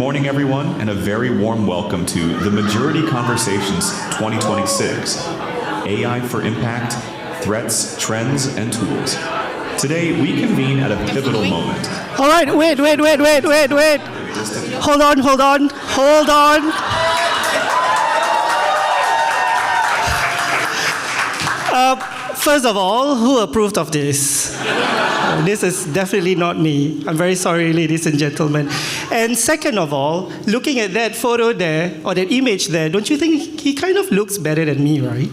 morning, everyone, and a very warm welcome to the Majurity Conversations 2026, AI for Impact, Threats, Trends, and Tools. Today, we convene at a pivotal moment. All right, wait. Hold on. First of all, who approved of this? This is definitely not me. I'm very sorry, ladies and gentlemen. And second of all, looking at that photo there, or that image there, don't you think he kind of looks better than me, right?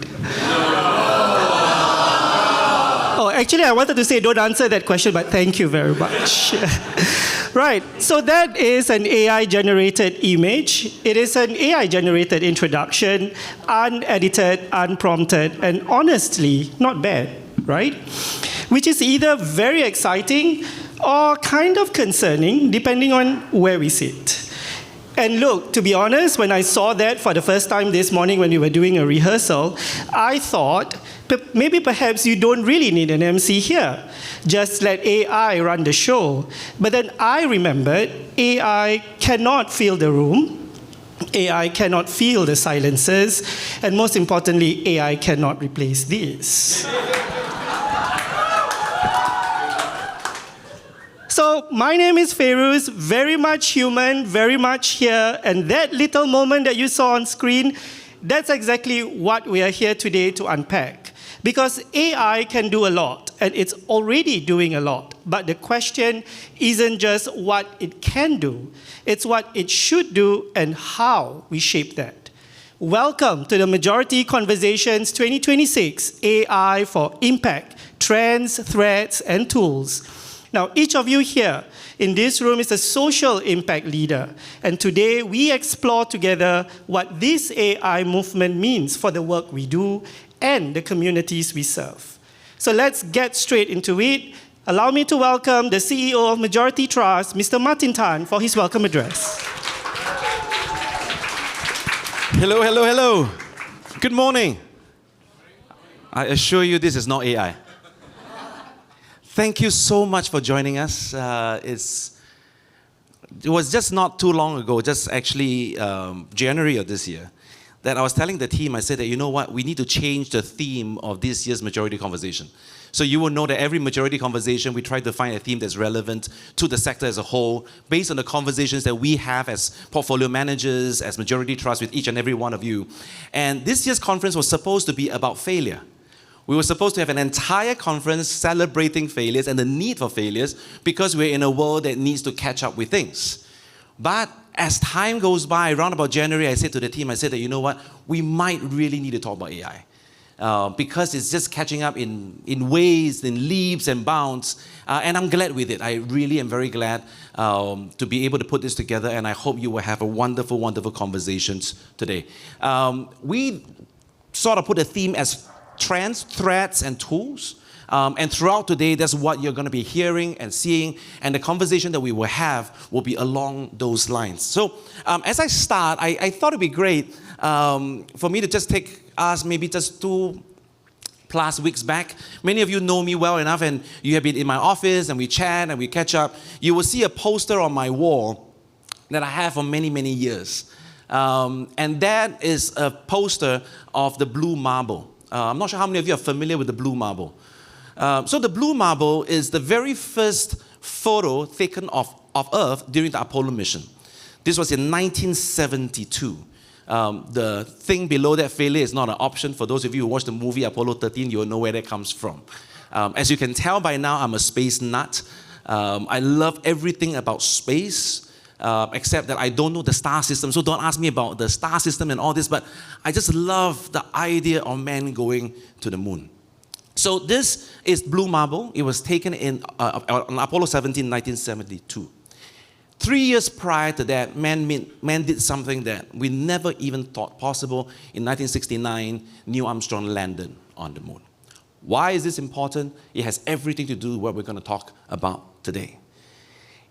Oh, actually, I wanted to say don't answer that question, but thank you very much. Right, so that is an AI-generated image. It is an AI-generated introduction, unedited, unprompted, and honestly, not bad, right? Which is either very exciting or kind of concerning, depending on where we sit. And look, to be honest, when I saw that for the first time this morning when we were doing a rehearsal, I thought, maybe perhaps you don't really need an MC here. Just let AI run the show. But then I remembered AI cannot fill the room, AI cannot feel the silences, and most importantly, AI cannot replace this. So my name is Feiruz, very much human, very much here, and that little moment that you saw on screen, that's exactly what we are here today to unpack. Because AI can do a lot, and it's already doing a lot. But the question isn't just what it can do, it's what it should do and how we shape that. Welcome to the Majurity Conversations 2026, AI for Impact, Trends, Threats, and Tools. Now, each of you here in this room is a social impact leader, and today we explore together what this AI movement means for the work we do and the communities we serve. So let's get straight into it. Allow me to welcome the CEO of Majurity Trust, Mr. Martin Tan, for his welcome address. Hello. Good morning. I assure you this is not AI. Thank you so much for joining us. It was just not too long ago, just actually January of this year, that I was telling the team, I said that, you know what, we need to change the theme of this year's Majurity Conversation. So you will know that every Majurity Conversation, we try to find a theme that's relevant to the sector as a whole, based on the conversations that we have as portfolio managers, as Majurity Trust with each and every one of you. And this year's conference was supposed to be about failure. We were supposed to have an entire conference celebrating failures and the need for failures because we're in a world that needs to catch up with things. But as time goes by, around about January, I said to the team, I said that, you know what, we might really need to talk about AI. Because it's just catching up in ways, in leaps and bounds. And I'm glad with it. I really am very glad to be able to put this together, and I hope you will have a wonderful, wonderful conversations today. We sort of put a theme as trends, threats, and tools. And throughout today, that's what you're going to be hearing and seeing, and the conversation that we will have will be along those lines. So as I start, I thought it'd be great for me to just take us maybe just 2+ weeks back. Many of you know me well enough, and you have been in my office, and we chat, and we catch up. You will see a poster on my wall that I have for many, many years. And that is a poster of the blue marble. I'm not sure how many of you are familiar with the blue marble. So the blue marble is the very first photo taken of Earth during the Apollo mission. This was in 1972. The thing below that, failure is not an option. For those of you who watched the movie Apollo 13, you'll know where that comes from. As you can tell by now, I'm a space nut. I love everything about space. Except that I don't know the star system, so don't ask me about the star system and all this, but I just love the idea of man going to the moon. So this is blue marble. It was taken on Apollo 17, 1972. 3 years prior to that, man did something that we never even thought possible. In 1969, Neil Armstrong landed on the moon. Why is this important? It has everything to do with what we're going to talk about today.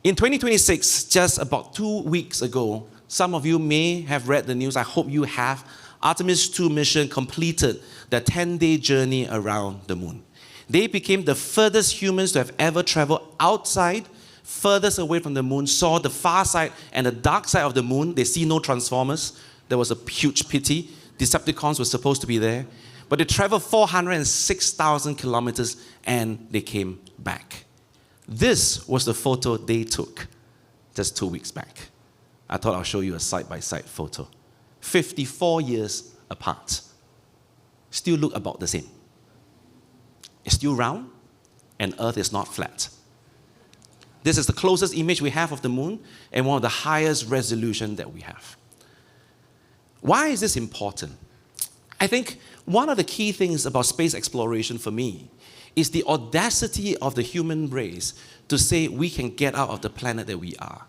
In 2026, just about 2 weeks ago, some of you may have read the news. I hope you have. Artemis 2 mission completed the 10-day journey around the moon. They became the furthest humans to have ever traveled outside furthest away from the moon, saw the far side and the dark side of the moon. They see no transformers. There was a huge pity. Decepticons were supposed to be there. But they traveled 406,000 kilometers and they came back. This was the photo they took just 2 weeks back. I thought I'll show you a side-by-side photo. 54 years apart. Still look about the same. It's still round, and Earth is not flat. This is the closest image we have of the moon and one of the highest resolution that we have. Why is this important? I think one of the key things about space exploration for me is the audacity of the human race to say we can get out of the planet that we are.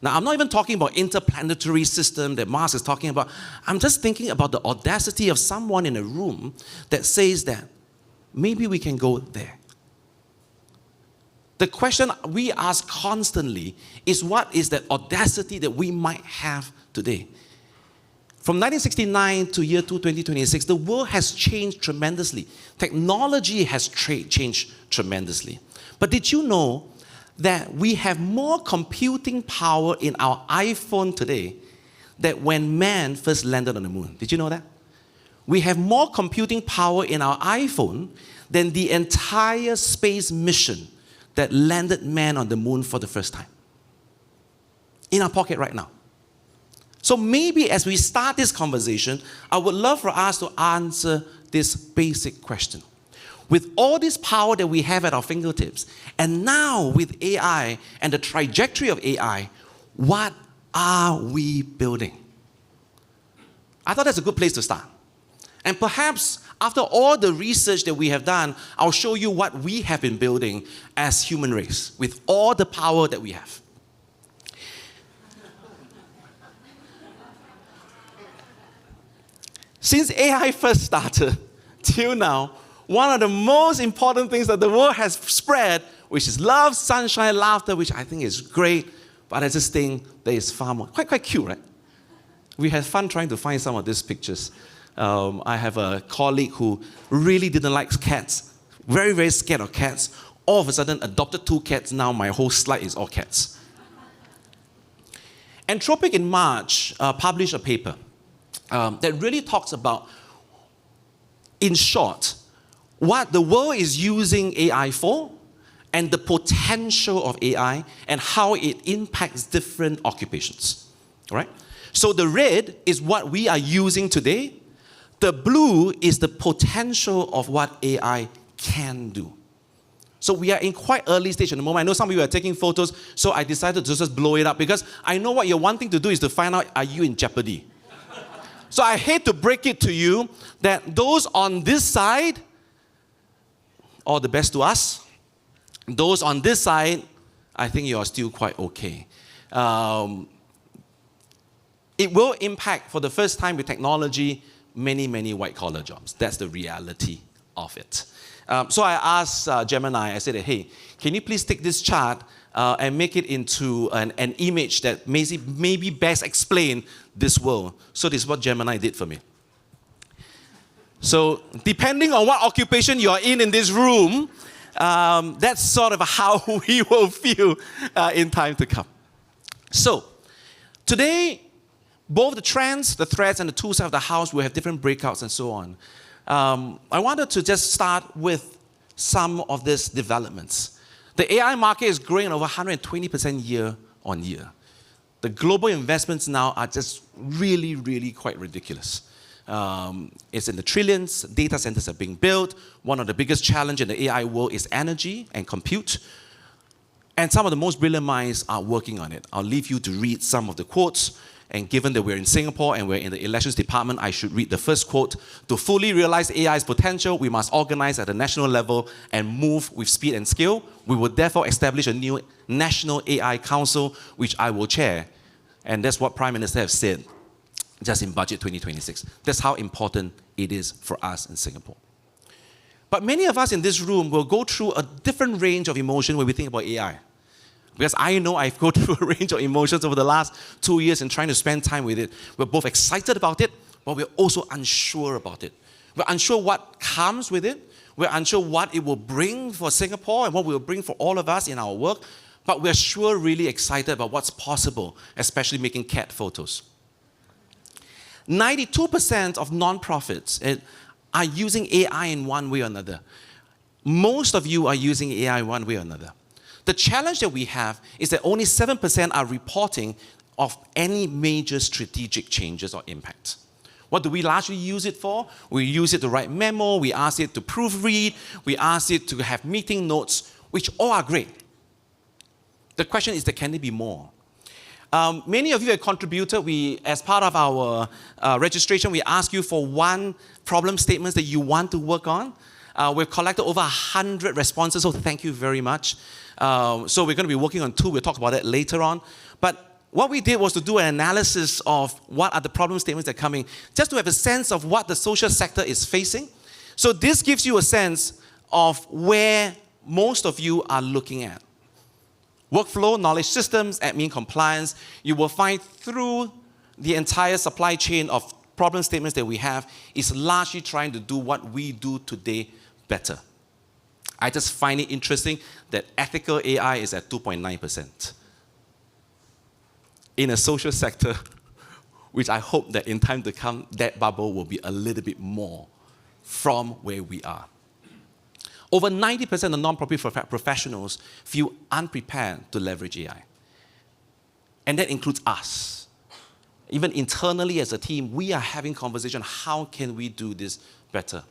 Now, I'm not even talking about interplanetary system that Mars is talking about. I'm just thinking about the audacity of someone in a room that says that maybe we can go there. The question we ask constantly is, what is that audacity that we might have today? From 1969 to year 2026, the world has changed tremendously. Technology has changed tremendously. But did you know that we have more computing power in our iPhone today than when man first landed on the moon? Did you know that? We have more computing power in our iPhone than the entire space mission that landed man on the moon for the first time. In our pocket right now. So maybe as we start this conversation, I would love for us to answer this basic question. With all this power that we have at our fingertips, and now with AI and the trajectory of AI, what are we building? I thought that's a good place to start. And perhaps after all the research that we have done, I'll show you what we have been building as human race with all the power that we have. Since AI first started till now, one of the most important things that the world has spread, which is love, sunshine, laughter, which I think is great, but I just think there is far more. Quite cute, right? We had fun trying to find some of these pictures. I have a colleague who really didn't like cats, very, very scared of cats. All of a sudden adopted 2 cats. Now my whole slide is all cats. Anthropic in March published a paper that really talks about, in short, what the world is using AI for and the potential of AI and how it impacts different occupations. All right? So the red is what we are using today. The blue is the potential of what AI can do. So we are in quite early stage at the moment. I know some of you are taking photos, so I decided to just blow it up because I know what you're wanting to do is to find out, are you in jeopardy? So I hate to break it to you that those on this side, all the best to us. Those on this side, I think you are still quite okay. It will impact, for the first time with technology, many, many white-collar jobs. That's the reality of it. So I asked Gemini, I said, hey, can you please take this chart and make it into an image that maybe best explain this world. So this is what Gemini did for me. So depending on what occupation you are in this room, that's sort of how we will feel in time to come. So today, both the trends, the threats, and the tools of the house will have different breakouts and so on. I wanted to just start with some of these developments. The AI market is growing over 120% year on year. The global investments now are just really, really quite ridiculous. It's in the trillions. Data centers are being built. One of the biggest challenges in the AI world is energy and compute. And some of the most brilliant minds are working on it. I'll leave you to read some of the quotes. And given that we're in Singapore and we're in the elections department, I should read the first quote. To fully realize AI's potential, we must organize at a national level and move with speed and skill. We will therefore establish a new National AI Council, which I will chair. And that's what Prime Minister has said just in Budget 2026. That's how important it is for us in Singapore. But many of us in this room will go through a different range of emotion when we think about AI. Because I know I've gone through a range of emotions over the last 2 years in trying to spend time with it. We're both excited about it, but we're also unsure about it. We're unsure what comes with it. We're unsure what it will bring for Singapore and what it will bring for all of us in our work. but we're sure really excited about what's possible, especially making cat photos. 92% of nonprofits are using AI in one way or another. Most of you are using AI in one way or another. The challenge that we have is that only 7% are reporting of any major strategic changes or impact. What do we largely use it for? We use it to write memo, we ask it to proofread, we ask it to have meeting notes, which all are great. The question is that can there be more? Many of you have contributed. As part of our registration, we ask you for 1 problem statement that you want to work on. We've collected over 100 responses, so thank you very much. So we're going to be working on 2. We'll talk about that later on. But what we did was to do an analysis of what are the problem statements that are coming, just to have a sense of what the social sector is facing. So this gives you a sense of where most of you are looking at. Workflow, knowledge systems, admin compliance. You will find through the entire supply chain of problem statements that we have is largely trying to do what we do today better. I just find it interesting that ethical AI is at 2.9%. In a social sector, which I hope that in time to come, that bubble will be a little bit more from where we are. Over 90% of non-profit professionals feel unprepared to leverage AI. And that includes us. Even internally as a team, we are having conversation, how can we do this better?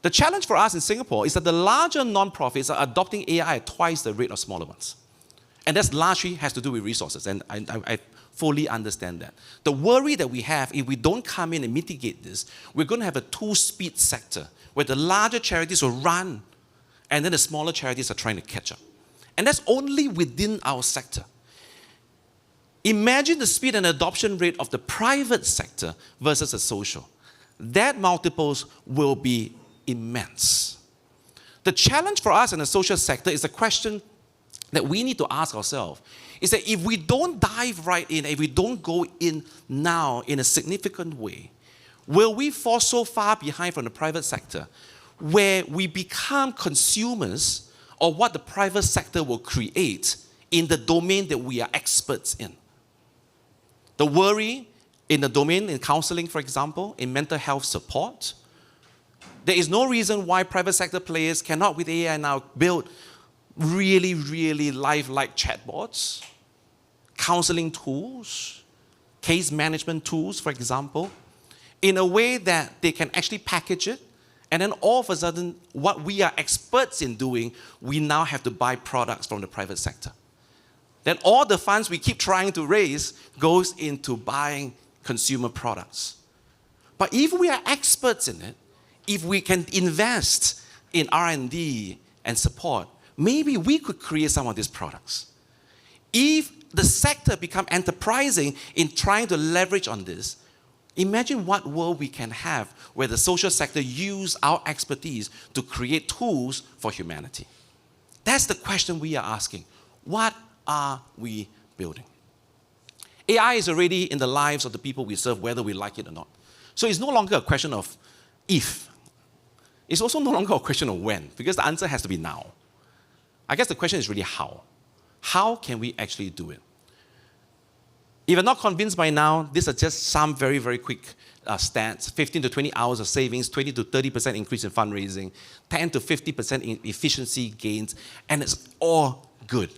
The challenge for us in Singapore is that the larger non-profits are adopting AI at twice the rate of smaller ones. And that largely has to do with resources, and I fully understand that. The worry that we have, if we don't come in and mitigate this, we're going to have a 2-speed sector where the larger charities will run, and then the smaller charities are trying to catch up. And that's only within our sector. Imagine the speed and adoption rate of the private sector versus the social. That multiples will be immense. The challenge for us in the social sector is the question that we need to ask ourselves, is that if we don't dive right in, if we don't go in now in a significant way, will we fall so far behind from the private sector where we become consumers of what the private sector will create in the domain that we are experts in? The worry in the domain in counseling, for example, in mental health support, there is no reason why private sector players cannot with AI now build really, really lifelike chatbots, counseling tools, case management tools, for example, in a way that they can actually package it, and then all of a sudden, what we are experts in doing, we now have to buy products from the private sector. Then all the funds we keep trying to raise goes into buying consumer products. But if we are experts in it, if we can invest in R&D and support, maybe we could create some of these products. If the sector become enterprising in trying to leverage on this, imagine what world we can have where the social sector use our expertise to create tools for humanity. That's the question we are asking. What are we building? AI is already in the lives of the people we serve, whether we like it or not. So it's no longer a question of if. It's also no longer a question of when, because the answer has to be now. I guess the question is really how. How can we actually do it? If you're not convinced by now, these are just some very, very quick stats. 15 to 20 hours of savings, 20 to 30% increase in fundraising, 10 to 50% in efficiency gains, and it's all good.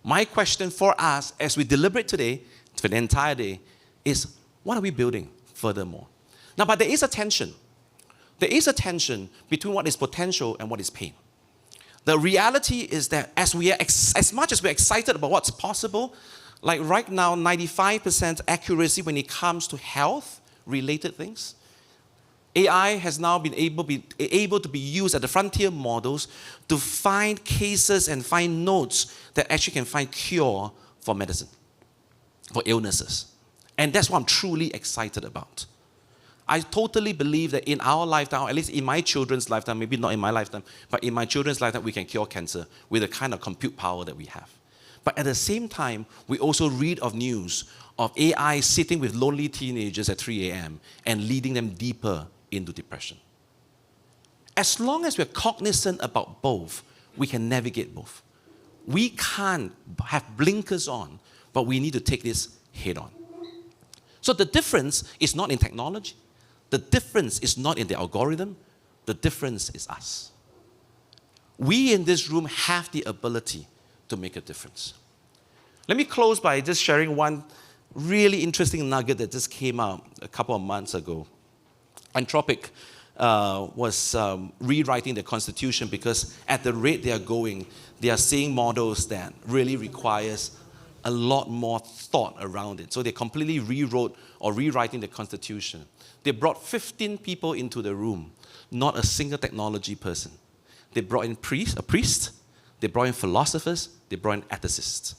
My question for us as we deliberate today, for the entire day, is what are we building furthermore? Now, but there is a tension. There is a tension between what is potential and what is pain. The reality is that as much as we're excited about what's possible, like right now, 95% accuracy when it comes to health-related things, AI has now been able to be used at the frontier models to find cases and find nodes that actually can find cure for medicine, for illnesses. And that's what I'm truly excited about. I totally believe that in our lifetime, at least in my children's lifetime, maybe not in my lifetime, but in my children's lifetime, we can cure cancer with the kind of compute power that we have. But at the same time, we also read of news of AI sitting with lonely teenagers at 3 a.m. and leading them deeper into depression. As long as we're cognizant about both, we can navigate both. We can't have blinkers on, but we need to take this head on. So the difference is not in technology. The difference is not in the algorithm. The difference is us. We in this room have the ability to make a difference. Let me close by just sharing one really interesting nugget that just came out a couple of months ago. Anthropic was rewriting the constitution because at the rate they are going, they are seeing models that really requires a lot more thought around it. So they completely rewrote or rewriting the constitution. They brought 15 people into the room, not a single technology person. They brought in a priest, they brought in philosophers, they brought in ethicists.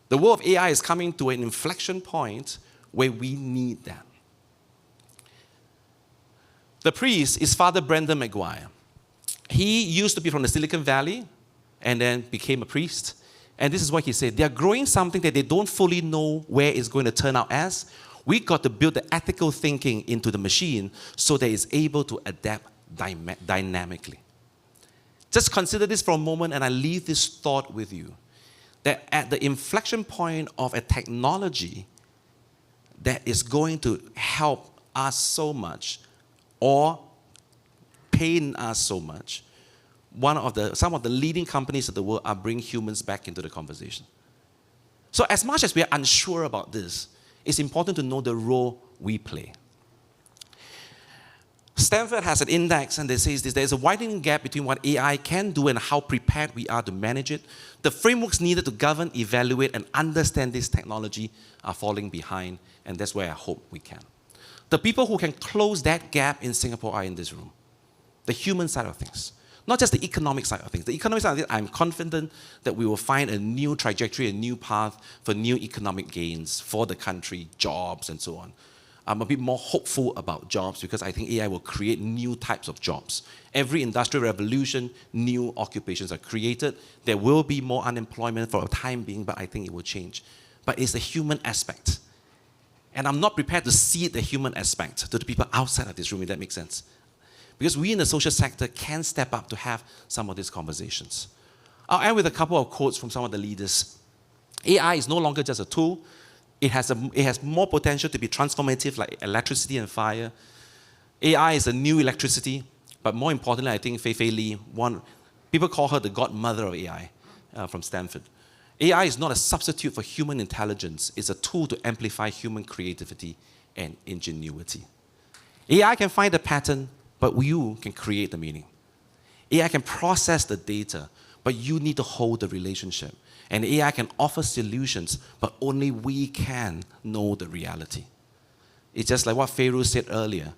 The world of AI is coming to an inflection point where we need that. The priest is Father Brendan Maguire. He used to be from the Silicon Valley and then became a priest. And this is what he said. They're growing something that they don't fully know where it's going to turn out as. We got to build the ethical thinking into the machine so that it's able to adapt dynamically. Just consider this for a moment and I leave this thought with you. That at the inflection point of a technology that is going to help us so much or pain us so much, some of the leading companies of the world are bringing humans back into the conversation. So as much as we are unsure about this, it's important to know the role we play. Stanford has an index and they say this, there's a widening gap between what AI can do and how prepared we are to manage it. The frameworks needed to govern, evaluate, and understand this technology are falling behind, and that's where I hope we can. The people who can close that gap in Singapore are in this room. The human side of things. Not just the economic side of things. The economic side of things, I'm confident that we will find a new trajectory, a new path for new economic gains for the country, jobs, and so on. I'm a bit more hopeful about jobs because I think AI will create new types of jobs. Every industrial revolution, new occupations are created. There will be more unemployment for a time being, but I think it will change. But it's the human aspect. And I'm not prepared to see the human aspect to the people outside of this room, if that makes sense. Because we in the social sector can step up to have some of these conversations. I'll end with a couple of quotes from some of the leaders. AI is no longer just a tool. It has more potential to be transformative like electricity and fire. AI is a new electricity, but more importantly, I think Fei Li, people call her the godmother of AI from Stanford. AI is not a substitute for human intelligence. It's a tool to amplify human creativity and ingenuity. AI can find a pattern, but you can create the meaning. AI can process the data, but you need to hold the relationship. And AI can offer solutions, but only we can know the reality. It's just like what Pharaoh said earlier.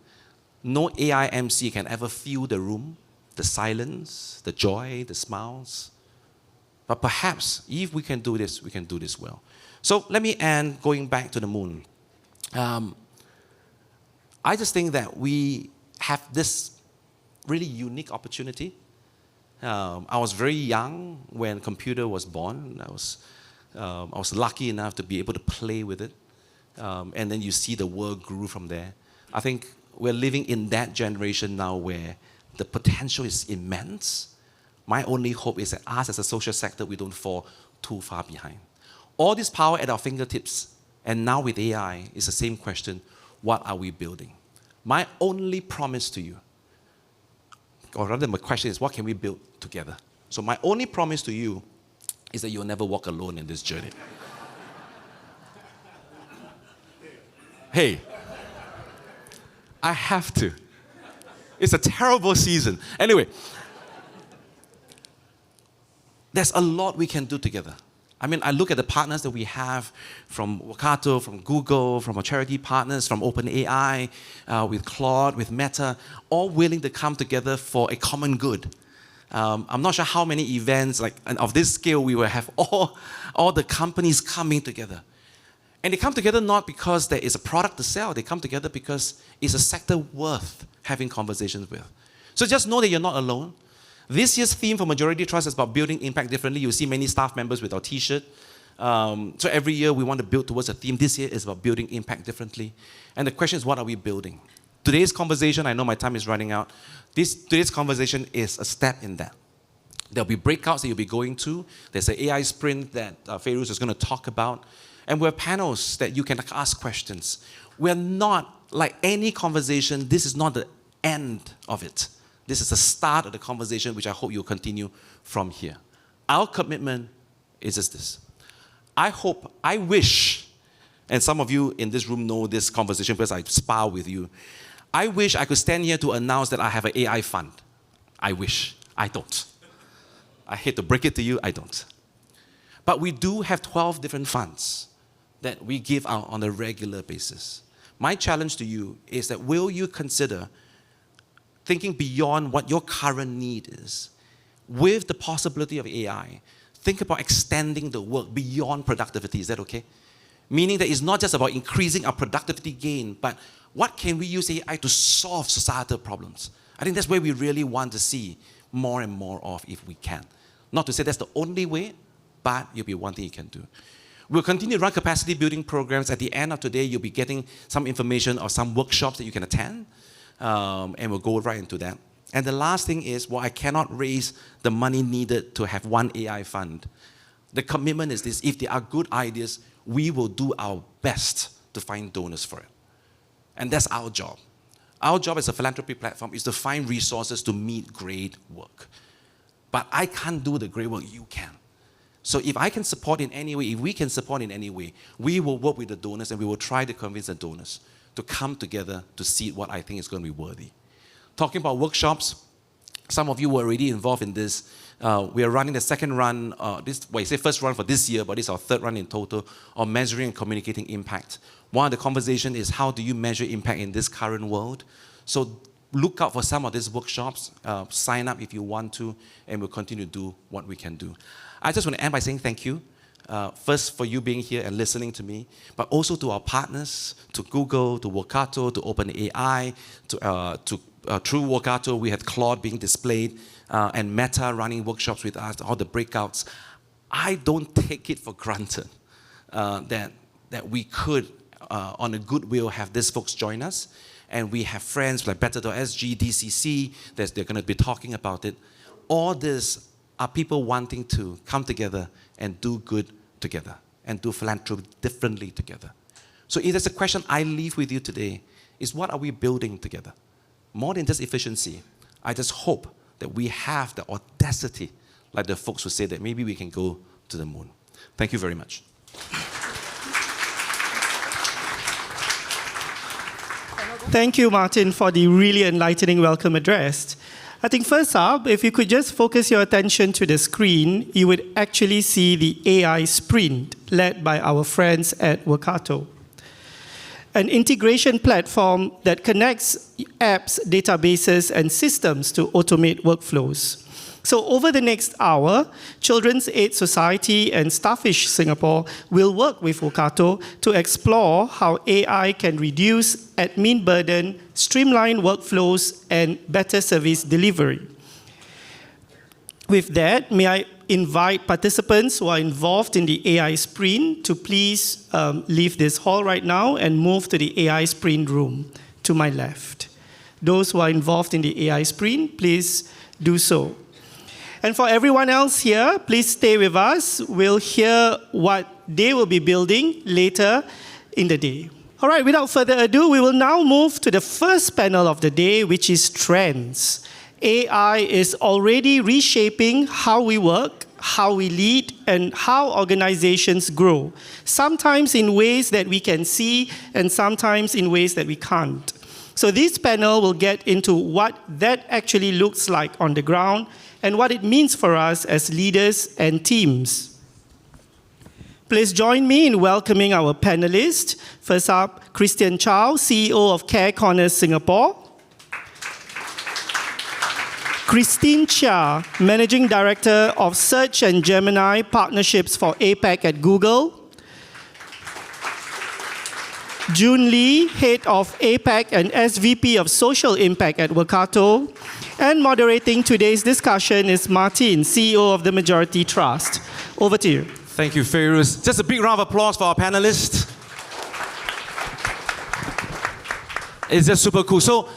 No AI MC can ever feel the room, the silence, the joy, the smiles. But perhaps if we can do this, we can do this well. So let me end going back to the moon. I just think that we have this really unique opportunity. I was very young when computer was born. I was lucky enough to be able to play with it. And then you see the world grew from there. I think we're living in that generation now where the potential is immense. My only hope is that us as a social sector, we don't fall too far behind. All this power at our fingertips, and now with AI, is the same question: what are we building? My only promise to you, or rather my question is, what can we build together? So my only promise to you is that you'll never walk alone in this journey. Hey, I have to. It's a terrible season. Anyway, there's a lot we can do together. I mean, I look at the partners that we have from Workato, from Google, from our charity partners, from OpenAI, with Claude, with Meta, all willing to come together for a common good. I'm not sure how many events of this scale we will have all the companies coming together. And they come together not because there is a product to sell. They come together because it's a sector worth having conversations with. So just know that you're not alone. This year's theme for Majurity Trust is about building impact differently. You'll see many staff members with our t-shirt. So every year we want to build towards a theme. This year is about building impact differently. And the question is, what are we building? Today's conversation, I know my time is running out. Today's conversation is a step in that. There'll be breakouts that you'll be going to. There's an AI sprint that Feiruz is going to talk about. And we have panels that you can ask questions. We're not, like any conversation, this is not the end of it. This is the start of the conversation, which I hope you'll continue from here. Our commitment is just this. I wish, and some of you in this room know this conversation because I spar with you. I wish I could stand here to announce that I have an AI fund. I wish. I don't. I hate to break it to you, I don't. But we do have 12 different funds that we give out on a regular basis. My challenge to you is that will you consider thinking beyond what your current need is, with the possibility of AI, think about extending the work beyond productivity. Is that okay? Meaning that it's not just about increasing our productivity gain, but what can we use AI to solve societal problems? I think that's where we really want to see more and more of if we can. Not to say that's the only way, but it'll be one thing you can do. We'll continue to run capacity building programs. At the end of today, you'll be getting some information or some workshops that you can attend, and we'll go right into that. And the last thing is, I cannot raise the money needed to have one AI fund. The commitment is this: if there are good ideas, we will do our best to find donors for it. And that's our job. Our job as a philanthropy platform is to find resources to meet great work. But I can't do the great work, you can. So if I can support in any way, if we can support in any way, we will work with the donors and we will try to convince the donors to come together to seed what I think is going to be worthy. Talking about workshops, some of you were already involved in this. We are running the second run, first run for this year, but it's our third run in total, on measuring and communicating impact. One of the conversation is, how do you measure impact in this current world? So look out for some of these workshops, sign up if you want to, and we'll continue to do what we can do. I just want to end by saying thank you. First for you being here and listening to me, but also to our partners, to Google, to Workato, to OpenAI, through Workato, we had Claude being displayed, and Meta running workshops with us, all the breakouts. I don't take it for granted that we could, on a goodwill, have these folks join us. And we have friends like Better.sg, DCC, they're going to be talking about it. All this are people wanting to come together and do good together and do philanthropy differently together. So if there's a question I leave with you today, is what are we building together? More than just efficiency, I just hope that we have the audacity, like the folks who say that maybe we can go to the moon. Thank you very much. Thank you, Martin, for the really enlightening welcome address. I think first up, if you could just focus your attention to the screen, you would actually see the AI sprint led by our friends at Workato, an integration platform that connects apps, databases, and systems to automate workflows. So over the next hour, Children's Aid Society and Starfish Singapore will work with Workato to explore how AI can reduce admin burden, streamline workflows, and better service delivery. With that, may I invite participants who are involved in the AI sprint to please leave this hall right now and move to the AI sprint room to my left. Those who are involved in the AI sprint, please do so. And for everyone else here, please stay with us. We'll hear what they will be building later in the day. All right, without further ado, we will now move to the first panel of the day, which is trends. AI is already reshaping how we work, how we lead, and how organizations grow, sometimes in ways that we can see and sometimes in ways that we can't. So this panel will get into what that actually looks like on the ground and what it means for us as leaders and teams. Please join me in welcoming our panelists. First up, Christian Chow, CEO of Care Corners Singapore. Christine Chia, Managing Director of Search and Gemini Partnerships for APAC at Google. June Lee, Head of APAC and SVP of Social Impact at Workato. And moderating today's discussion is Martin, CEO of the Majurity Trust. Over to you. Thank you, Feiruz. Just a big round of applause for our panelists. It's just super cool. So,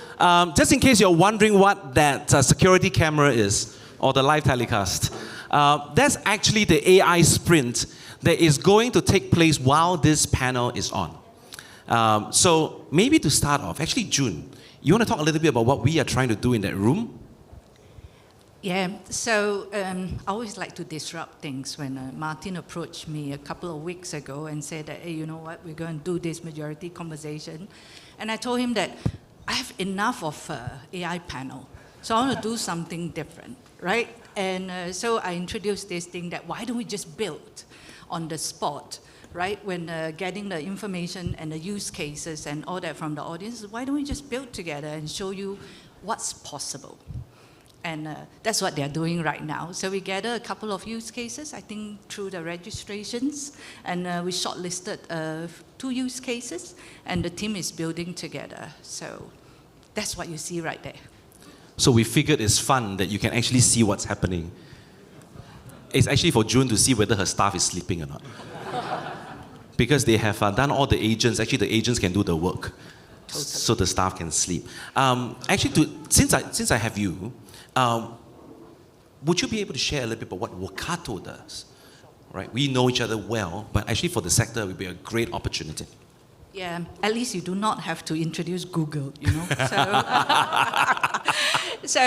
just in case you're wondering what that security camera is, or the live telecast. That's actually the AI sprint that is going to take place while this panel is on. So maybe to start off, actually June, you want to talk a little bit about what we are trying to do in that room? Yeah, so I always like to disrupt things. When Martin approached me a couple of weeks ago and said that, hey, you know what, we're going to do this majority conversation. And I told him that I have enough of AI panel, so I want to do something different, right? And so I introduced this thing that why don't we just build on the spot, right? When getting the information and the use cases and all that from the audience, why don't we just build together and show you what's possible? And that's what they're doing right now. So we gather a couple of use cases, I think through the registrations, and we shortlisted 2 use cases, and the team is building together. So that's what you see right there. So we figured it's fun that you can actually see what's happening. It's actually for June to see whether her staff is sleeping or not. Because they have done all the agents, actually the agents can do the work. Totally. So the staff can sleep. Actually, since I have you, would you be able to share a little bit about what Workato does? Right, we know each other well, but actually for the sector, it would be a great opportunity. Yeah, at least you do not have to introduce Google, you know. So,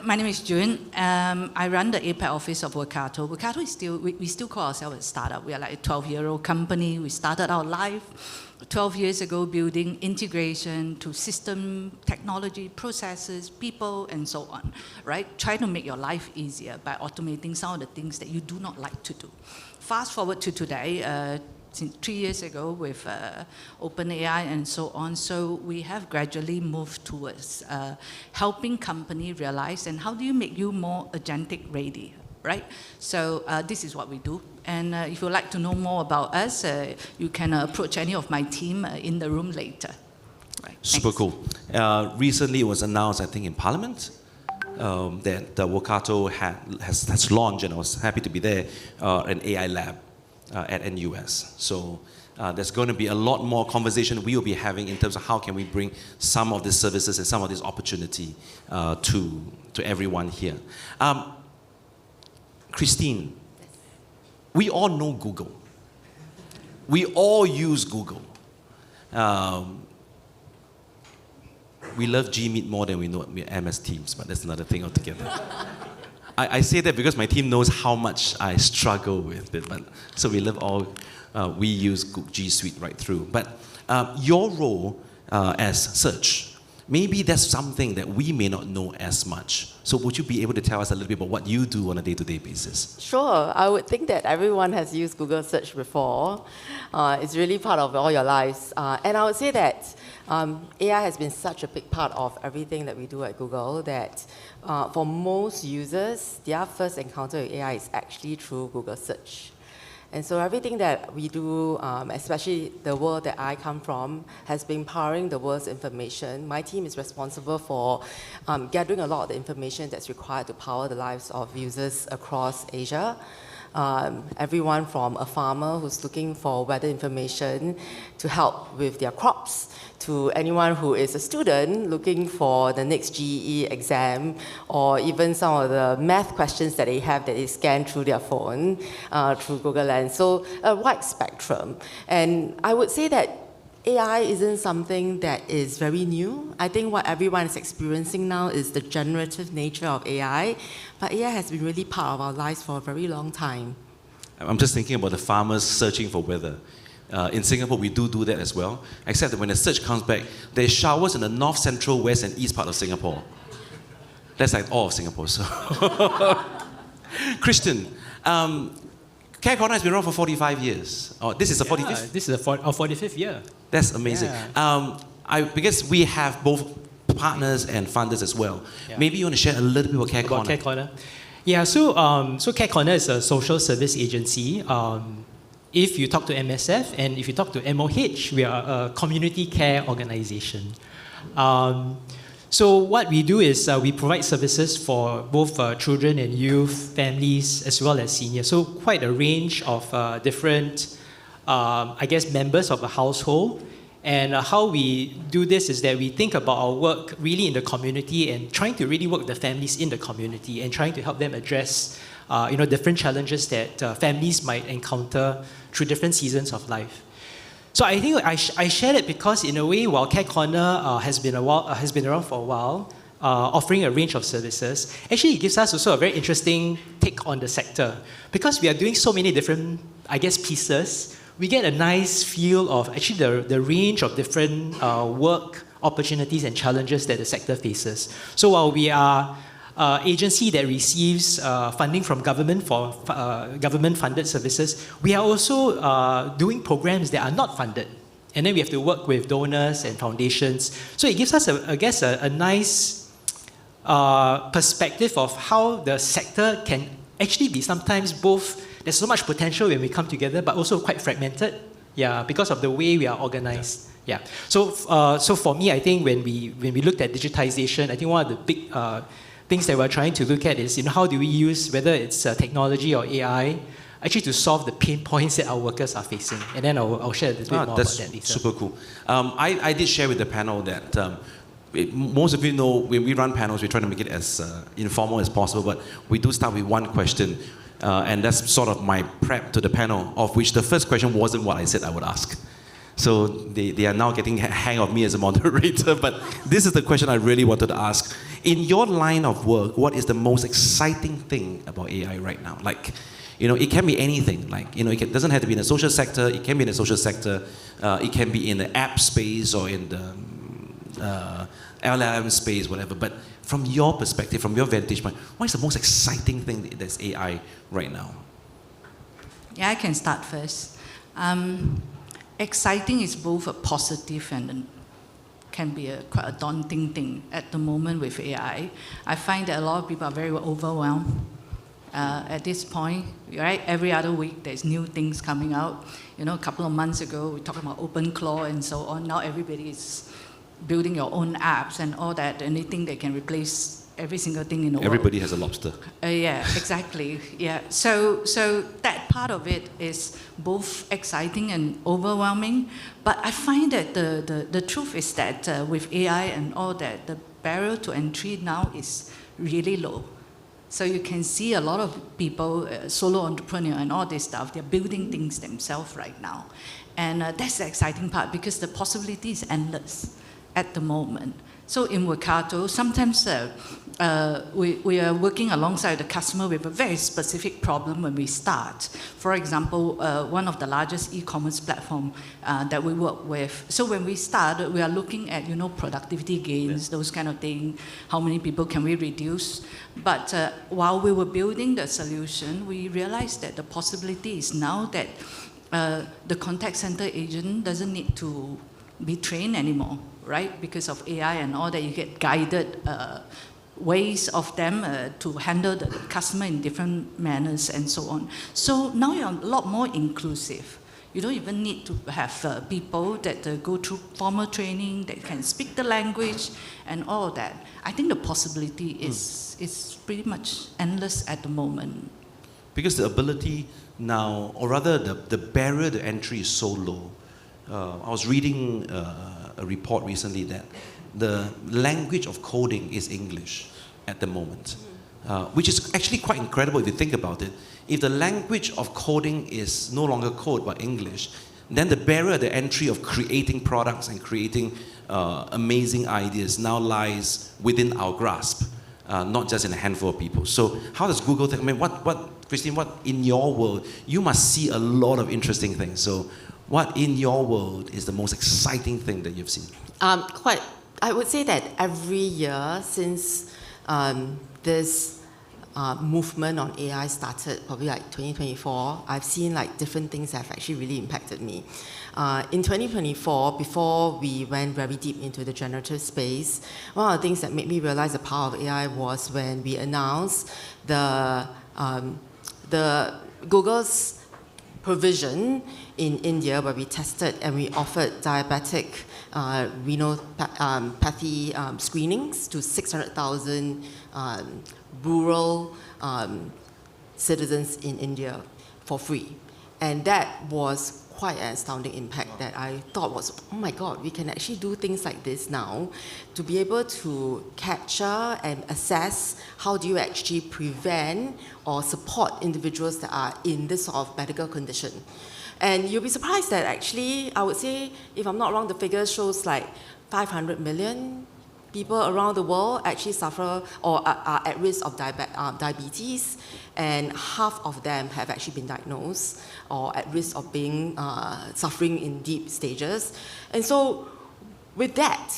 my name is June. I run the APAC office of Workato. Workato is still, we still call ourselves a startup. We are like a 12-year-old company. We started our life 12 years ago building integration to system, technology, processes, people, and so on, right? Trying to make your life easier by automating some of the things that you do not like to do. Fast forward to today, since 3 years ago with OpenAI and so on, so we have gradually moved towards helping company realize, and how do you make you more agentic ready, right? So this is what we do. And if you'd like to know more about us, you can approach any of my team in the room later. Right. Super cool. Recently it was announced, I think, in Parliament that Workato has launched, and I was happy to be there, an AI lab at NUS. So there's going to be a lot more conversation we will be having in terms of how can we bring some of these services and some of this opportunity to everyone here. Christine, we all know Google. We all use Google. We love Gmeet more than we know MS Teams, but that's another thing altogether. I say that because my team knows how much I struggle with it, but so we love all, we use G Suite right through. But your role as search, maybe that's something that we may not know as much. So would you be able to tell us a little bit about what you do on a day-to-day basis? Sure. I would think that everyone has used Google Search before. It's really part of all your lives. And I would say that AI has been such a big part of everything that we do at Google that for most users, their first encounter with AI is actually through Google Search. And so everything that we do, especially the world that I come from, has been powering the world's information. My team is responsible for gathering a lot of the information that's required to power the lives of users across Asia. Everyone from a farmer who's looking for weather information to help with their crops, to anyone who is a student looking for the next GE exam, or even some of the math questions that they have that they scan through their phone, through Google Lens. So a wide spectrum. And I would say that AI isn't something that is very new. I think what everyone is experiencing now is the generative nature of AI, but AI has been really part of our lives for a very long time. I'm just thinking about the farmers searching for weather. In Singapore, we do that as well, except that when the search comes back, there's showers in the north, central, west, and east part of Singapore. That's like all of Singapore. So, Christian, Care Corner has been around for 45 years. Oh, this is the 45th? This is our 45th year. That's amazing. Yeah. Because we have both partners and funders as well. Yeah. Maybe you want to share a little bit about Care Corner. Care Corner. Yeah, so Care Corner is a social service agency. If you talk to MSF and if you talk to MOH, we are a community care organization. So what we do is we provide services for both children and youth, families, as well as seniors. So quite a range of different, members of a household. And how we do this is that we think about our work really in the community and trying to really work with the families in the community and trying to help them address different challenges that families might encounter through different seasons of life. So I think I shared it because in a way, while Care Corner has been around for a while, offering a range of services, actually it gives us also a very interesting take on the sector. Because we are doing so many different, pieces, we get a nice feel of actually the range of different work opportunities and challenges that the sector faces. So while we are an agency that receives funding from government for government-funded services, we are also doing programs that are not funded. And then we have to work with donors and foundations. So it gives us, a nice perspective of how the sector can actually be sometimes both. There's so much potential when we come together, but also quite fragmented, because of the way we are organized. So for me, I think when we looked at digitization, I think one of the big things that we're trying to look at is how do we use, whether it's technology or AI, actually to solve the pain points that our workers are facing. And then I'll share a little bit more about that later. Super cool. I did share with the panel that most of you know when we run panels, we try to make it as informal as possible, but we do start with one question. And that's sort of my prep to the panel, of which the first question wasn't what I said I would ask. So they are now getting a hang of me as a moderator, but this is the question I really wanted to ask. In your line of work, what is the most exciting thing about AI right now? Like, it can be anything. Like, it doesn't have to be in the social sector. It can be in the social sector. It can be in the app space or in the LLM space, whatever. But from your perspective, from your vantage point, what is the most exciting thing that's AI right now? Yeah, I can start first. Exciting is both a positive and can be quite a daunting thing at the moment with AI. I find that a lot of people are very overwhelmed at this point, right? Every other week there's new things coming out. A couple of months ago we talked about open Claude and so on. Now everybody is building your own apps and all that, anything that can replace every single thing in the world. Everybody has a lobster. Yeah, exactly. Yeah. So that part of it is both exciting and overwhelming. But I find that the truth is that with AI and all that, the barrier to entry now is really low. So you can see a lot of people, solo entrepreneur and all this stuff, they're building things themselves right now. And that's the exciting part because the possibility is endless at the moment. So in Workato, sometimes we are working alongside the customer with a very specific problem when we start. For example, one of the largest e-commerce platform that we work with. So when we started, we are looking at productivity gains, those kind of things. How many people can we reduce? But while we were building the solution, we realized that the possibility is now that the contact center agent doesn't need to be trained anymore, right? Because of AI and all that, you get guided ways of them to handle the customer in different manners and so on. So now you're a lot more inclusive. You don't even need to have people that go through formal training, that can speak the language and all of that. I think the possibility is pretty much endless at the moment. Because the ability now, or rather the barrier to entry is so low. I was reading a report recently that the language of coding is English at the moment, which is actually quite incredible if you think about it. If the language of coding is no longer code but English, then the barrier to entry of creating products and creating amazing ideas now lies within our grasp, not just in a handful of people. So how does Google think? I mean, Christine, what in your world, you must see a lot of interesting things. So what in your world is the most exciting thing that you've seen? I would say that every year since this movement on AI started, probably like 2024, I've seen like different things that have actually really impacted me. In 2024, before we went very deep into the generative space, one of the things that made me realize the power of AI was when we announced the Google's provision in India, where we tested and we offered diabetic renopathy screenings to 600,000 rural citizens in India for free. And that was quite an astounding impact that I thought was, oh my God, we can actually do things like this now to be able to capture and assess how do you actually prevent or support individuals that are in this sort of medical condition. And you'll be surprised that actually, I would say, if I'm not wrong, the figure shows like 500 million people around the world actually suffer or are at risk of diabetes, and half of them have actually been diagnosed or at risk of being suffering in deep stages. And so with that,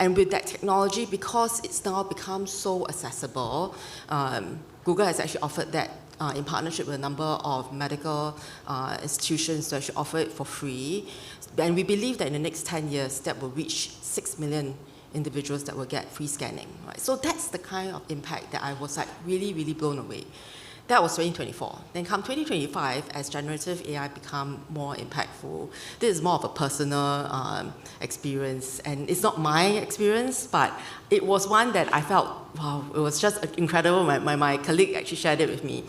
and with that technology, because it's now become so accessible, Google has actually offered that in partnership with a number of medical institutions to actually offer it for free. And we believe that in the next 10 years, that will reach 6 million individuals that will get free scanning. Right? So that's the kind of impact that I was like really, really blown away. That was 2024. Then come 2025, as generative AI become more impactful, this is more of a personal experience. And it's not my experience, but it was one that I felt, wow, it was just incredible. My colleague actually shared it with me.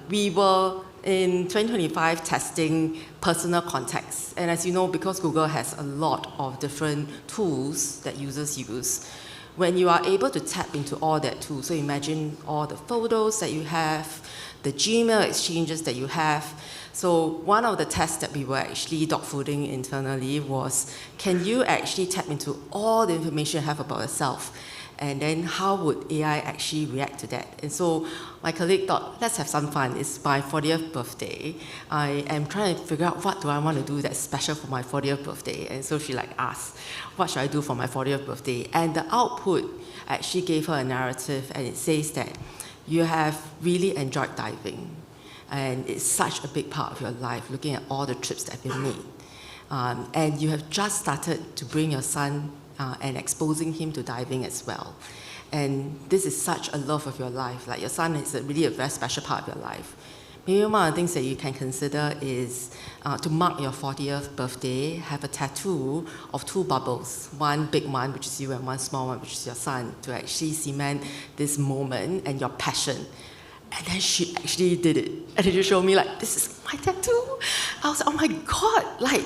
We were in 2025 testing personal contacts. And as you know, because Google has a lot of different tools that users use, when you are able to tap into all that tools, so imagine all the photos that you have, the Gmail exchanges that you have. So one of the tests that we were actually dogfooding internally was, can you actually tap into all the information you have about yourself? And then how would AI actually react to that? And so my colleague thought, let's have some fun. It's my 40th birthday. I am trying to figure out what do I want to do that's special for my 40th birthday. And so she asked, what should I do for my 40th birthday? And the output actually gave her a narrative, and it says that you have really enjoyed diving. And it's such a big part of your life, looking at all the trips that have been made. And you have just started to bring your son and exposing him to diving as well. And this is such a love of your life. Like, your son is really a very special part of your life. Maybe one of the things that you can consider is to mark your 40th birthday, have a tattoo of 2 bubbles. One big one, which is you, and one small one, which is your son, to actually cement this moment and your passion. And then she actually did it. And she showed me, this is my tattoo. I was like, oh my God,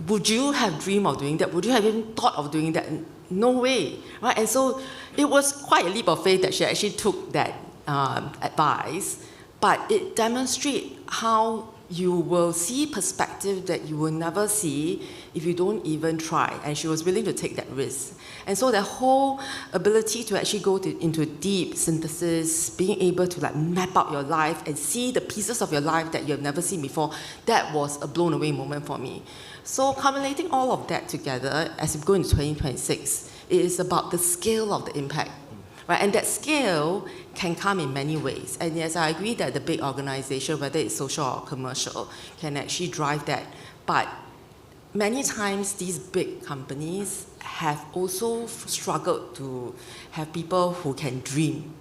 would you have dreamed of doing that? Would you have even thought of doing that? No way, right? And so it was quite a leap of faith that she actually took that advice, but it demonstrates how you will see perspective that you will never see if you don't even try. And she was willing to take that risk. And so the whole ability to actually go into deep synthesis, being able to map out your life and see the pieces of your life that you have never seen before, that was a blown away moment for me. So culminating all of that together, as we go into 2026, it is about the scale of the impact. Right? And that scale can come in many ways. And yes, I agree that the big organization, whether it's social or commercial, can actually drive that. But many times, these big companies have also struggled to have people who can dream.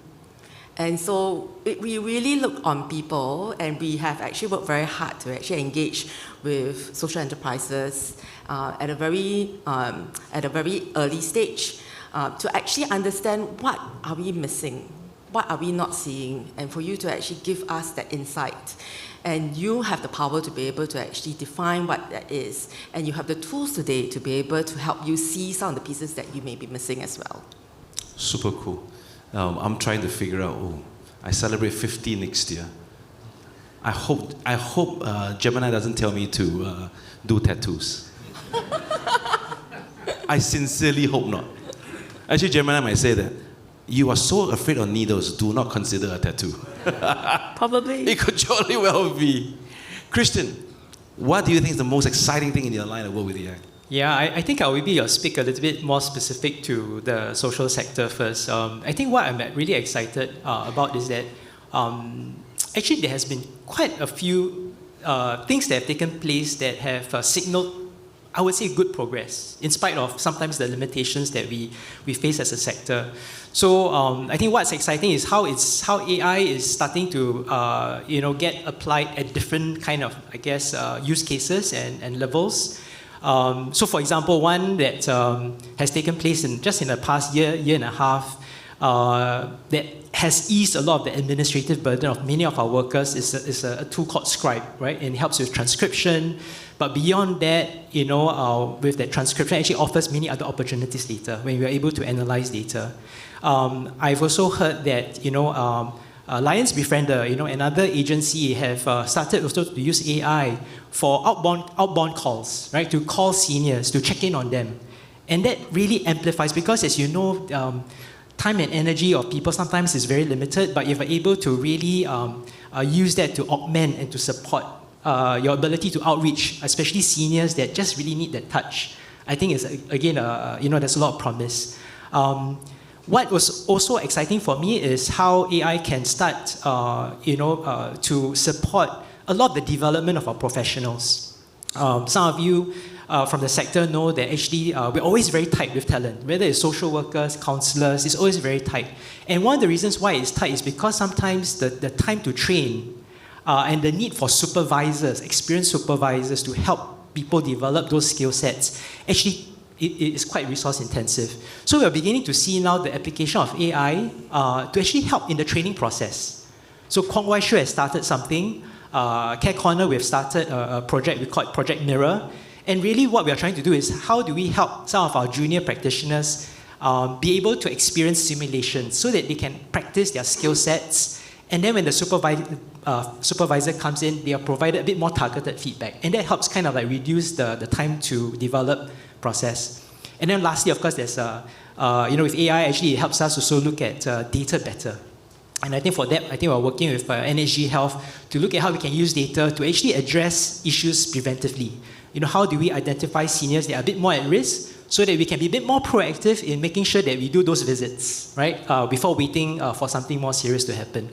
And so we really look on people, and we have actually worked very hard to actually engage with social enterprises at a very early stage to actually understand what are we missing, what are we not seeing, and for you to actually give us that insight. And you have the power to be able to actually define what that is, and you have the tools today to be able to help you see some of the pieces that you may be missing as well. Super cool. I'm trying to figure out, I celebrate 50 next year. I hope Gemini doesn't tell me to do tattoos. I sincerely hope not. Actually, Gemini might say that, you are so afraid of needles, do not consider a tattoo. Probably. It could surely well be. Christian, what do you think is the most exciting thing in your line of work with AI? Yeah, I think I'll maybe speak a little bit more specific to the social sector first. I think what I'm really excited about is that actually there has been quite a few things that have taken place that have signaled, I would say, good progress, in spite of sometimes the limitations that we face as a sector. So I think what's exciting is how AI is starting to get applied at different kind of, I guess, use cases and levels. So for example, one that has taken place in the past year and a half, that has eased a lot of the administrative burden of many of our workers is a tool called Scribe, right? And it helps with transcription. But beyond that, with that transcription, it actually offers many other opportunities later when we are able to analyze data. I've also heard that, Lions Befriender, another agency have started also to use AI for outbound calls, right? To call seniors, to check in on them. And that really amplifies because, as you know, time and energy of people sometimes is very limited, but if you're able to really use that to augment and to support your ability to outreach, especially seniors that just really need that touch, I think is, again, there's a lot of promise. What was also exciting for me is how AI can start, to support a lot of the development of our professionals. Some of you from the sector know that actually we're always very tight with talent, whether it's social workers, counselors, it's always very tight. And one of the reasons why it's tight is because sometimes the time to train and the need for supervisors, experienced supervisors to help people develop those skill sets, actually it is quite resource intensive. So we're beginning to see now the application of AI to actually help in the training process. So Kwong Wai Shu has started something. Care Corner, we've started a project we call it Project Mirror. And really what we are trying to do is how do we help some of our junior practitioners be able to experience simulation so that they can practice their skill sets. And then when the supervisor comes in, they are provided a bit more targeted feedback. And that helps kind of like reduce the time to develop process. And then lastly, of course, there's, with AI, actually it helps us also look at data better. And I think for that, I think we're working with NSG Health to look at how we can use data to actually address issues preventively. How do we identify seniors that are a bit more at risk so that we can be a bit more proactive in making sure that we do those visits, right? Before waiting for something more serious to happen.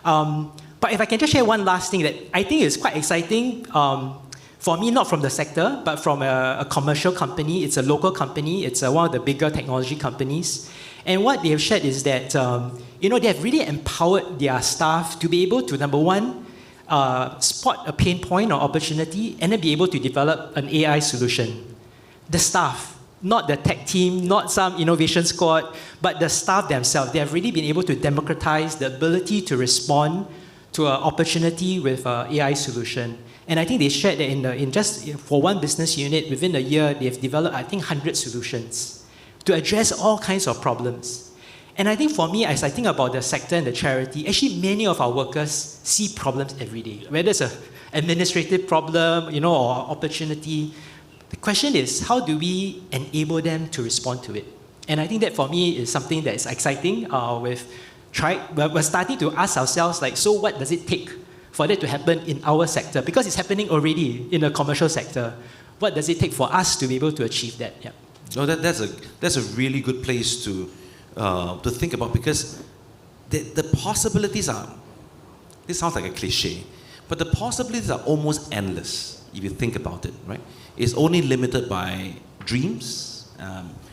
But if I can just share one last thing that I think is quite exciting, for me, not from the sector, but from a commercial company. It's a local company. It's one of the bigger technology companies. And what they have shared is that, they have really empowered their staff to be able to, number one, spot a pain point or opportunity, and then be able to develop an AI solution. The staff, not the tech team, not some innovation squad, but the staff themselves, they have really been able to democratize the ability to respond to an opportunity with an AI solution. And I think they shared that in just for one business unit, within a year, they've developed, I think, 100 solutions to address all kinds of problems. And I think for me, as I think about the sector and the charity, actually many of our workers see problems every day, whether it's an administrative problem, or opportunity. The question is, how do we enable them to respond to it? And I think that for me is something that is exciting. We're starting to ask ourselves, so what does it take for that to happen in our sector? Because it's happening already in the commercial sector. What does it take for us to be able to achieve that? Yeah. No, that's a really good place to think about, because the possibilities are, this sounds like a cliche, but the possibilities are almost endless if you think about it, right? It's only limited by dreams,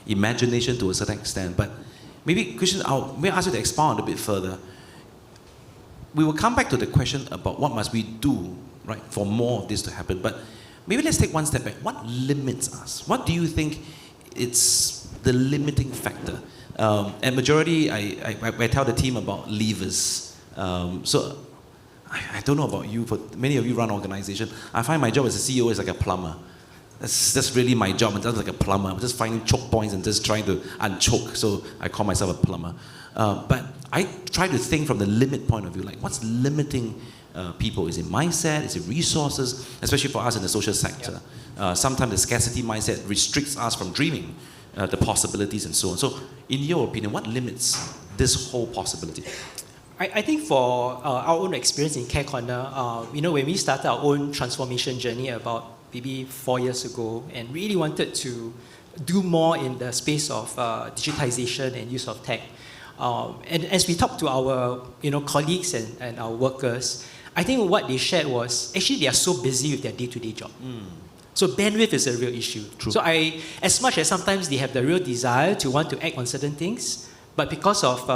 imagination to a certain extent. But maybe, Christian, may I ask you to expound a bit further? We will come back to the question about what must we do, right, for more of this to happen. But maybe let's take one step back. What limits us? What do you think it's the limiting factor? At Majurity, I tell the team about levers. So I don't know about you, but many of you run organizations. I find my job as a CEO is like a plumber. That's really my job. It's like a plumber. I'm just finding choke points and just trying to unchoke. So I call myself a plumber. But I try to think from the limit point of view, like what's limiting people? Is it mindset? Is it resources? Especially for us in the social sector. Sometimes the scarcity mindset restricts us from dreaming the possibilities and so on. So in your opinion, what limits this whole possibility? I think for our own experience in Care Corner, when we started our own transformation journey about maybe 4 years ago and really wanted to do more in the space of digitization and use of tech. And as we talked to our colleagues and our workers, I think what they shared was actually they are so busy with their day-to-day job. So bandwidth is a real issue. True. So as much as sometimes they have the real desire to want to act on certain things, but because of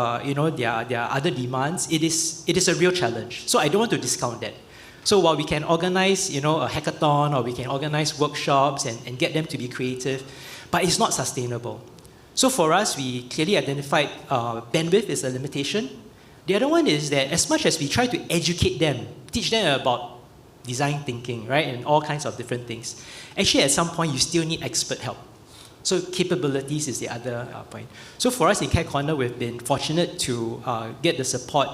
their other demands, it is a real challenge. So I don't want to discount that. So while we can organize a hackathon or we can organize workshops and get them to be creative, but it's not sustainable. So for us, we clearly identified bandwidth is a limitation. The other one is that as much as we try to educate them, teach them about design thinking, right, and all kinds of different things, actually at some point you still need expert help. So capabilities is the other point. So for us in Cat Corner, we've been fortunate to get the support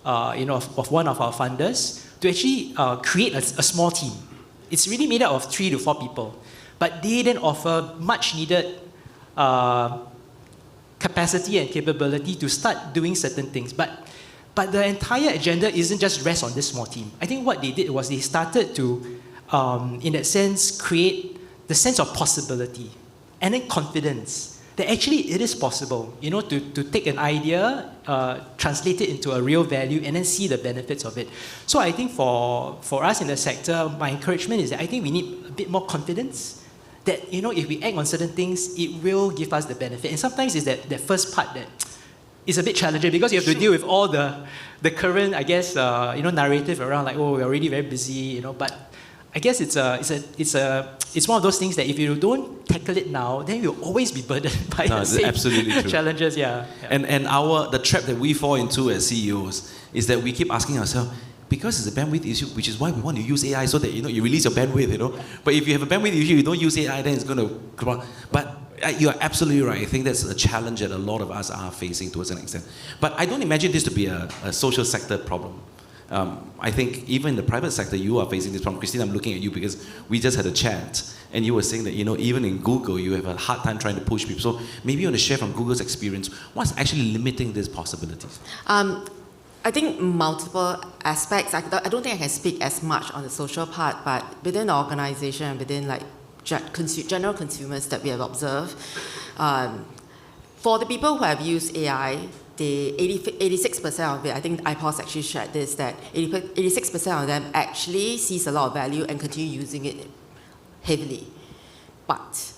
of one of our funders to actually create a small team. It's really made up of 3 to 4 people, but they then offer much needed capacity and capability to start doing certain things. But the entire agenda isn't just rest on this small team. I think what they did was they started to, in that sense, create the sense of possibility and then confidence that actually it is possible, to take an idea, translate it into a real value, and then see the benefits of it. So I think for us in the sector, my encouragement is that I think we need a bit more confidence that, if we act on certain things, it will give us the benefit. And sometimes it's that first part that is a bit challenging because you have to deal with all the current, I guess, narrative around like, oh, we're already very busy, but I guess it's one of those things that if you don't tackle it now, then you'll always be burdened by the same absolutely true. challenges. Yeah. And the trap that we fall into as CEOs is that we keep asking ourselves, because it's a bandwidth issue, which is why we want to use AI so that you release your bandwidth, But if you have a bandwidth issue, you don't use AI, then it's going to come on. But you're absolutely right. I think that's a challenge that a lot of us are facing to a certain extent. But I don't imagine this to be a social sector problem. I think even in the private sector, you are facing this problem. Christine, I'm looking at you because we just had a chat, and you were saying that, even in Google, you have a hard time trying to push people. So maybe you want to share from Google's experience, what's actually limiting these possibilities? I think multiple aspects. I don't think I can speak as much on the social part, but within the organization, within like general consumers that we have observed, for the people who have used AI, 86% of it, I think IPOS actually shared this, that 86% of them actually sees a lot of value and continue using it heavily. But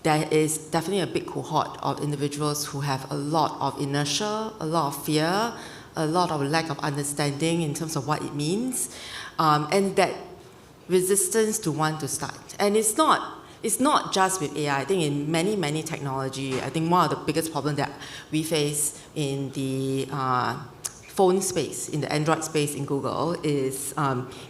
there is definitely a big cohort of individuals who have a lot of inertia, a lot of fear, a lot of lack of understanding in terms of what it means, and that resistance to want to start. And it's not just with AI. I think in many technology, I think one of the biggest problems that we face in the phone space, in the Android space in Google, is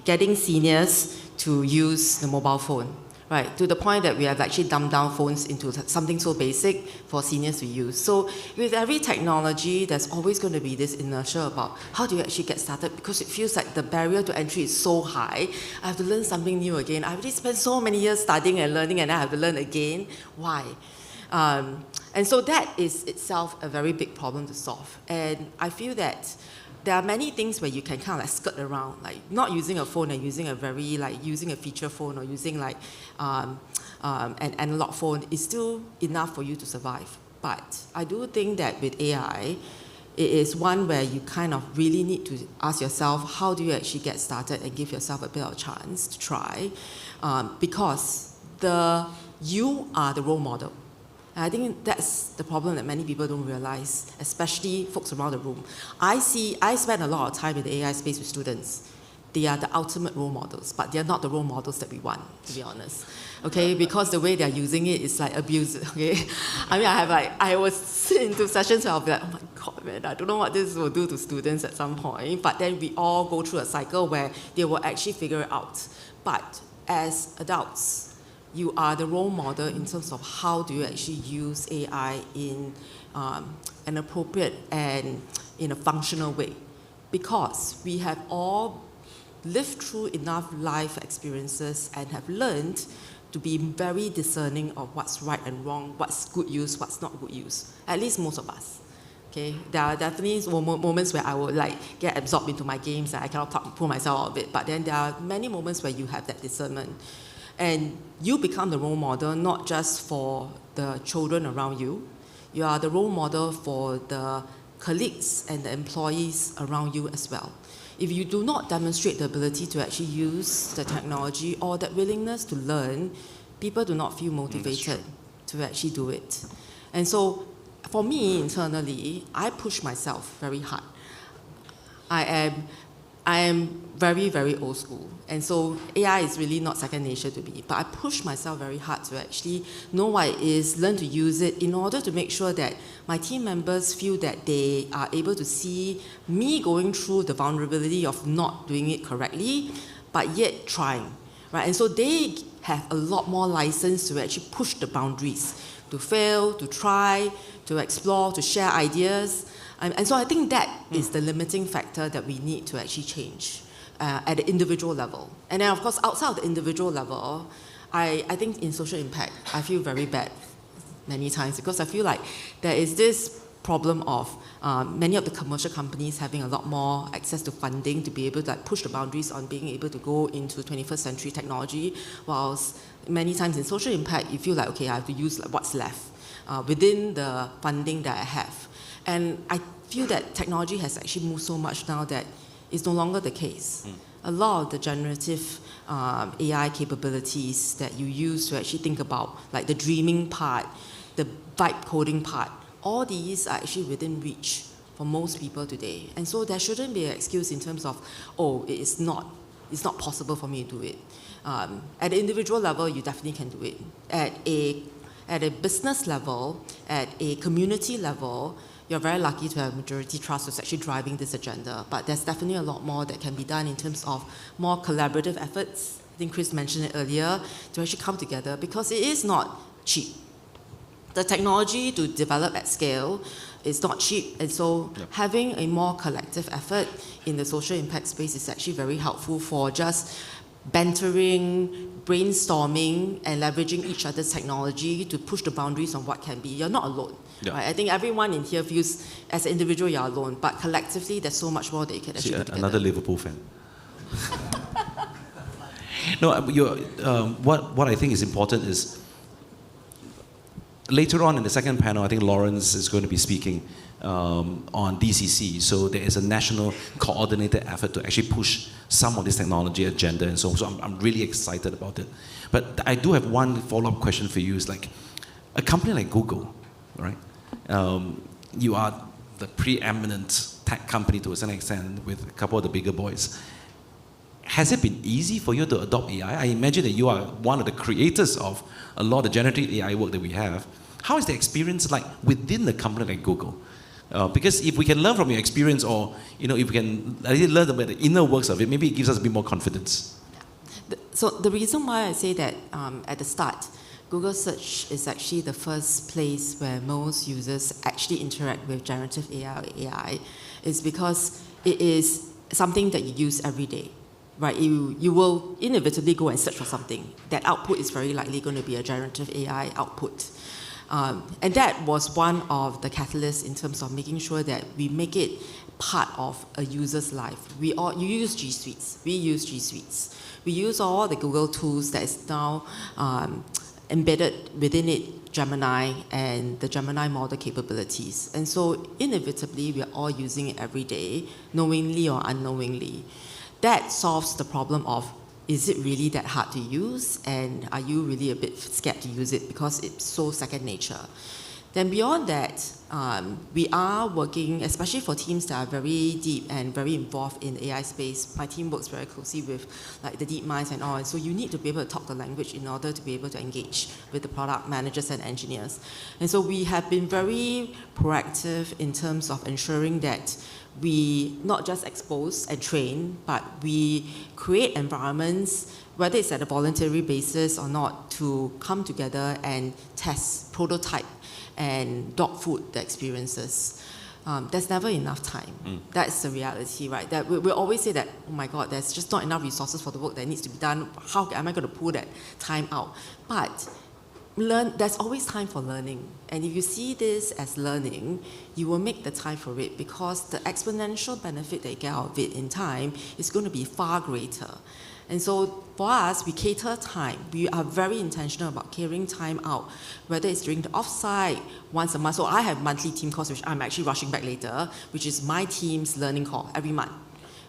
getting seniors to use the mobile phone, right? To the point that we have actually dumbed down phones into something so basic for seniors to use. So with every technology, there's always going to be this inertia about how do you actually get started, because it feels like the barrier to entry is so high. I have to learn something new again. I've already spent so many years studying and learning, and I have to learn again. Why? And so that is itself a very big problem to solve. And I feel that there are many things where you can kind of like skirt around, like not using a phone and using using a feature phone or using like an analog phone is still enough for you to survive. But I do think that with AI, it is one where you kind of really need to ask yourself, how do you actually get started and give yourself a bit of a chance to try? Because you are the role model. And I think that's the problem that many people don't realize, especially folks around the room. I spend a lot of time in the AI space with students. They are the ultimate role models, but they're not the role models that we want, to be honest. Okay, because the way they're using it is like abusive. Okay, I mean, I was sitting into sessions where I'll be like, oh my God, man, I don't know what this will do to students at some point. But then we all go through a cycle where they will actually figure it out. But as adults, you are the role model in terms of how do you actually use AI in an appropriate and in a functional way. Because we have all lived through enough life experiences and have learned to be very discerning of what's right and wrong, what's good use, what's not good use. At least most of us. Okay, there are definitely moments where I would like get absorbed into my games and I cannot pull myself out of it. But then there are many moments where you have that discernment. And you become the role model not just for the children around you. You are the role model for the colleagues and the employees around you as well. If you do not demonstrate the ability to actually use the technology or that willingness to learn, people do not feel motivated to actually do it. And so for me internally, I push myself very hard. I I am very, very old school. And so AI is really not second nature to me. But I push myself very hard to actually know what it is, learn to use it in order to make sure that my team members feel that they are able to see me going through the vulnerability of not doing it correctly, but yet trying. Right? And so they have a lot more license to actually push the boundaries, to fail, to try, to explore, to share ideas. And so I think that is the limiting factor that we need to actually change at the individual level. And then, of course, outside of the individual level, I think in social impact, I feel very bad many times because I feel like there is this problem of many of the commercial companies having a lot more access to funding to be able to push the boundaries on being able to go into 21st century technology, whilst many times in social impact, you feel like, okay, I have to use what's left within the funding that I have. And I feel that technology has actually moved so much now that it's no longer the case. A lot of the generative AI capabilities that you use to actually think about, like the dreaming part, the vibe coding part, all these are actually within reach for most people today. And so there shouldn't be an excuse in terms of, oh, it's not possible for me to do it. At the individual level, you definitely can do it. At a business level, at a community level, you're very lucky to have Majurity Trust who's actually driving this agenda. But there's definitely a lot more that can be done in terms of more collaborative efforts. I think Chris mentioned it earlier, to actually come together because it is not cheap. The technology to develop at scale is not cheap. And so having a more collective effort in the social impact space is actually very helpful for just bantering, brainstorming, and leveraging each other's technology to push the boundaries on what can be. You're not alone. Yeah. Right? I think everyone in here feels, as an individual, you're alone, but collectively, there's so much more that you can actually do together. Another Liverpool fan. No, what I think is important is, later on in the second panel, I think Lawrence is going to be speaking on DCC. So there is a national coordinated effort to actually push some of this technology agenda and so on. So I'm really excited about it. But I do have one follow-up question for you. Is like, a company like Google, right? You are the preeminent tech company to a certain extent with a couple of the bigger boys. Has it been easy for you to adopt AI? I imagine that you are one of the creators of a lot of generative AI work that we have. How is the experience like within the company like Google? Because if we can learn from your experience, or if we can learn about the inner works of it, maybe it gives us a bit more confidence. So the reason why I say that at the start, Google Search is actually the first place where most users actually interact with generative AI or AI is because it is something that you use every day. Right, you will inevitably go and search for something. That output is very likely going to be a generative AI output. And that was one of the catalysts in terms of making sure that we make it part of a user's life. You use G Suites. We use G Suites. We use all the Google tools that is now embedded within it, Gemini and the Gemini model capabilities. And so inevitably, we are all using it every day, knowingly or unknowingly. That solves the problem of, is it really that hard to use? And are you really a bit scared to use it because it's so second nature? Then beyond that, we are working, especially for teams that are very deep and very involved in the AI space. My team works very closely with like the deep minds and all. And so you need to be able to talk the language in order to be able to engage with the product managers and engineers. And so we have been very proactive in terms of ensuring that we not just expose and train, but we create environments, whether it's at a voluntary basis or not, to come together and test, prototype, and dog food the experiences. There's never enough time. That's the reality, right? That we always say that, oh my God, there's just not enough resources for the work that needs to be done. How am I going to pull that time out? But there's always time for learning. And if you see this as learning, you will make the time for it because the exponential benefit that you get out of it in time is going to be far greater. And so for us, we cater time. We are very intentional about carrying time out, whether it's during the offsite, once a month. So I have monthly team calls, which I'm actually rushing back later, which is my team's learning call every month.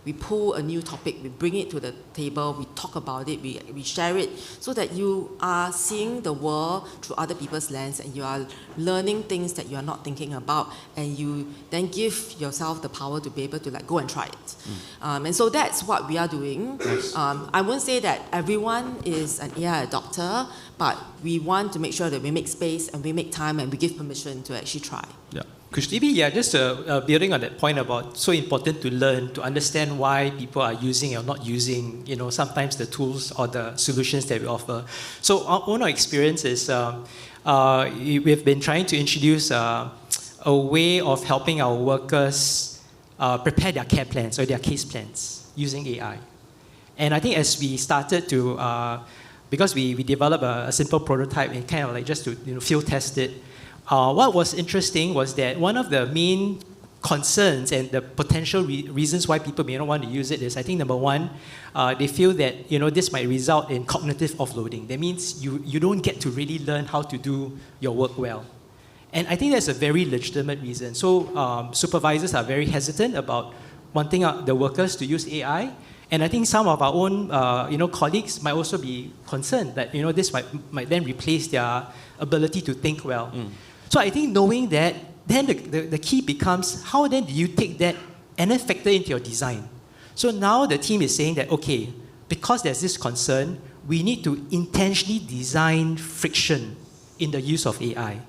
we pull a new topic, we bring it to the table, we talk about it, we share it, so that you are seeing the world through other people's lens, and you are learning things that you are not thinking about, and you then give yourself the power to be able to like go and try it. And so that's what we are doing. Yes. I won't say that everyone is an AI adopter, but we want to make sure that we make space and we make time and we give permission to actually try. Yeah. Maybe, yeah, just building on that point about so important to learn, to understand why people are using or not using, sometimes the tools or the solutions that we offer. So our own experience is we've been trying to introduce a way of helping our workers prepare their care plans or their case plans using AI. And I think as we started to, because we developed a simple prototype and kind of like just to field test it, what was interesting was that one of the main concerns and the potential reasons why people may not want to use it is, I think, number one, they feel that this might result in cognitive offloading. That means you don't get to really learn how to do your work well. And I think that's a very legitimate reason. So supervisors are very hesitant about wanting the workers to use AI. And I think some of our own colleagues might also be concerned that this might then replace their ability to think well. So I think knowing that, then the key becomes how then do you take that and then factor into your design. So now the team is saying that, okay, because there's this concern, we need to intentionally design friction in the use of AI.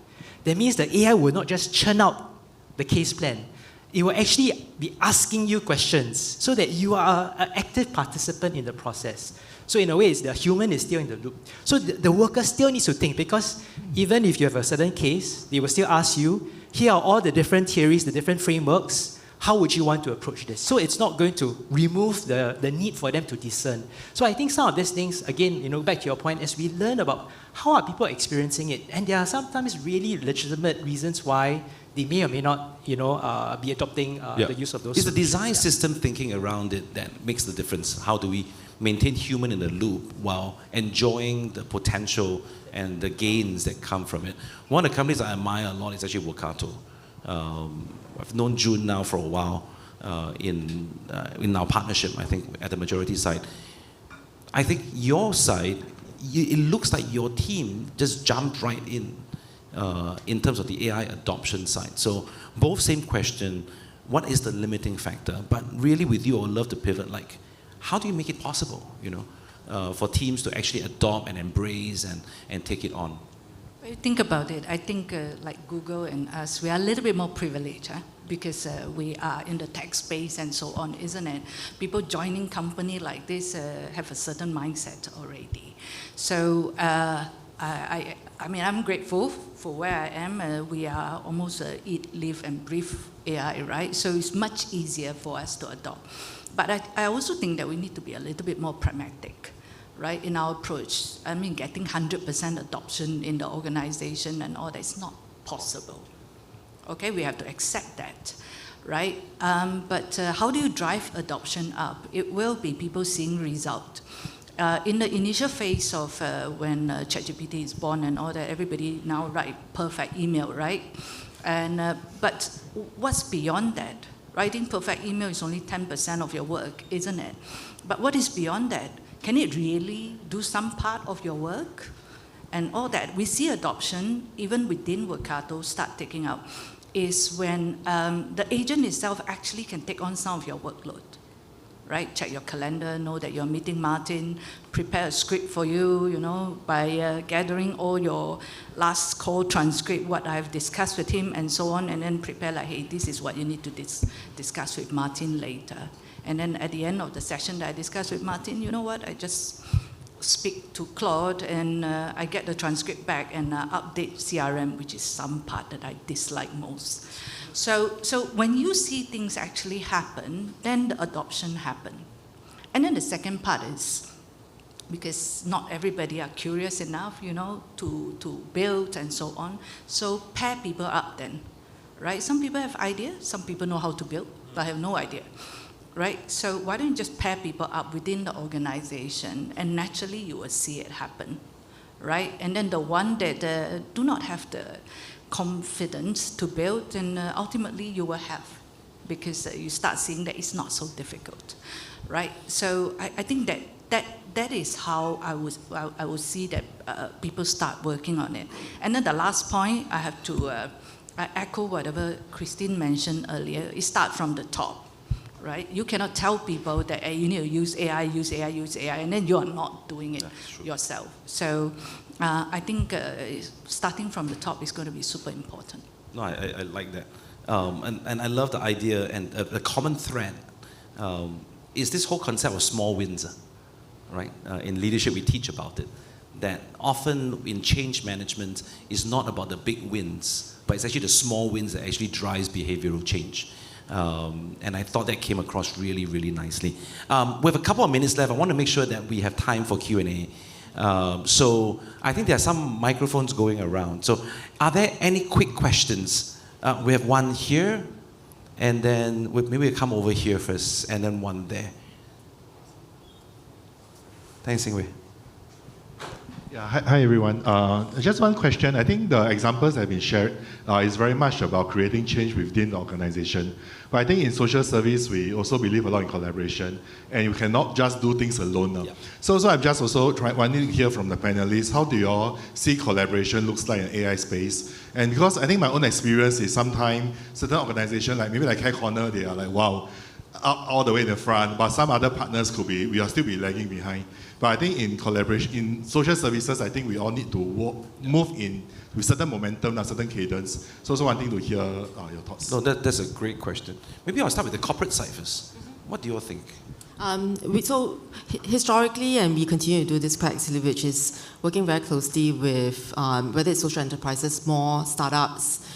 That means the AI will not just churn out the case plan. It will actually be asking you questions so that you are an active participant in the process. So in a way, the human is still in the loop. So the worker still needs to think, because even if you have a certain case, they will still ask you, here are all the different theories, the different frameworks, how would you want to approach this? So it's not going to remove the need for them to discern. So I think some of these things, again, back to your point, as we learn about how are people experiencing it, and there are sometimes really legitimate reasons why they may or may not, be adopting the use of those. It's the design system thinking around it that makes the difference. How do we maintain human in the loop while enjoying the potential and the gains that come from it? One of the companies I admire a lot is actually Workato. I've known June now for a while in our partnership, I think, at the Majurity side. I think your side, it looks like your team just jumped right in terms of the AI adoption side. So both same question, what is the limiting factor? But really with you, I would love to pivot, like, how do you make it possible, for teams to actually adopt and embrace and take it on? When you think about it, I think like Google and us, we are a little bit more privileged because we are in the tech space and so on, isn't it? People joining company like this have a certain mindset already. So I'm grateful for where I am. We are almost eat, live, and breathe AI, right? So it's much easier for us to adopt. But I also think that we need to be a little bit more pragmatic, right, in our approach. Getting 100% adoption in the organization and all that is not possible. Okay, we have to accept that, right? But how do you drive adoption up? It will be people seeing result. In the initial phase of when ChatGPT is born and all that, everybody now write perfect email, right? And but what's beyond that? Writing perfect email is only 10% of your work, isn't it? But what is beyond that? Can it really do some part of your work? And all that. We see adoption, even within Workato, start taking out, is when the agent itself actually can take on some of your workload. Right? Check your calendar, know that you're meeting Martin, prepare a script for you, by gathering all your last call transcript, what I've discussed with him and so on, and then prepare like, hey, this is what you need to discuss with Martin later. And then at the end of the session that I discussed with Martin, you know what, I just speak to Claude and I get the transcript back and update CRM, which is some part that I dislike most. So when you see things actually happen, then the adoption happen. And then the second part is, because not everybody are curious enough, to build and so on. So pair people up then, right? Some people have ideas, some people know how to build, but have no idea, right? So why don't you just pair people up within the organization, and naturally you will see it happen, right? And then the one that do not have the confidence to build, and ultimately you will have because you start seeing that it's not so difficult, right? So I think that is how I would see that people start working on it. And then the last point, I have to I echo whatever Christine mentioned earlier. It starts from the top, right? You cannot tell people that hey, you need to use AI, and then you are not doing it yourself. So I think starting from the top is going to be super important. No, I like that. And I love the idea, and the common thread is this whole concept of small wins, right? In leadership, we teach about it, that often in change management, it's not about the big wins, but it's actually the small wins that actually drives behavioral change. And I thought that came across really, really nicely. We have a couple of minutes left. I want to make sure that we have time for Q&A. So I think there are some microphones going around. So are there any quick questions? We have one here, and then maybe we'll come over here first, and then one there. Thanks, Singwei. Yeah, hi everyone. Just one question. I think the examples that have been shared is very much about creating change within the organization. But I think in social service, we also believe a lot in collaboration, and you cannot just do things alone now. Yeah. So I'm just also wanting to hear from the panelists, how do you all see collaboration looks like in AI space? And because I think my own experience is sometimes certain organizations, like maybe like Care Corner, they are like, wow, up all the way in the front, but some other partners could be, we are still be lagging behind. But I think in collaboration, in social services, I think we all need to move in with certain momentum and certain cadence. So also wanting to hear your thoughts. No, that's a great question. Maybe I'll start with the corporate side first. What do you all think? Historically, and we continue to do this quite actively, which is working very closely with whether it's social enterprises, small startups,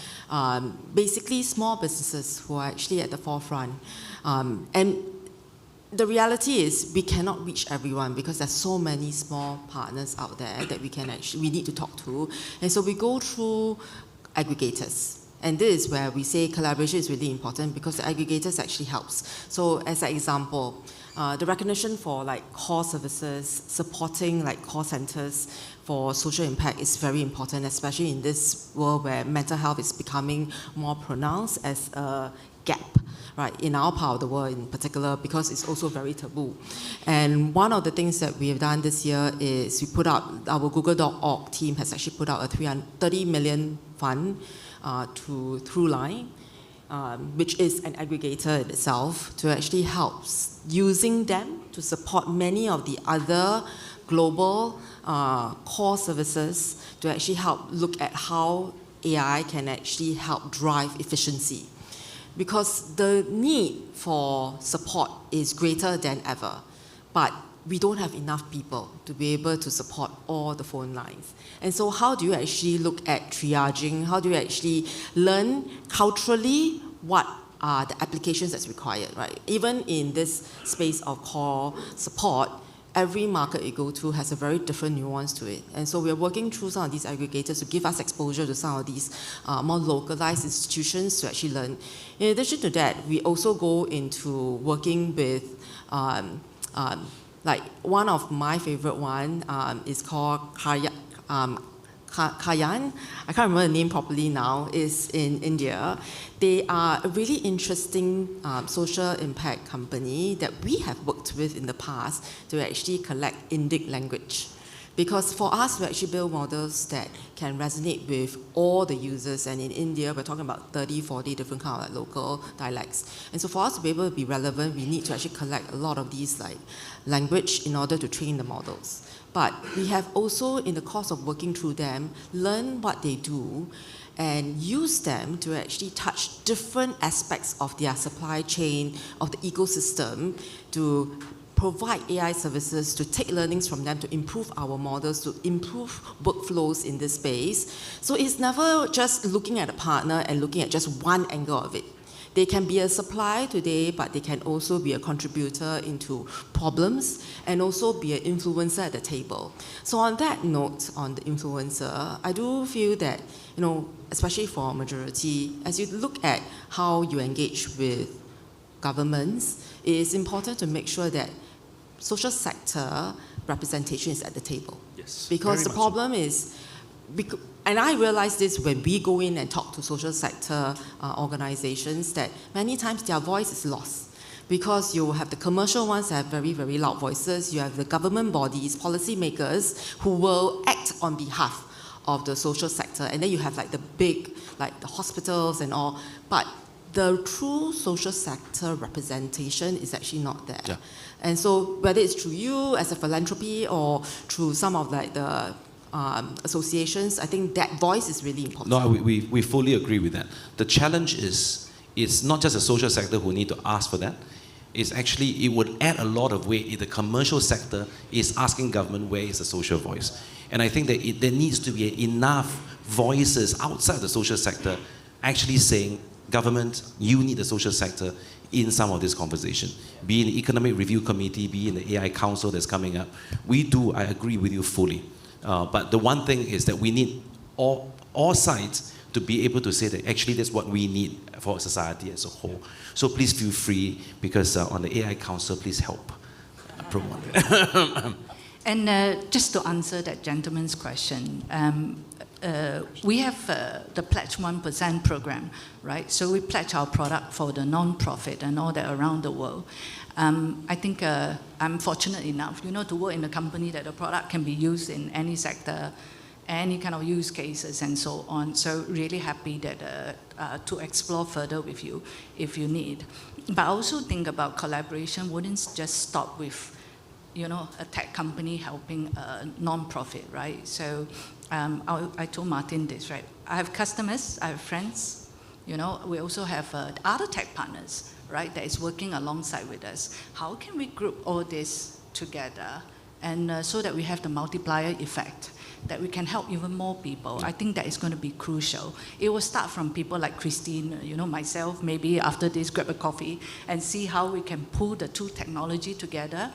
basically small businesses who are actually at the forefront. And the reality is we cannot reach everyone because there's so many small partners out there that we need to talk to. And so we go through aggregators. And this is where we say collaboration is really important because the aggregators actually helps. So as an example, the recognition for like core services, supporting like core centers for social impact is very important, especially in this world where mental health is becoming more pronounced as a gap, right, in our part of the world in particular, because it's also very taboo. And one of the things that we have done this year is we put out, our Google.org team has actually put out a 30 million fund to Throughline, which is an aggregator in itself, to actually help using them to support many of the other global core services to actually help look at how AI can actually help drive efficiency. Because the need for support is greater than ever, but we don't have enough people to be able to support all the phone lines. And so how do you actually look at triaging? How do you actually learn culturally what are the applications that's required, right? Even in this space of core support, every market you go to has a very different nuance to it. And so we're working through some of these aggregators to give us exposure to some of these more localized institutions to actually learn. In addition to that, we also go into working with, like one of my favorite one is called Kayan. I can't remember the name properly now, is in India. They are a really interesting social impact company that we have worked with in the past to actually collect Indic language. Because for us to actually build models that can resonate with all the users, and in India, we're talking about 30, 40 different kind of like local dialects. And so for us to be able to be relevant, we need to actually collect a lot of these like language in order to train the models. But we have also, in the course of working through them, learn what they do and use them to actually touch different aspects of their supply chain, of the ecosystem, to provide AI services, to take learnings from them, to improve our models, to improve workflows in this space. So it's never just looking at a partner and looking at just one angle of it. They can be a supplier today, but they can also be a contributor into problems and also be an influencer at the table. So on that note, on the influencer, I do feel that, you know, especially for Majurity, as you look at how you engage with governments, it is important to make sure that social sector representation is at the table. Yes. Because the problem is, and I realize this when we go in and talk to social sector organizations, that many times their voice is lost. Because you have the commercial ones that have very, very loud voices, you have the government bodies, policymakers, who will act on behalf of the social sector, and then you have like the big, like the hospitals and all, but the true social sector representation is actually not there. Yeah. And so whether it's through you as a philanthropy or through some of like the associations, I think that voice is really important. No, we fully agree with that. The challenge is, it's not just the social sector who need to ask for that. It's actually, it would add a lot of weight if the commercial sector is asking government where is the social voice. And I think that there needs to be enough voices outside the social sector actually saying, government, you need the social sector in some of this conversation. Be in the Economic Review Committee, be in the AI Council that's coming up. I agree with you fully. But the one thing is that we need all sides to be able to say that actually that's what we need for society as a whole. So please feel free, because on the AI Council, please help promote it. And just to answer that gentleman's question, we have the Pledge 1% program, right? So we pledge our product for the non-profit and all that around the world. I think I'm fortunate enough, to work in a company that the product can be used in any sector, any kind of use cases and so on. So really happy that to explore further with you if you need. But I also think about collaboration wouldn't just stop with, a tech company helping a non-profit, right? So I told Martin this, right? I have customers, I have friends, we also have other tech partners, right, that is working alongside with us. How can we group all this together and so that we have the multiplier effect, that we can help even more people? I think that is going to be crucial. It will start from people like Christine, myself, maybe after this, grab a coffee and see how we can pull the two technology together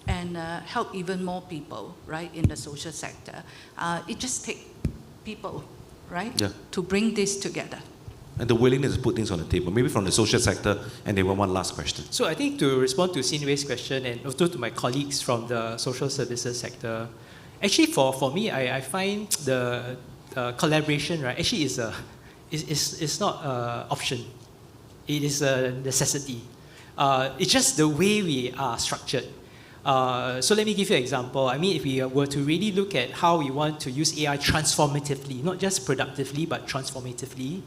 and help even more people, right, in the social sector. It just takes people, right, to bring this together. And the willingness to put things on the table, maybe from the social sector, and they want one last question. So I think to respond to Sinwei's question, and also to my colleagues from the social services sector, actually for me, I find the collaboration, right, actually is not an option. It is a necessity. It's just the way we are structured. So let me give you an example. I mean, if we were to really look at how we want to use AI transformatively, not just productively, but transformatively,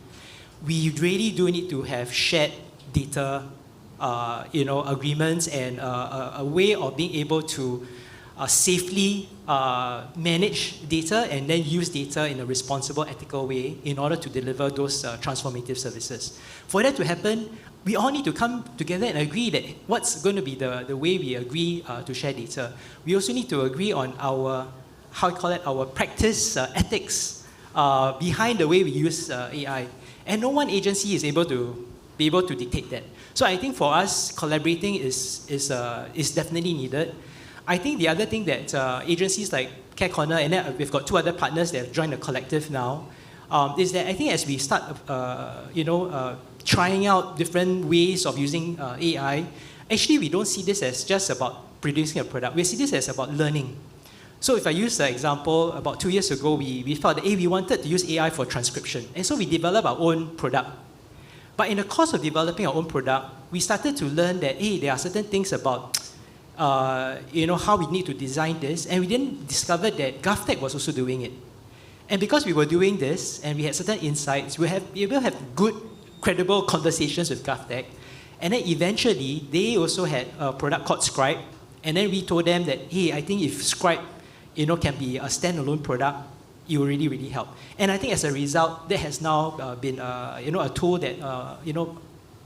we really do need to have shared data, agreements, and a way of being able to safely manage data and then use data in a responsible, ethical way in order to deliver those transformative services. For that to happen, we all need to come together and agree that what's going to be the way we agree to share data. We also need to agree on our, our practice ethics behind the way we use AI. And no one agency is able to dictate that. So I think for us, collaborating is definitely needed. I think the other thing that agencies like Care Corner, and then we've got two other partners that have joined the collective now, is that I think as we start, trying out different ways of using AI, actually we don't see this as just about producing a product. We see this as about learning. So if I use the example, about 2 years ago, we felt that we wanted to use AI for transcription. And so we developed our own product. But in the course of developing our own product, we started to learn that, there are certain things about how we need to design this, and we didn't discover that GovTech was also doing it. And because we were doing this, and we had certain insights, we were able to have good, credible conversations with GovTech, and then eventually, they also had a product called Scribe, and then we told them that, I think if Scribe, can be a standalone product, it will really, really help. And I think as a result, that has now been, a tool that,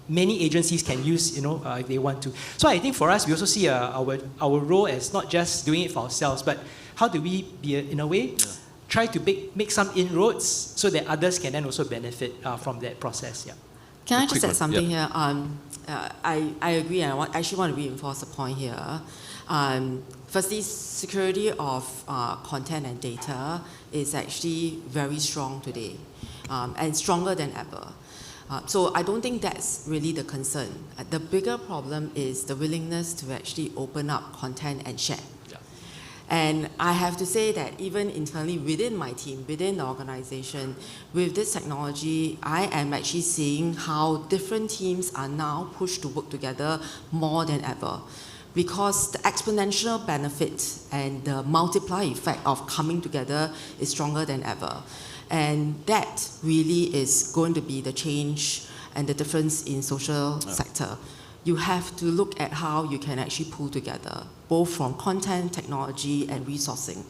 many agencies can use, if they want to. So I think for us, we also see our role as not just doing it for ourselves, but how do we be, in a way, try to make some inroads so that others can then also benefit from that process. Yeah. Can I just add something here? I agree, and I actually want to reinforce a point here. Firstly, security of content and data is actually very strong today, and stronger than ever. So I don't think that's really the concern. The bigger problem is the willingness to actually open up content and share. And I have to say that even internally within my team, within the organization, with this technology, I am actually seeing how different teams are now pushed to work together more than ever. Because the exponential benefit and the multiplier effect of coming together is stronger than ever. And that really is going to be the change and the difference in social sector. You have to look at how you can actually pull together, both from content, technology, and resourcing,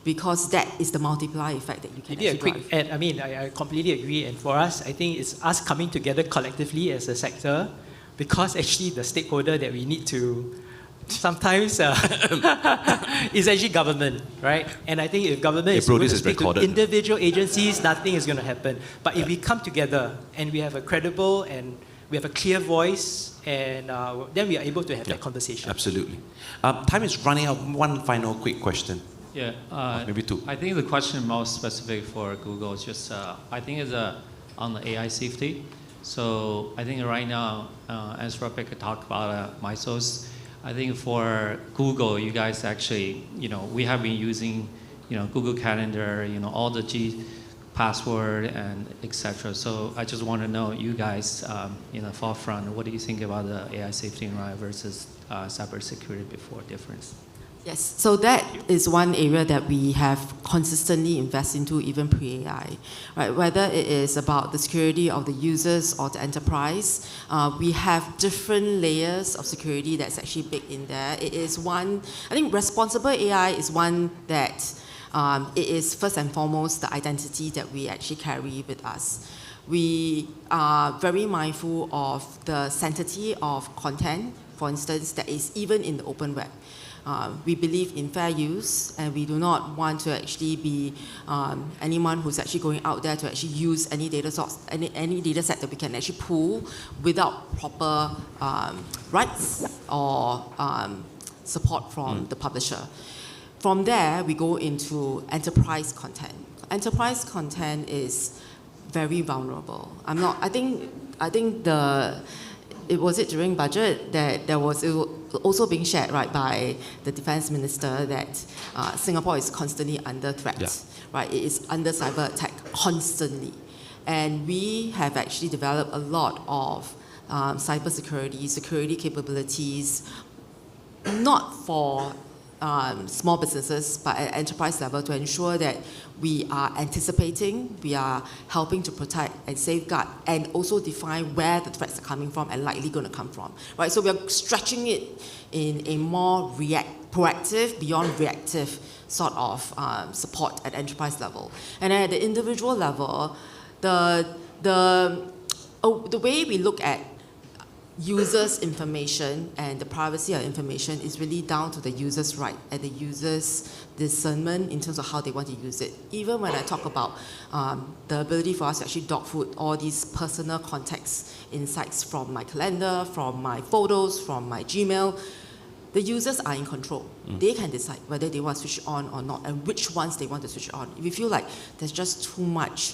because that is the multiplier effect that you can Maybe a actually quick drive. add. I mean, I completely agree. And for us, I think it's us coming together collectively as a sector, because actually the stakeholder that we need to sometimes is actually government, right? And I think if government is going to speak to individual agencies, nothing is going to happen. But if we come together and we have a credible and we have a clear voice, and then we are able to have that conversation. Absolutely. Time is running out. One final quick question. Yeah, maybe two. I think the question most specific for Google is just, I think it's on the AI safety. So I think right now, as Rebecca talked about MySource, I think for Google, you guys actually, we have been using, Google Calendar, all the password and etc. So I just want to know, you guys, in the forefront, what do you think about the AI safety and right versus cybersecurity before difference? Yes, so that is one area that we have consistently invested into, even pre-AI, right? Whether it is about the security of the users or the enterprise, we have different layers of security that's actually baked in there. It is one, I think responsible AI is one that it is first and foremost the identity that we actually carry with us. We are very mindful of the sanctity of content, for instance, that is even in the open web. We believe in fair use, and we do not want to actually be anyone who's actually going out there to actually use any data source, any data set that we can actually pull without proper rights or support from the publisher. From there, we go into enterprise content. Enterprise content is very vulnerable. It was during budget that there was also being shared, right, by the defense minister that Singapore is constantly under threat, right? It is under cyber attack constantly. And we have actually developed a lot of security capabilities, not for small businesses, but at enterprise level, to ensure that we are anticipating, we are helping to protect and safeguard, and also define where the threats are coming from and likely going to come from, right? So we are stretching it in a more proactive, beyond reactive sort of support at enterprise level. And at the individual level, the way we look at users' information and the privacy of information is really down to the user's right and the user's discernment in terms of how they want to use it. Even when I talk about the ability for us to actually dogfood all these personal context insights from my calendar, from my photos, from my Gmail, the users are in control. They can decide whether they want to switch it on or not, and which ones they want to switch it on. If you feel like there's just too much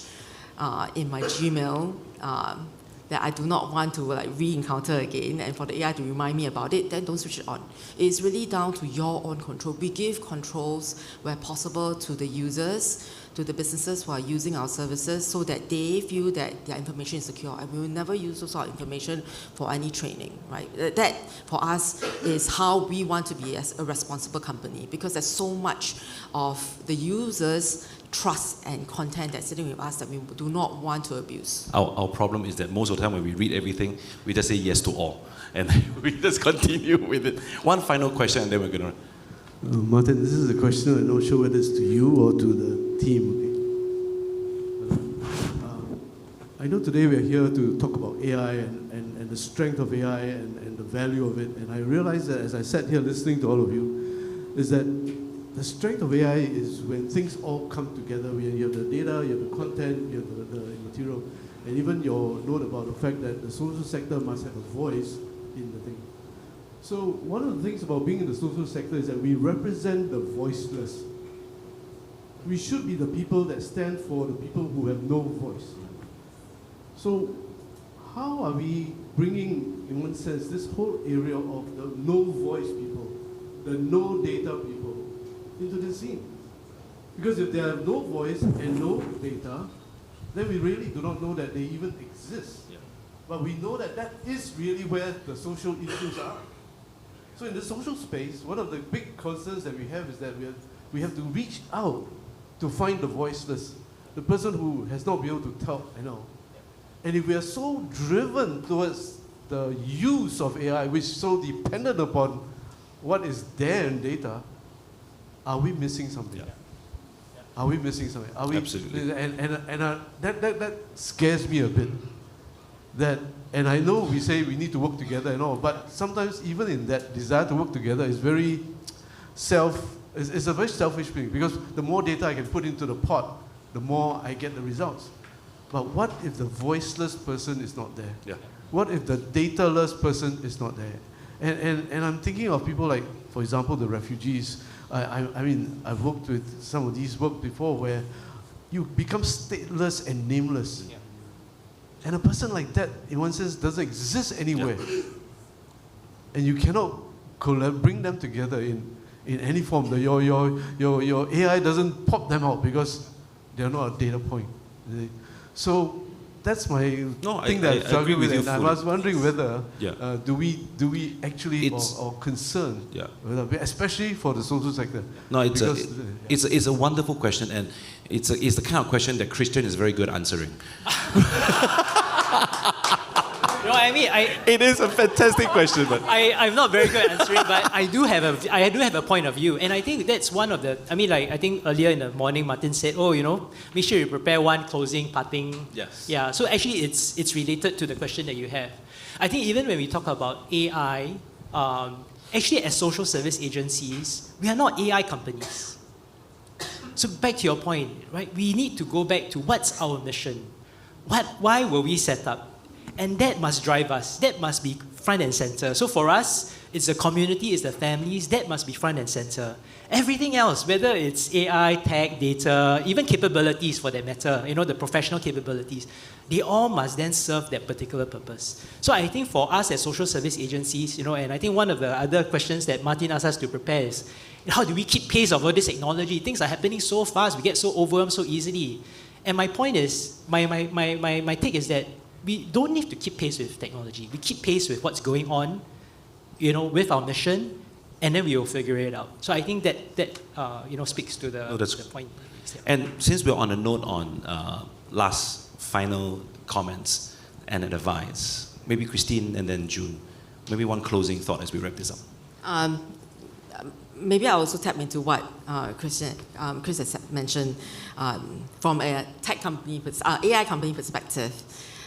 in my Gmail that I do not want to re-encounter again, and for the AI to remind me about it, then don't switch it on. It's really down to your own control. We give controls where possible to the users, to the businesses who are using our services, so that they feel that their information is secure, and we will never use those sort of information for any training, right? That, for us, is how we want to be as a responsible company, because there's so much of the users' trust and content that's sitting with us that we do not want to abuse. Our problem is that most of the time when we read everything, we just say yes to all. And we just continue with it. One final question, and then we're going to... Martin, this is a question I'm not sure whether it's to you or to the team. I know today we're here to talk about AI and the strength of AI and the value of it. And I realized that as I sat here listening to all of you, is that the strength of AI is when things all come together. You have the data, you have the content, you have the material, and even your note about the fact that the social sector must have a voice in the thing. So one of the things about being in the social sector is that we represent the voiceless. We should be the people that stand for the people who have no voice. So how are we bringing, in one sense, this whole area of the no voice people, the no data people, into the scene. Because if they have no voice and no data, then we really do not know that they even exist. Yeah. But we know that that is really where the social issues are. So in the social space, one of the big concerns that we have is that we have to reach out to find the voiceless, the person who has not been able to talk, And if we are so driven towards the use of AI, which is so dependent upon what is there in data, are we missing something? Yeah. Are we missing something? Are we, Absolutely. And that scares me a bit. And I know we say we need to work together and all, but sometimes even in that desire to work together is very it's a very selfish thing, because the more data I can put into the pot, the more I get the results. But what if the voiceless person is not there? Yeah. What if the dataless person is not there? And I'm thinking of people like, for example, the refugees. I mean, I've worked with some of these work before where you become stateless and nameless. Yeah. And a person like that, in one sense, doesn't exist anywhere. Yeah. And you cannot bring them together in any form. Your AI doesn't pop them out because they're not a data point. So that's my thing that I agree with you. I was wondering whether do we actually or concerned, especially for the social sector. No, it's a wonderful question, and it's the kind of question that Christian is very good answering. You know what I mean? It is a fantastic question, but I'm not very good at answering, but I do have a point of view, and I think that's one of the. I mean, like I think earlier in the morning, Martin said, make sure you prepare one closing, parting. Yes. Yeah. So actually, it's related to the question that you have. I think even when we talk about AI, actually as social service agencies, we are not AI companies. So back to your point, right? We need to go back to what's our mission. Why were we set up? And that must drive us. That must be front and center. So for us, it's the community, it's the families, that must be front and center. Everything else, whether it's AI, tech, data, even capabilities for that matter, the professional capabilities, they all must then serve that particular purpose. So I think for us as social service agencies, and I think one of the other questions that Martin asked us to prepare is, how do we keep pace of all this technology? Things are happening so fast, we get so overwhelmed so easily. And my point is, my take is that we don't need to keep pace with technology. We keep pace with what's going on, with our mission, and then we will figure it out. So I think that speaks to the point. And since we're on a note on last final comments and advice, maybe Christine and then June, maybe one closing thought as we wrap this up. Maybe I'll also tap into what Chris has mentioned from a tech company, AI company perspective.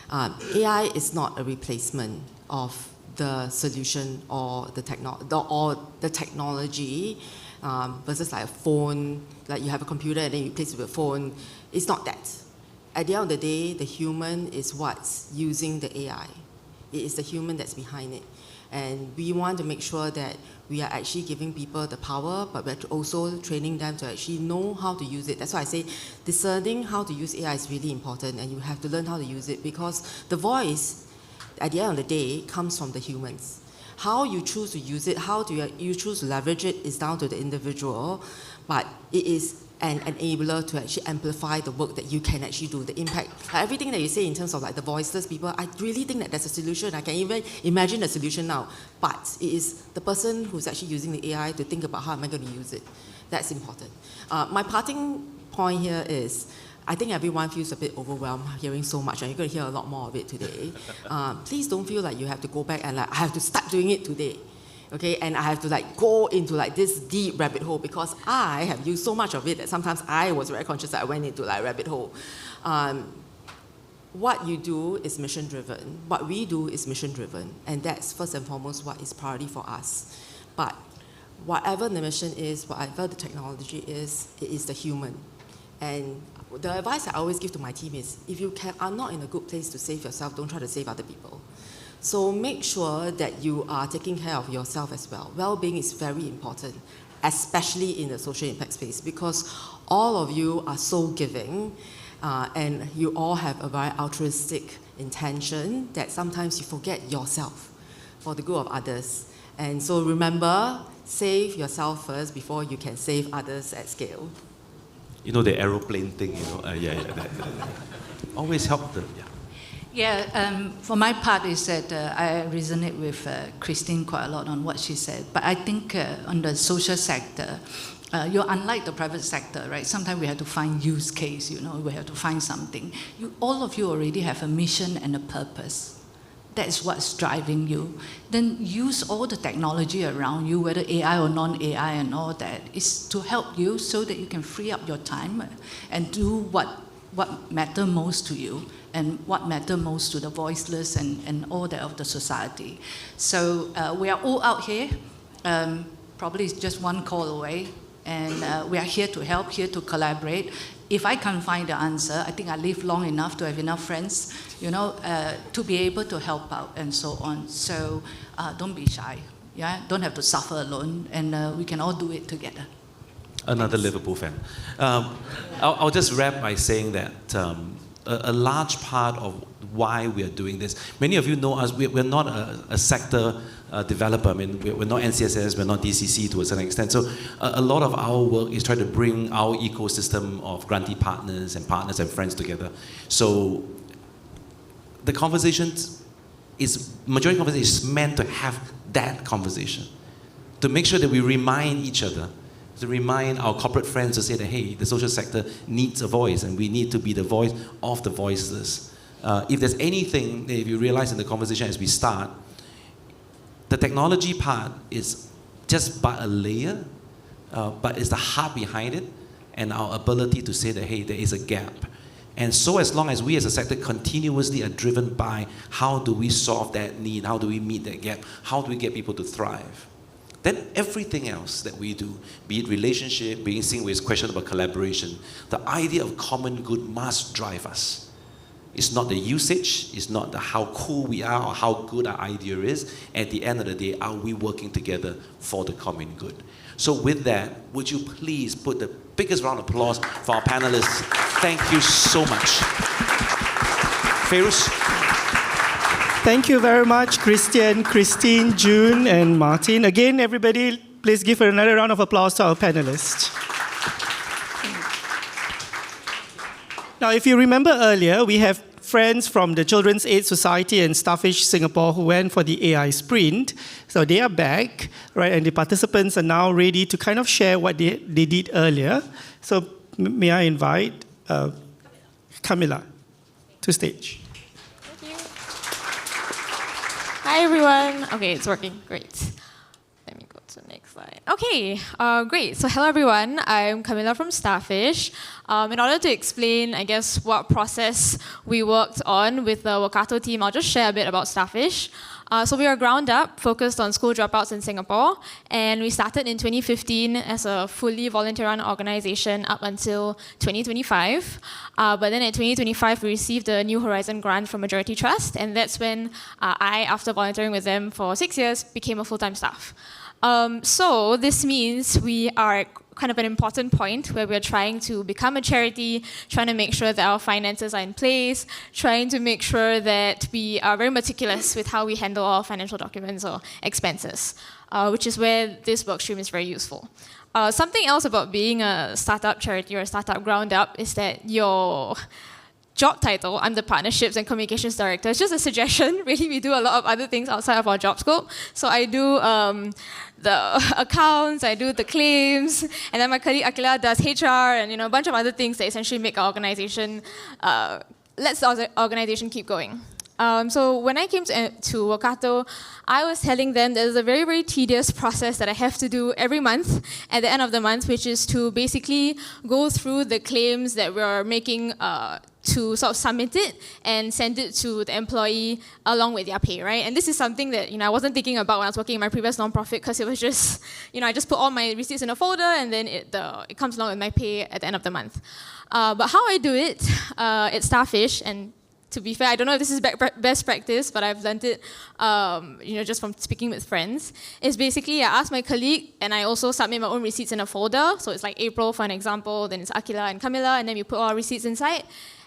AI is not a replacement of the solution or the technology versus like a phone, like you have a computer and then you replace it with a phone. It's not that. At the end of the day, the human is what's using the AI. It is the human that's behind it. And we want to make sure that we are actually giving people the power, but we're also training them to actually know how to use it. That's why I say discerning how to use AI is really important, and you have to learn how to use it, because the voice, at the end of the day, comes from the humans. How you choose to use it, how do you choose to leverage it is down to the individual, but it is an enabler to actually amplify the work that you can actually do, the impact. Everything that you say in terms of like the voiceless people, I really think that there's a solution. I can even imagine a solution now, but it is the person who's actually using the AI to think about how am I going to use it. That's important. My parting point here is, I think everyone feels a bit overwhelmed hearing so much, and you're going to hear a lot more of it today. Please don't feel like you have to go back and like, I have to start doing it today. Okay, and I have to like go into like this deep rabbit hole, because I have used so much of it that sometimes I was very conscious that I went into like rabbit hole. What you do is mission driven. What we do is mission driven, and that's first and foremost what is priority for us. But whatever the mission is, whatever the technology is, it is the human. And the advice I always give to my team is, if you are not in a good place to save yourself, don't try to save other people. So make sure that you are taking care of yourself as well. Well-being is very important, especially in the social impact space, because all of you are so giving, and you all have a very altruistic intention that sometimes you forget yourself for the good of others. And so remember, save yourself first before you can save others at scale. You know, the aeroplane thing, that. Always help them, For my part is that I resonate with Christine quite a lot on what she said. But I think on the social sector, you're unlike the private sector, right? Sometimes we have to find use case, we have to find something. All of you already have a mission and a purpose. That's what's driving you. Then use all the technology around you, whether AI or non-AI and all that, is to help you so that you can free up your time and do what matter most to you and what matter most to the voiceless and all that of the society. So we are all out here, probably it's just one call away, and we are here to help, here to collaborate. If I can't find the answer, I think I live long enough to have enough friends, to be able to help out and so on. So don't be shy, Don't have to suffer alone, and we can all do it together. Another Liverpool fan. I'll just wrap by saying that a large part of why we are doing this, many of you know us, we're not a sector developer. I mean, we're not NCSS, we're not DCC to a certain extent. So a lot of our work is trying to bring our ecosystem of grantee partners and friends together. So the conversations Majority Conversation is meant to have that conversation, to make sure that we remind each other, to remind our corporate friends to say that, hey, the social sector needs a voice and we need to be the voice of the voiceless. If there's anything that if you realize in the conversation as we start, the technology part is just but a layer, but it's the heart behind it and our ability to say that, hey, there is a gap. And so as long as we as a sector continuously are driven by how do we solve that need, how do we meet that gap, how do we get people to thrive, then everything else that we do, be it relationship, being seen with question about collaboration, the idea of common good must drive us. It's not the usage, it's not the how cool we are or how good our idea is. At the end of the day, are we working together for the common good? So with that, would you please put the biggest round of applause for our panelists. Thank you so much. Feiruz? Thank you very much, Christine, June, and Martin. Again, everybody, please give another round of applause to our panelists. Now, if you remember earlier, we have friends from the Children's Aid Society and Starfish Singapore who went for the AI sprint. So they are back, right? And the participants are now ready to kind of share what they did earlier. So may I invite Camilla to stage. Thank you. Hi, everyone. Okay, it's working. Great. Let me go to the next slide. Okay, great. So hello, everyone. I'm Camilla from Starfish. In order to explain, I guess, what process we worked on with the Workato team, I'll just share a bit about Starfish. So we are ground up, focused on school dropouts in Singapore, and we started in 2015 as a fully volunteer-run organization up until 2025. But then in 2025, we received a New Horizon grant from Majurity Trust, and that's when I, after volunteering with them for 6 years, became a full-time staff. So this means we are kind of an important point where we're trying to become a charity, trying to make sure that our finances are in place, trying to make sure that we are very meticulous with how we handle our financial documents or expenses, which is where this workstream is very useful. Something else about being a startup charity or a startup ground up is that your job title, I'm the Partnerships and Communications Director. It's just a suggestion. Really, we do a lot of other things outside of our job scope. So I do the accounts, I do the claims, and then my colleague Akila does HR and a bunch of other things that essentially make our organization, lets the organization keep going. So when I came to Workato, I was telling them there's a very, very tedious process that I have to do every month at the end of the month, which is to basically go through the claims that we're making to sort of submit it and send it to the employee along with their pay, right? And this is something that I wasn't thinking about when I was working in my previous nonprofit, because it was just, I just put all my receipts in a folder and then it comes along with my pay at the end of the month. But how I do it at Starfish, and to be fair, I don't know if this is best practice, but I've learned it, just from speaking with friends, is basically I ask my colleague and I also submit my own receipts in a folder. So it's like April, for an example, then it's Akila and Camilla, and then we put all our receipts inside.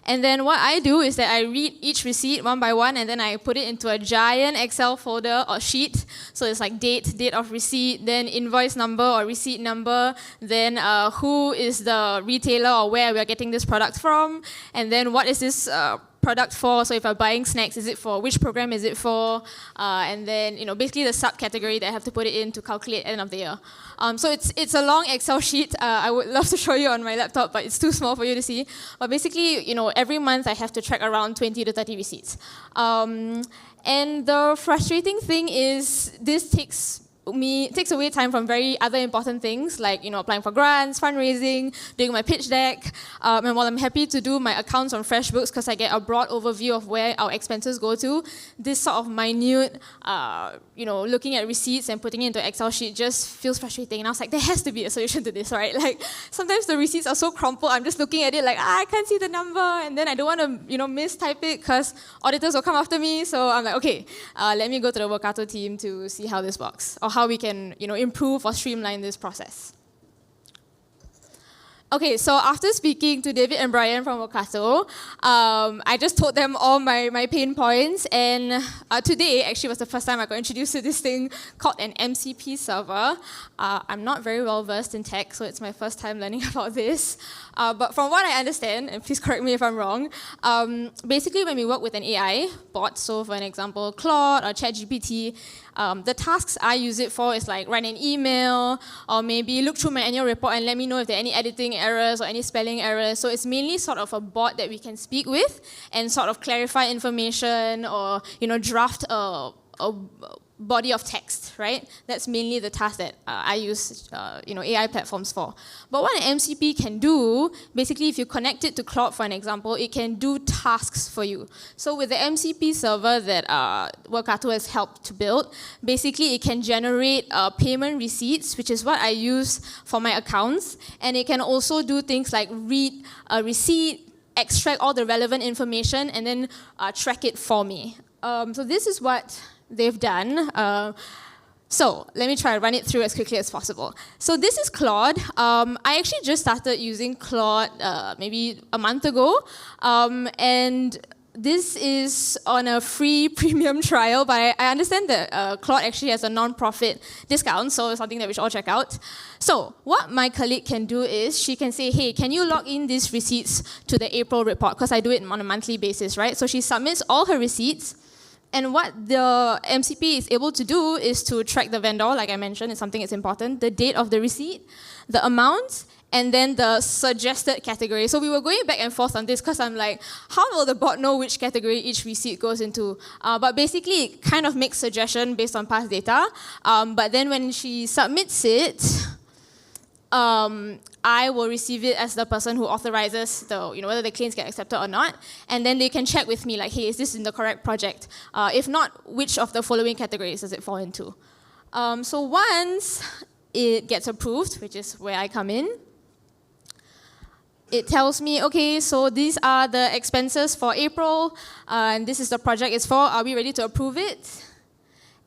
And then what I do is that I read each receipt one by one, and then I put it into a giant Excel folder or sheet. So it's like date of receipt, then invoice number or receipt number, then who is the retailer or where we are getting this product from, and then what is this product for. So if I'm buying snacks, is it for, which program is it for, and then basically the subcategory that I have to put it in to calculate end of the year. So it's a long Excel sheet. I would love to show you on my laptop, but it's too small for you to see. But basically, every month I have to track around 20 to 30 receipts. And the frustrating thing is this takes away time from very other important things like applying for grants, fundraising, doing my pitch deck, and while I'm happy to do my accounts on FreshBooks because I get a broad overview of where our expenses go to, this sort of minute, looking at receipts and putting it into an Excel sheet just feels frustrating. And I was like, there has to be a solution to this, right? Like sometimes the receipts are so crumpled, I'm just looking at it like, I can't see the number, and then I don't want to mistype it because auditors will come after me. So I'm like, okay, let me go to the Workato team to see how this works or how we can improve or streamline this process. Okay, so after speaking to David and Brian from Workato, I just told them all my pain points, and today actually was the first time I got introduced to this thing called an MCP server. I'm not very well versed in tech, so it's my first time learning about this. But from what I understand, and please correct me if I'm wrong, basically when we work with an AI bot, so for an example, Claude or ChatGPT, the tasks I use it for is like write an email or maybe look through my annual report and let me know if there are any editing errors or any spelling errors. So it's mainly sort of a bot that we can speak with and sort of clarify information or draft a body of text, right? That's mainly the task that I use AI platforms for. But what an MCP can do, basically if you connect it to Claude, for an example, it can do tasks for you. So with the MCP server that Workato has helped to build, basically it can generate payment receipts, which is what I use for my accounts, and it can also do things like read a receipt, extract all the relevant information, and then track it for me. So this is what they've done. So let me try to run it through as quickly as possible. So this is Claude. I actually just started using Claude maybe a month ago. And this is on a free premium trial, but I understand that Claude actually has a non-profit discount, so it's something that we should all check out. So what my colleague can do is she can say, hey, can you log in these receipts to the April report? Because I do it on a monthly basis, right? So she submits all her receipts. And what the MCP is able to do is to track the vendor, like I mentioned, it's something that's important, the date of the receipt, the amount, and then the suggested category. So we were going back and forth on this because I'm like, how will the bot know which category each receipt goes into? But basically, it kind of makes suggestion based on past data. But then when she submits it, I will receive it as the person who authorizes whether the claims get accepted or not, and then they can check with me like, hey, is this in the correct project? If not, which of the following categories does it fall into? So once it gets approved, which is where I come in, it tells me, okay, so these are the expenses for April, and this is the project it's for. Are we ready to approve it?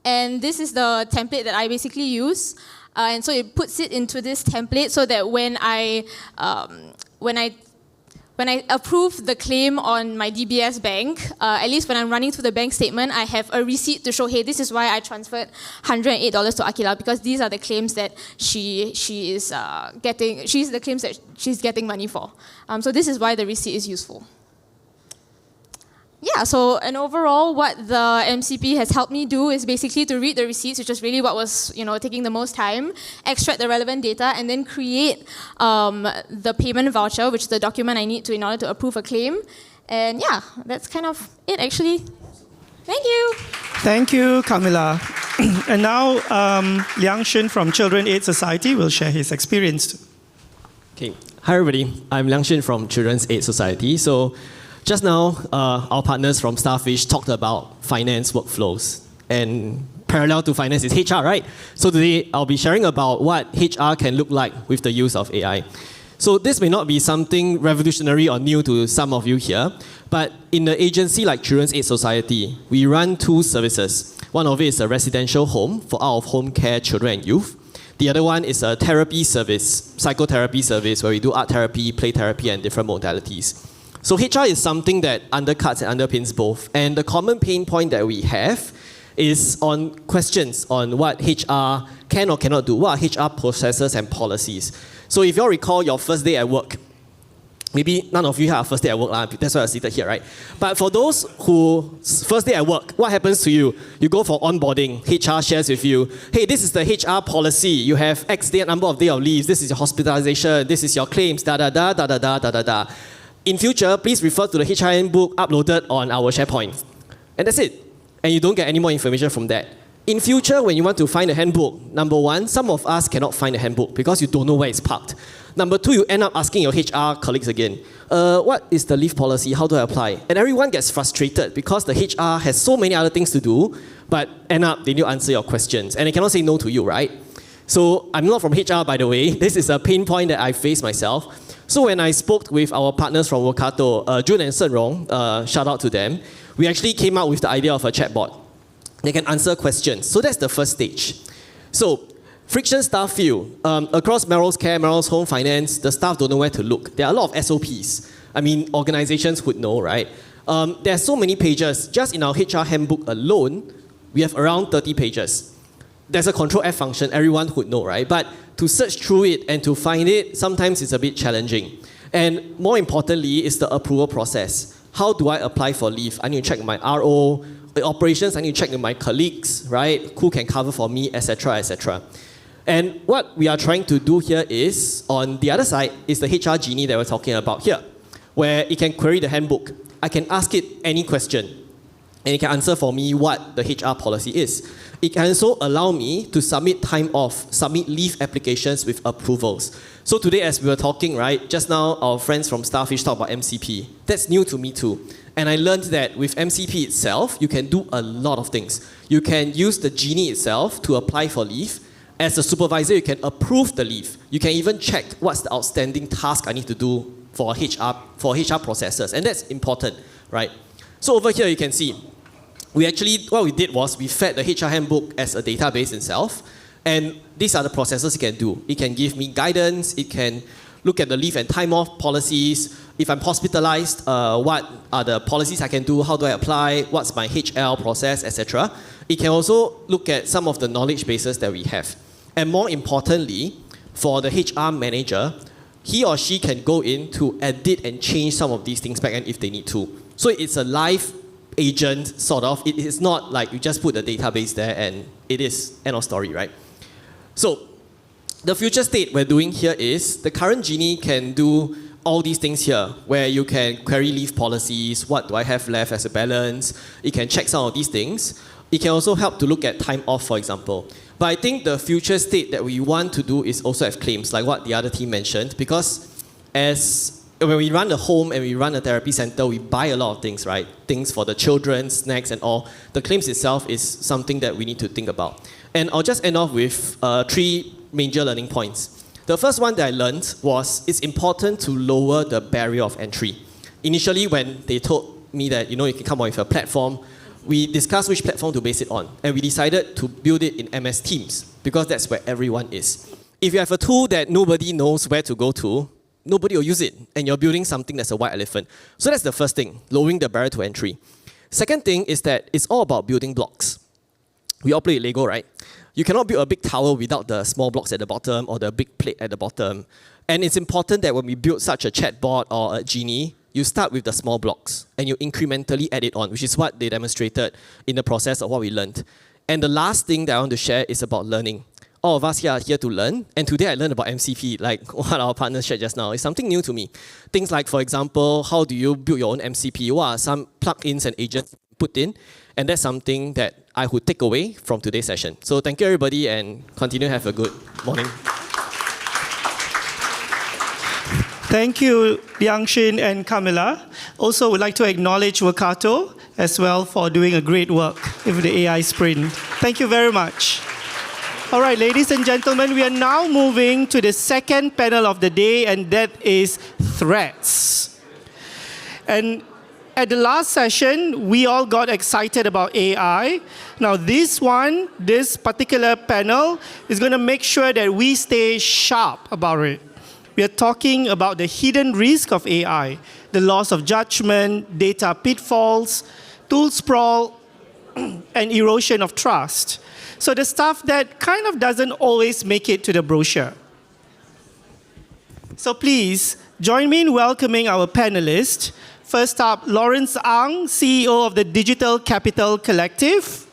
And this is the template that I basically use. And so it puts it into this template so that when I approve the claim on my DBS bank, at least when I'm running through the bank statement, I have a receipt to show, hey, this is why I transferred $108 to Akila, because these are the claims that she's the claims that she's getting money for. So this is why the receipt is useful. Yeah, so and overall, what the MCP has helped me do is basically to read the receipts, which is really what was taking the most time, extract the relevant data, and then create the payment voucher, which is the document I need in order to approve a claim. And yeah, that's kind of it, actually. Thank you. Thank you, Camilla. And now, Liang Shin from Children Aid Society will share his experience. Okay. Hi, everybody. I'm Liang Shin from Children's Aid Society. So, just now, our partners from Starfish talked about finance workflows. And parallel to finance is HR, right? So today, I'll be sharing about what HR can look like with the use of AI. So this may not be something revolutionary or new to some of you here, but in an agency like Children's Aid Society, we run two services. One of it is a residential home for out-of-home care children and youth. The other one is a therapy service, psychotherapy service, where we do art therapy, play therapy, and different modalities. So HR is something that undercuts and underpins both. And the common pain point that we have is on questions on what HR can or cannot do, what are HR processes and policies. So if you all recall your first day at work, maybe none of you have a first day at work, that's why you're seated here, right? But for those who first day at work, what happens to you? You go for onboarding, HR shares with you, hey, this is the HR policy, you have X day, number of days of leave, this is your hospitalization, this is your claims, da-da-da. In future, please refer to the HR handbook uploaded on our SharePoint. And that's it. And you don't get any more information from that. In future, when you want to find a handbook, number one, some of us cannot find a handbook because you don't know where it's parked. Number two, you end up asking your HR colleagues again, what is the leave policy? How do I apply? And everyone gets frustrated because the HR has so many other things to do, but end up they need to answer your questions. And they cannot say no to you, right? So I'm not from HR, by the way. This is a pain point that I face myself. So when I spoke with our partners from Workato, Jun and Sen Rong, shout out to them, we actually came up with the idea of a chatbot. They can answer questions. So that's the first stage. So friction staff feel, across Merrill's Care, Merrill's Home Finance, the staff don't know where to look. There are a lot of SOPs. I mean, organizations would know, right? There are so many pages. Just in our HR handbook alone, we have around 30 pages. There's a Control F function, everyone would know, right? But to search through it and to find it, sometimes it's a bit challenging. And more importantly, is the approval process. How do I apply for leave? I need to check my RO. The operations, I need to check with my colleagues, right? Who can cover for me, etc., etc. And what we are trying to do here is, on the other side, is the HR Genie that we're talking about here, where it can query the handbook. I can ask it any question, and it can answer for me what the HR policy is. It can also allow me to submit time off, submit leave applications with approvals. So today, as we were talking, right, just now our friends from Starfish talked about MCP. That's new to me too. And I learned that with MCP itself, you can do a lot of things. You can use the Genie itself to apply for leave. As a supervisor, you can approve the leave. You can even check what's the outstanding task I need to do for HR processes. And that's important, right? So over here, you can see, what we did was we fed the HR handbook as a database itself. And these are the processes it can do. It can give me guidance. It can look at the leave and time off policies. If I'm hospitalized, what are the policies I can do? How do I apply? What's my HL process, etc. It can also look at some of the knowledge bases that we have. And more importantly, for the HR manager, he or she can go in to edit and change some of these things back end if they need to. So it's a live agent, sort of. It is not like you just put the database there and it is end of story, right? So the future state we're doing here is the current Genie can do all these things here, where you can query leave policies, what do I have left as a balance, it can check some of these things. It can also help to look at time off, for example. But I think the future state that we want to do is also have claims, like what the other team mentioned, because when we run a home and we run a therapy center, we buy a lot of things, right? Things for the children, snacks and all. The claims itself is something that we need to think about. And I'll just end off with 3 major learning points. The first one that I learned was it's important to lower the barrier of entry. Initially, when they told me that, you can come up with a platform, we discussed which platform to base it on. And we decided to build it in MS Teams, because that's where everyone is. If you have a tool that nobody knows where to go to, nobody will use it. And you're building something that's a white elephant. So that's the first thing, lowering the barrier to entry. Second thing is that it's all about building blocks. We all play Lego, right? You cannot build a big tower without the small blocks at the bottom or the big plate at the bottom. And it's important that when we build such a chatbot or a Genie, you start with the small blocks and you incrementally add it on, which is what they demonstrated in the process of what we learned. And the last thing that I want to share is about learning. All of us here are here to learn, and today I learned about MCP, like what our partners shared just now. It's something new to me. Things like, for example, how do you build your own MCP? What are some plugins and agents put in? And that's something that I would take away from today's session. So thank you, everybody, and continue to have a good morning. Thank you, Liangshin and Camilla. Also, would like to acknowledge Workato as well for doing a great work with the AI sprint. Thank you very much. All right, ladies and gentlemen, we are now moving to the second panel of the day, and that is threats. And at the last session, we all got excited about AI. Now this particular panel is going to make sure that we stay sharp about it. We are talking about the hidden risk of AI. the loss of judgment, data pitfalls, tool sprawl, and erosion of trust. So the stuff that kind of doesn't always make it to the brochure. So please, join me in welcoming our panelists. First up, Lawrence Ang, CEO of the Digital Capital Collective.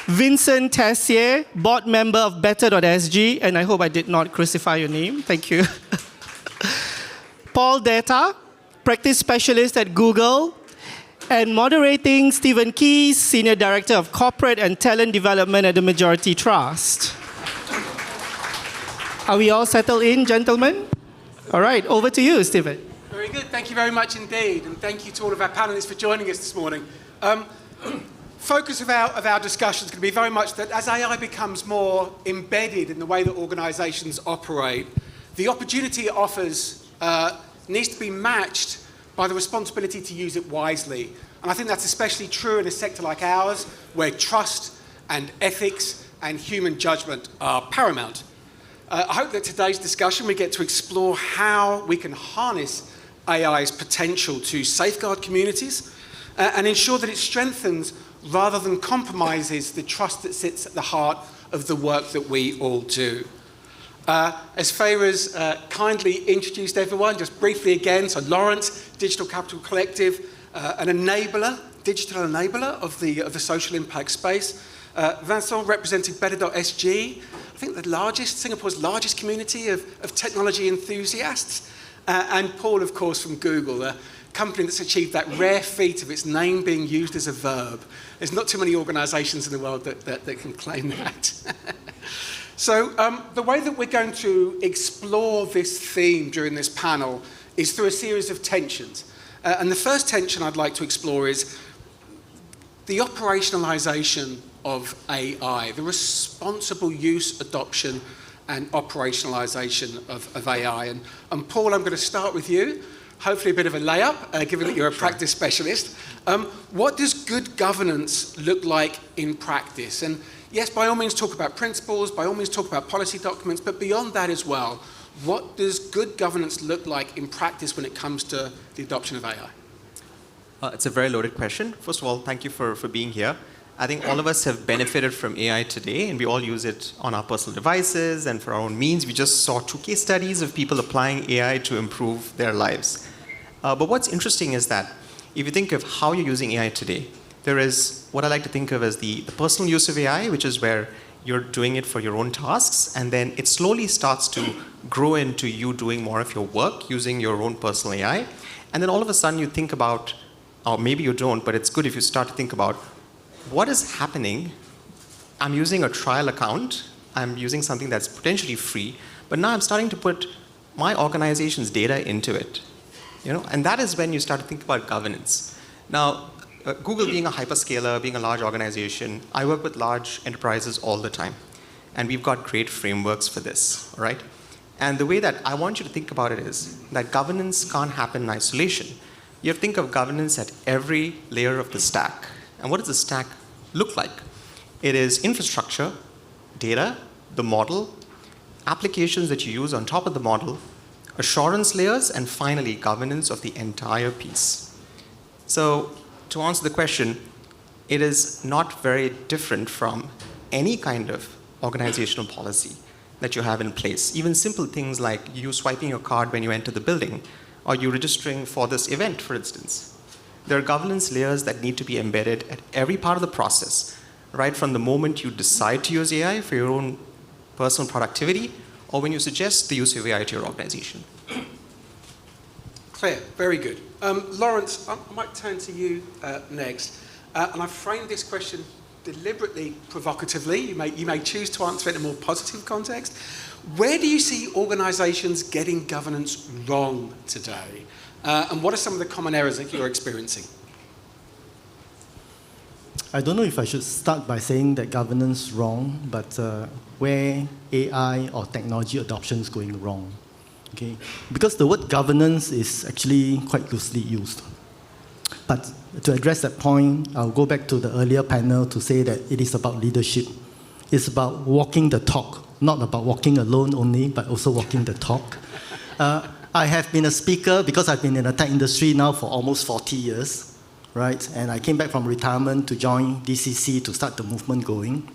Vincent Tessier, board member of Better.sg, and I hope I did not crucify your name. Thank you. Paul Data, practice specialist at Google, and moderating Stephen Keys, senior director of corporate and talent development at the Majurity Trust. Are we all settled in, gentlemen? All right, over to you, Stephen. Very good. Thank you very much indeed, and thank you to all of our panelists for joining us this morning. Focus of our discussion is going to be very much that as AI becomes more embedded in the way that organisations operate, the opportunity it offers needs to be matched by the responsibility to use it wisely. And I think that's especially true in a sector like ours, where trust and ethics and human judgment are paramount. I hope that today's discussion we get to explore how we can harness AI's potential to safeguard communities and ensure that it strengthens rather than compromises the trust that sits at the heart of the work that we all do. As Feyru's kindly introduced everyone, just briefly again, so Lawrence, Digital Capital Collective, an enabler, digital enabler of the social impact space. Vincent representing Better.sg, I think Singapore's largest community of technology enthusiasts. And Paul, of course, from Google, a company that's achieved that rare feat of its name being used as a verb. There's not too many organisations in the world that can claim that. So the way that we're going to explore this theme during this panel is through a series of tensions. And the first tension I'd like to explore is the operationalisation of AI, the responsible use, adoption, and operationalisation of AI. And Paul, I'm going to start with you. Hopefully a bit of a layup, given that you're a practice specialist. What does good governance look like in practice? And yes, by all means talk about principles, by all means talk about policy documents, but beyond that as well, what does good governance look like in practice when it comes to the adoption of AI? It's a very loaded question. First of all, thank you for being here. I think all of us have benefited from AI today, and we all use it on our personal devices and for our own means. We just saw 2 case studies of people applying AI to improve their lives. But what's interesting is that if you think of how you're using AI today, there is what I like to think of as the personal use of AI, which is where you're doing it for your own tasks, and then it slowly starts to grow into you doing more of your work using your own personal AI. And then all of a sudden you think about, or maybe you don't, but it's good if you start to think about, what is happening? I'm using a trial account. I'm using something that's potentially free, but now I'm starting to put my organization's data into it. And that is when you start to think about governance. Now, Google being a hyperscaler, being a large organization, I work with large enterprises all the time. And we've got great frameworks for this, all right? And the way that I want you to think about it is that governance can't happen in isolation. You have to think of governance at every layer of the stack. And what does the stack look like? It is infrastructure, data, the model, applications that you use on top of the model, assurance layers, and finally, governance of the entire piece. So to answer the question, it is not very different from any kind of organizational policy that you have in place. Even simple things like you swiping your card when you enter the building, or you registering for this event, for instance. There are governance layers that need to be embedded at every part of the process, right from the moment you decide to use AI for your own personal productivity, or when you suggest the use of AI to your organization. Clear, very good. Lawrence, I might turn to you next. And I've framed this question deliberately provocatively. You may choose to answer it in a more positive context. Where do you see organizations getting governance wrong today? And what are some of the common errors that you're experiencing? I don't know if I should start by saying that governance wrong, but where AI or technology adoption is going wrong. Okay? Because the word governance is actually quite loosely used. But to address that point, I'll go back to the earlier panel to say that it is about leadership. It's about walking the talk, not about walking alone only, but also walking the talk. I have been a speaker because I've been in the tech industry now for almost 40 years, right? And I came back from retirement to join DCC to start the movement going.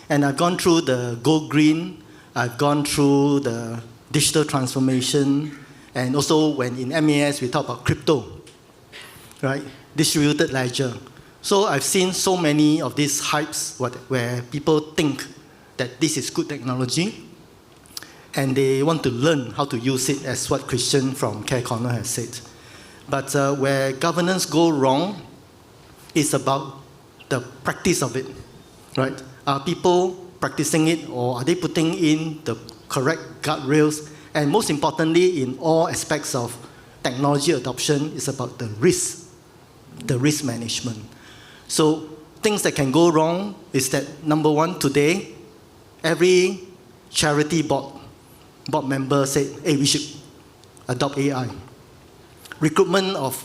And I've gone through the Go Green, I've gone through the digital transformation, and also when in MAS we talk about crypto, right? Distributed ledger. So I've seen so many of these hypes where people think that this is good technology, and they want to learn how to use it, as what Christian from Care Corner has said. But where governance go wrong is about the practice of it, right? Are people practicing it, or are they putting in the correct guardrails? And most importantly, in all aspects of technology adoption, is about the risk management. So things that can go wrong is that, number one, today, every charity board member said, hey, we should adopt AI. Recruitment of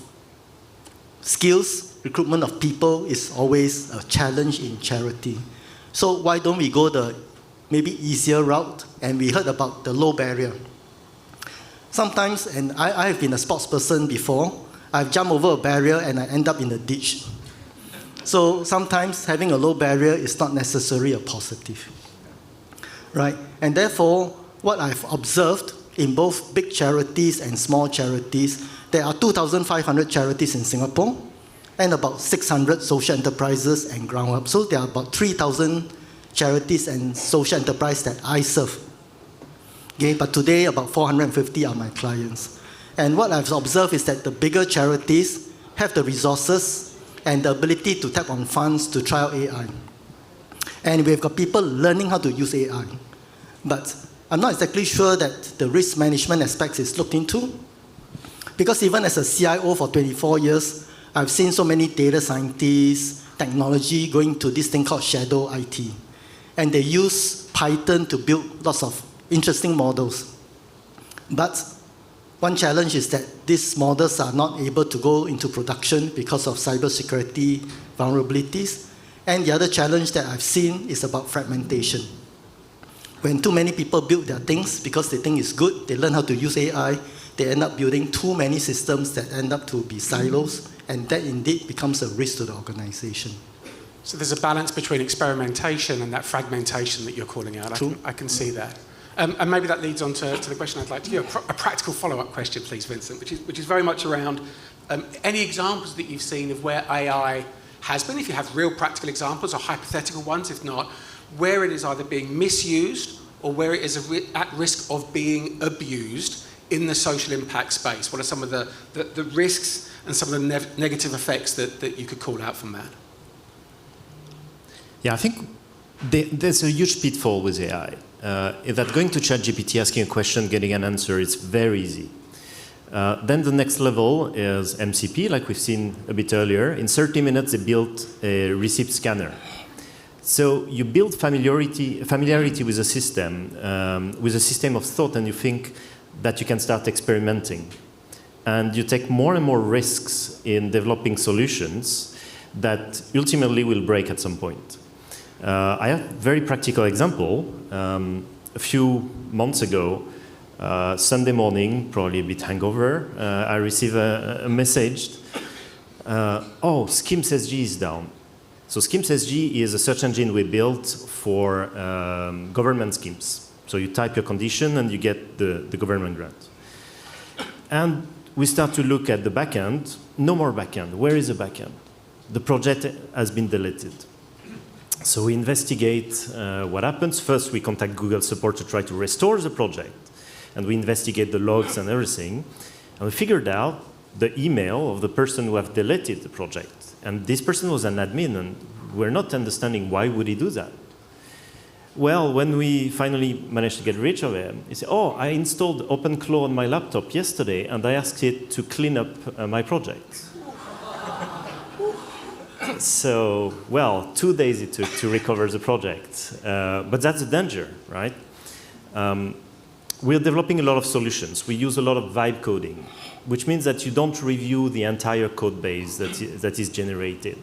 skills, recruitment of people is always a challenge in charity. So why don't we go the maybe easier route? And we heard about the low barrier. Sometimes, and I have been a sports person before, I've jumped over a barrier and I end up in a ditch. So sometimes having a low barrier is not necessarily a positive, right? And therefore, what I've observed in both big charities and small charities, there are 2,500 charities in Singapore and about 600 social enterprises and ground up. So there are about 3,000 charities and social enterprises that I serve. Okay, but today about 450 are my clients. And what I've observed is that the bigger charities have the resources and the ability to tap on funds to try out AI. And we've got people learning how to use AI. But I'm not exactly sure that the risk management aspects is looked into. Because even as a CIO for 24 years, I've seen so many data scientists, technology going to this thing called shadow IT. And they use Python to build lots of interesting models. But one challenge is that these models are not able to go into production because of cybersecurity vulnerabilities. And the other challenge that I've seen is about fragmentation. When too many people build their things because they think it's good, they learn how to use AI, they end up building too many systems that end up to be silos, and that indeed becomes a risk to the organization. So there's a balance between experimentation and that fragmentation that you're calling out. I can see that. And maybe that leads on to the question I'd like to give, a practical follow-up question, please, Vincent, which is very much around any examples that you've seen of where AI has been, if you have real practical examples or hypothetical ones, if not, where it is either being misused or where it is at risk of being abused in the social impact space. What are some of the risks and some of the negative effects that you could call out from that? Yeah, I think there's a huge pitfall with AI. If that going to ChatGPT, asking a question, getting an answer, it's very easy. Then the next level is MCP, like we've seen a bit earlier. In 30 minutes, they built a receipt scanner. So you build familiarity with a system of thought, and you think that you can start experimenting. And you take more and more risks in developing solutions that ultimately will break at some point. I have a very practical example. A few months ago, Sunday morning, probably a bit hangover, I received a message. Oh, Skims SG is down. So Skims SG is a search engine we built for government schemes. So you type your condition and you get the government grant. And we start to look at the backend. No more backend. Where is the backend? The project has been deleted. So we investigate what happens. First, we contact Google support to try to restore the project. And we investigate the logs and everything. And we figured out the email of the person who have deleted the project. And this person was an admin, and we're not understanding why would he do that. Well, when we finally managed to get rid of him, he said, oh, I installed OpenClaw on my laptop yesterday, and I asked it to clean up my project. So, well, 2 days it took to recover the project. But that's the danger, right? We're developing a lot of solutions. We use a lot of vibe coding, which means that you don't review the entire code base that is generated.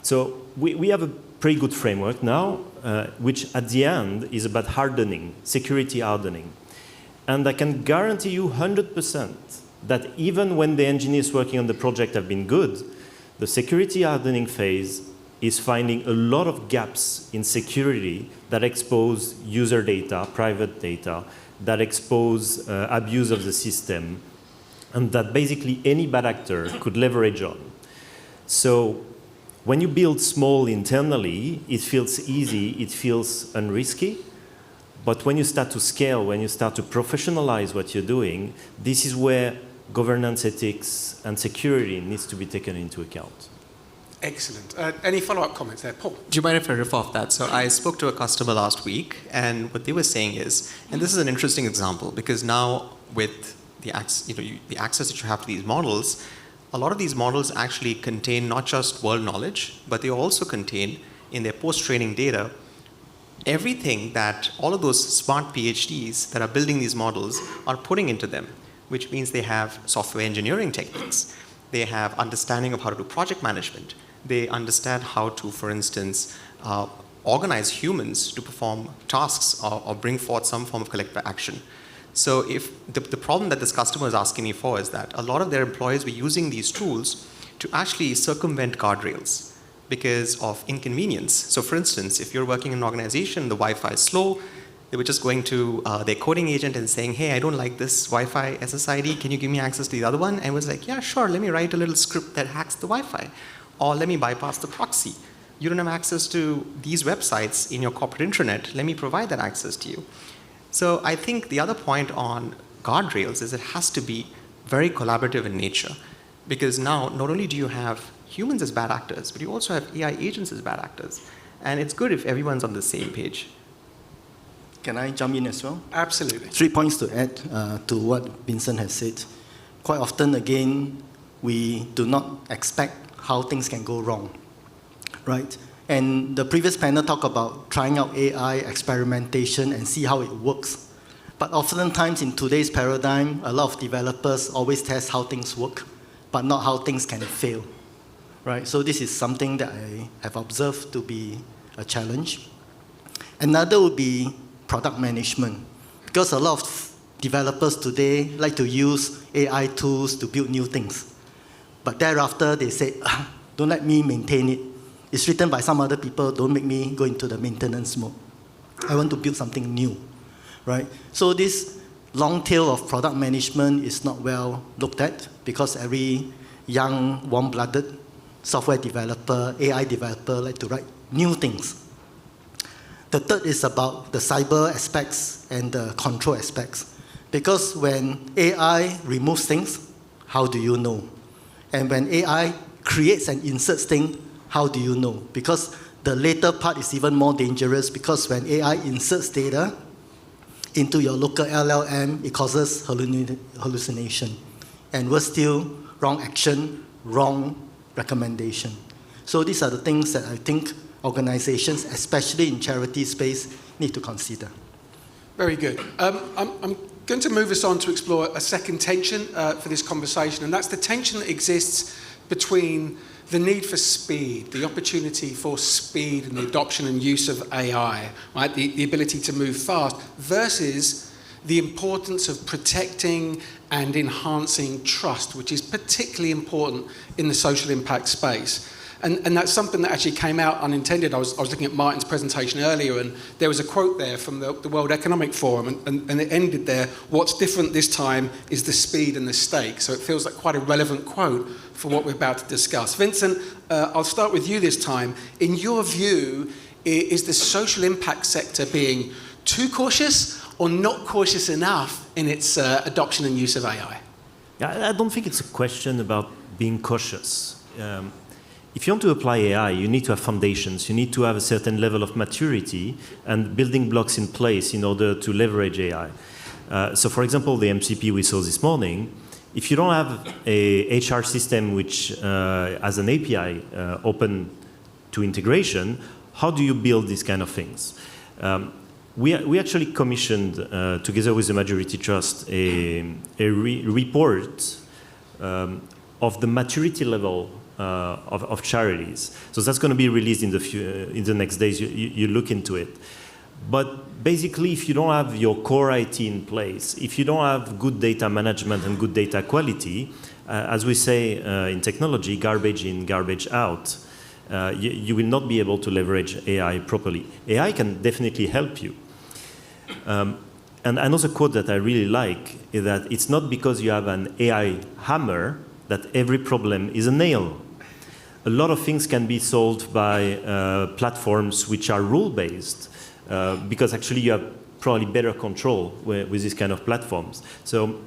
So we have a pretty good framework now, which at the end is about hardening, security hardening. And I can guarantee you 100% that even when the engineers working on the project have been good, the security hardening phase is finding a lot of gaps in security that expose user data, private data, that expose abuse of the system, and that basically any bad actor could leverage on. So when you build small internally, it feels easy, it feels unrisky. But when you start to scale, when you start to professionalize what you're doing, this is where governance, ethics, and security needs to be taken into account. Excellent. Any follow-up comments there? Paul? Do you mind if I riff off that? So I spoke to a customer last week, and what they were saying is, and this is an interesting example, because now with the access that you have to these models, a lot of these models actually contain not just world knowledge, but they also contain, in their post-training data, everything that all of those smart PhDs that are building these models are putting into them, which means they have software engineering techniques. They have understanding of how to do project management. They understand how to, for instance, organize humans to perform tasks or bring forth some form of collective action. So if the problem that this customer is asking me for is that a lot of their employees were using these tools to actually circumvent guardrails because of inconvenience. So for instance, if you're working in an organization, the Wi-Fi is slow, they were just going to their coding agent and saying, hey, I don't like this Wi-Fi SSID, can you give me access to the other one? And it was like, yeah, sure, let me write a little script that hacks the Wi-Fi. Or let me bypass the proxy. You don't have access to these websites in your corporate intranet, let me provide that access to you. So I think the other point on guardrails is it has to be very collaborative in nature. Because now, not only do you have humans as bad actors, but you also have AI agents as bad actors. And it's good if everyone's on the same page. Can I jump in as well? Absolutely. 3 points to add to what Vincent has said. Quite often, again, we do not expect how things can go wrong, right? And the previous panel talked about trying out AI, experimentation, and see how it works. But oftentimes in today's paradigm, a lot of developers always test how things work, but not how things can fail, right? So this is something that I have observed to be a challenge. Another would be product management, because a lot of developers today like to use AI tools to build new things. But thereafter, they say, don't let me maintain it. It's written by some other people, don't make me go into the maintenance mode. I want to build something new, right? So this long tail of product management is not well looked at, because every young, warm-blooded software developer, AI developer like to write new things. The third is about the cyber aspects and the control aspects. Because when AI removes things, how do you know? And when AI creates and inserts things, how do you know? Because the later part is even more dangerous, because when AI inserts data into your local LLM, it causes hallucination. And worse still, wrong action, wrong recommendation. So these are the things that I think organizations, especially in charity space, need to consider. Very good. I'm going to move us on to explore a second tension for this conversation, and that's the tension that exists between the need for speed, the opportunity for speed and the adoption and use of AI, right? The ability to move fast, versus the importance of protecting and enhancing trust, which is particularly important in the social impact space. And that's something that actually came out unintended. I was looking at Martin's presentation earlier, and there was a quote there from the World Economic Forum, and it ended there, what's different this time is the speed and the stake. So it feels like quite a relevant quote for what we're about to discuss. Vincent, I'll start with you this time. In your view, is the social impact sector being too cautious or not cautious enough in its adoption and use of AI? Yeah, I don't think it's a question about being cautious. If you want to apply AI, you need to have foundations. You need to have a certain level of maturity and building blocks in place in order to leverage AI. So for example, the MCP we saw this morning, if you don't have a HR system which has an API open to integration, how do you build these kind of things? We actually commissioned, together with the Majurity Trust, a report of the maturity level of charities. So that's going to be released in the next days. You look into it. But basically, if you don't have your core IT in place, if you don't have good data management and good data quality, as we say in technology, garbage in, garbage out, you will not be able to leverage AI properly. AI can definitely help you. And another quote that I really like is that it's not because you have an AI hammer that every problem is a nail. A lot of things can be solved by platforms which are rule-based, because actually you have probably better control with these kind of platforms. So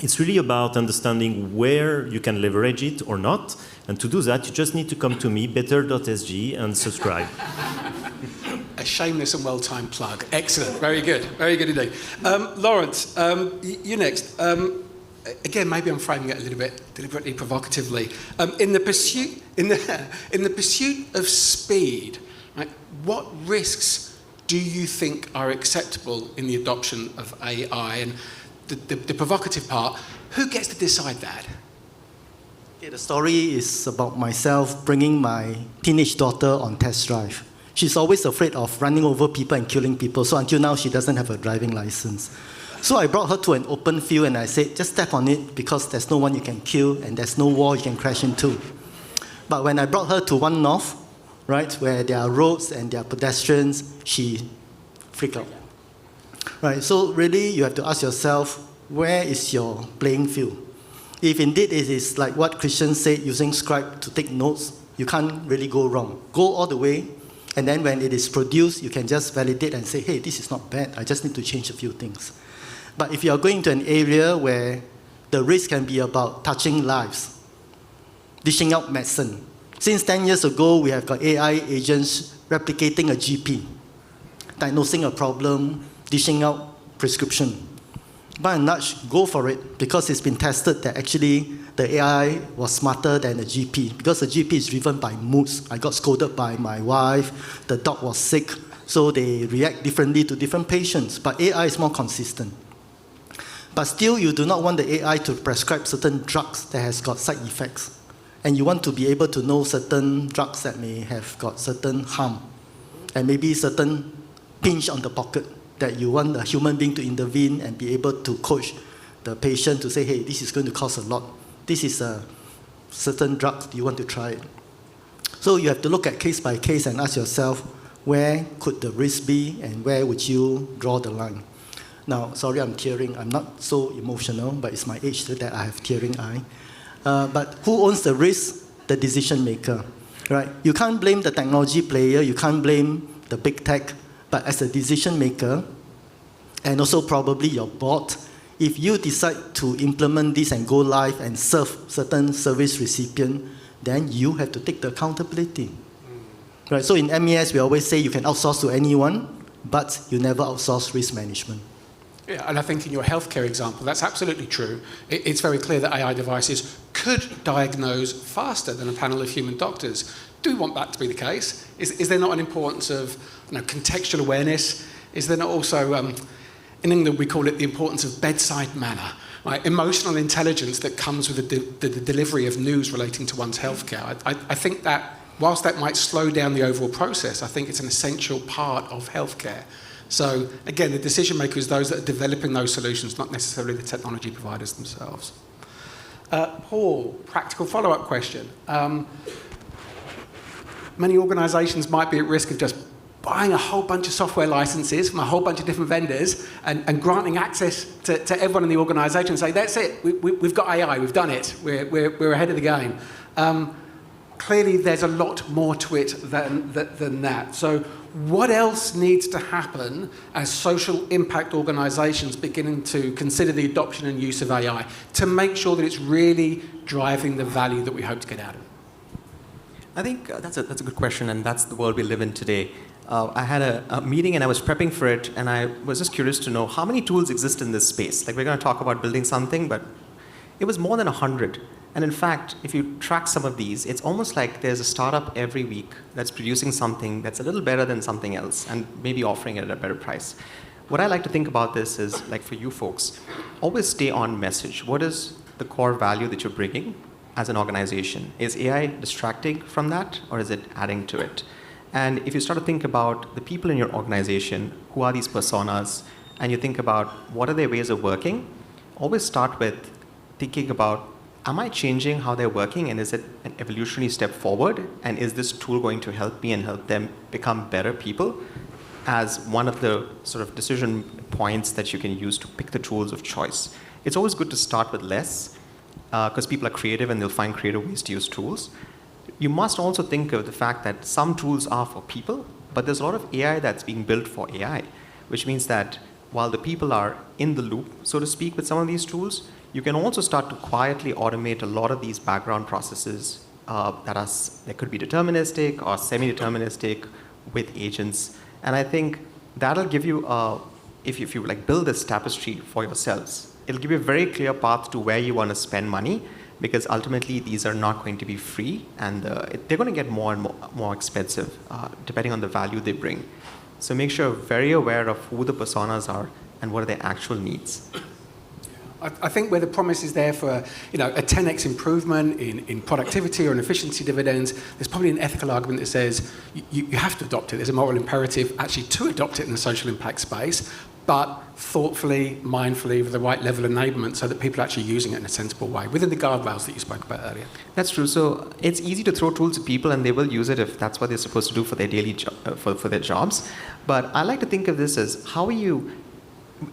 it's really about understanding where you can leverage it or not. And to do that, you just need to come to me, better.sg, and subscribe. A shameless and well-timed plug. Excellent. Very good. Very good indeed. Lawrence, you next. Again, maybe I'm framing it a little bit deliberately provocatively. In the pursuit of speed, right, what risks do you think are acceptable in the adoption of AI? And the provocative part, who gets to decide that? Okay, the story is about myself bringing my teenage daughter on test drive. She's always afraid of running over people and killing people, so until now she doesn't have a driving license. So I brought her to an open field and I said, just step on it because there's no one you can kill and there's no wall you can crash into. But when I brought her to One North, right, where there are roads and there are pedestrians, she freaked out. Right, so really you have to ask yourself, where is your playing field? If indeed it is like what Christian said, using Scribe to take notes, you can't really go wrong. Go all the way, and then when it is produced, you can just validate and say, hey, this is not bad, I just need to change a few things. But if you are going to an area where the risk can be about touching lives, dishing out medicine. Since 10 years ago, we have got AI agents replicating a GP, diagnosing a problem, dishing out prescription. By and large, go for it, because it's been tested that actually the AI was smarter than the GP, because the GP is driven by moods. I got scolded by my wife, the dog was sick, so they react differently to different patients, but AI is more consistent. But still, you do not want the AI to prescribe certain drugs that has got side effects. And you want to be able to know certain drugs that may have got certain harm, and maybe certain pinch on the pocket that you want a human being to intervene and be able to coach the patient to say, hey, this is going to cost a lot. This is a certain drug, do you want to try it? So you have to look at case by case and ask yourself, where could the risk be and where would you draw the line? Now, sorry, I'm tearing. I'm not so emotional, but it's my age that I have tearing eye. But who owns the risk? The decision maker, right? You can't blame the technology player. You can't blame the big tech. But as a decision maker, and also probably your board, if you decide to implement this and go live and serve certain service recipient, then you have to take the accountability. Right? So in MES, we always say you can outsource to anyone, but you never outsource risk management. Yeah, and I think in your healthcare example, that's absolutely true. It's very clear that AI devices could diagnose faster than a panel of human doctors. Do we want that to be the case? Is there not an importance of contextual awareness? Is there not also, in England we call it the importance of bedside manner, right? Emotional intelligence that comes with the delivery of news relating to one's healthcare. I think that whilst that might slow down the overall process, I think it's an essential part of healthcare. So again, the decision maker is those that are developing those solutions, not necessarily the technology providers themselves. Paul, practical follow-up question. Many organisations might be at risk of just buying a whole bunch of software licenses from a whole bunch of different vendors and granting access to everyone in the organisation and say, that's it, we've got AI, we've done it, we're ahead of the game. Clearly, there's a lot more to it than that. So what else needs to happen as social impact organisations beginning to consider the adoption and use of AI to make sure that it's really driving the value that we hope to get out of it? I think that's a good question, and that's the world we live in today. I had a meeting and I was prepping for it, and I was just curious to know how many tools exist in this space. Like, we're going to talk about building something, but it was more than 100. And in fact, if you track some of these, it's almost like there's a startup every week that's producing something that's a little better than something else and maybe offering it at a better price. What I like to think about this is, like, for you folks, always stay on message. What is the core value that you're bringing as an organization? Is AI distracting from that, or is it adding to it? And if you start to think about the people in your organization, who are these personas, and you think about what are their ways of working, always start with thinking about, am I changing how they're working, and is it an evolutionary step forward? And is this tool going to help me and help them become better people? As one of the sort of decision points that you can use to pick the tools of choice. It's always good to start with less, because people are creative and they'll find creative ways to use tools. You must also think of the fact that some tools are for people, but there's a lot of AI that's being built for AI, which means that while the people are in the loop, so to speak, with some of these tools, you can also start to quietly automate a lot of these background processes that could be deterministic or semi-deterministic with agents. And I think that'll give you, if you like build this tapestry for yourselves, it'll give you a very clear path to where you want to spend money, because ultimately these are not going to be free, and they're going to get more and more expensive depending on the value they bring. So make sure you're very aware of who the personas are and what are their actual needs. I think where the promise is there for a 10x improvement in productivity or in efficiency dividends, there's probably an ethical argument that says you have to adopt it. There's a moral imperative actually to adopt it in the social impact space, but thoughtfully, mindfully, with the right level of enablement so that people are actually using it in a sensible way, within the guardrails that you spoke about earlier. That's true. So it's easy to throw tools at people and they will use it if that's what they're supposed to do for their daily for their jobs. But I like to think of this as how are you,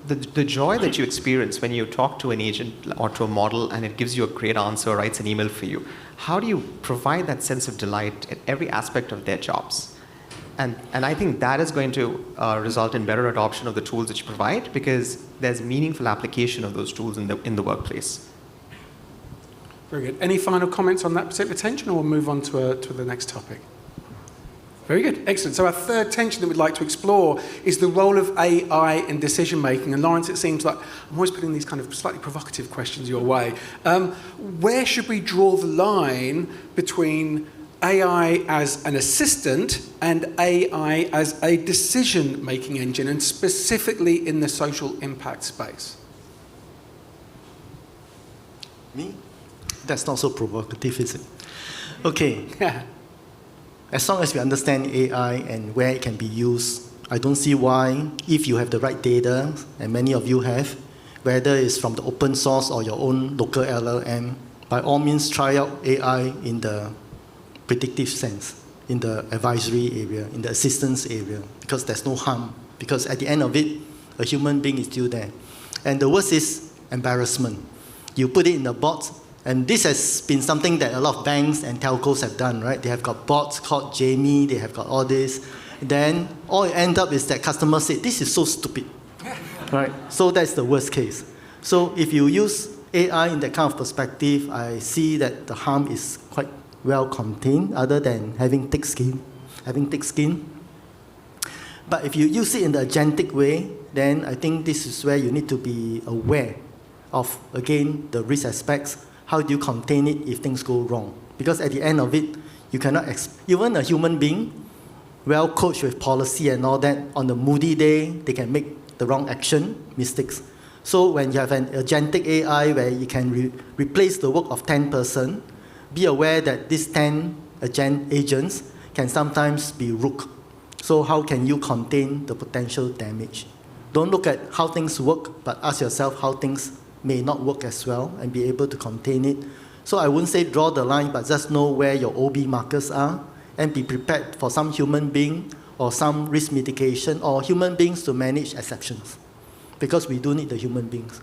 the joy that you experience when you talk to an agent or to a model and it gives you a great answer or writes an email for you, how do you provide that sense of delight at every aspect of their jobs? And I think that is going to result in better adoption of the tools that you provide, because there's meaningful application of those tools in the workplace. Very good. Any final comments on that particular tension, or we'll move on to the next topic? Very good. Excellent. So our third tension that we'd like to explore is the role of AI in decision making. And Lawrence, it seems like I'm always putting these kind of slightly provocative questions your way. Where should we draw the line between AI as an assistant and AI as a decision-making engine, and specifically in the social impact space? Me? That's not so provocative, is it? Okay. Yeah. As long as we understand AI and where it can be used, I don't see why, if you have the right data, and many of you have, whether it's from the open source or your own local LLM, by all means try out AI in the predictive sense, in the advisory area, in the assistance area, because there's no harm. Because at the end of it, a human being is still there. And the worst is embarrassment. You put it in a bot, and this has been something that a lot of banks and telcos have done, right? They have got bots called Jamie, they have got all this. Then all it ends up is that customers say, this is so stupid, right? So that's the worst case. So if you use AI in that kind of perspective, I see that the harm is quite well contained, other than having thick skin. But if you use it in the agentic way, then I think this is where you need to be aware of, again, the risk aspects. How do you contain it if things go wrong? Because at the end of it, you cannot, even a human being, well coached with policy and all that, on the moody day, they can make the wrong action, mistakes. So when you have an agentic AI where you can replace the work of 10 persons, be aware that these 10 agents can sometimes be rook. So how can you contain the potential damage? Don't look at how things work, but ask yourself how things may not work as well and be able to contain it. So I wouldn't say draw the line, but just know where your OB markers are and be prepared for some human being or some risk mitigation or human beings to manage exceptions, because we do need the human beings.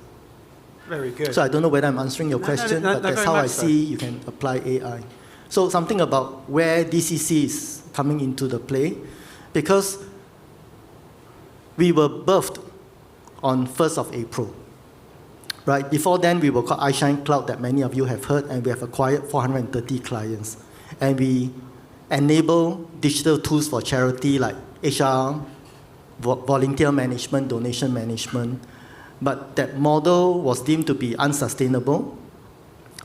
Very good. So I don't know whether I'm answering your question, but that's how I see you can apply AI. So something about where DCC is coming into the play, because we were birthed on 1st of April. Right? Before then, we were called iShine Cloud, that many of you have heard, and we have acquired 430 clients. And we enable digital tools for charity like HR, volunteer management, donation management. But that model was deemed to be unsustainable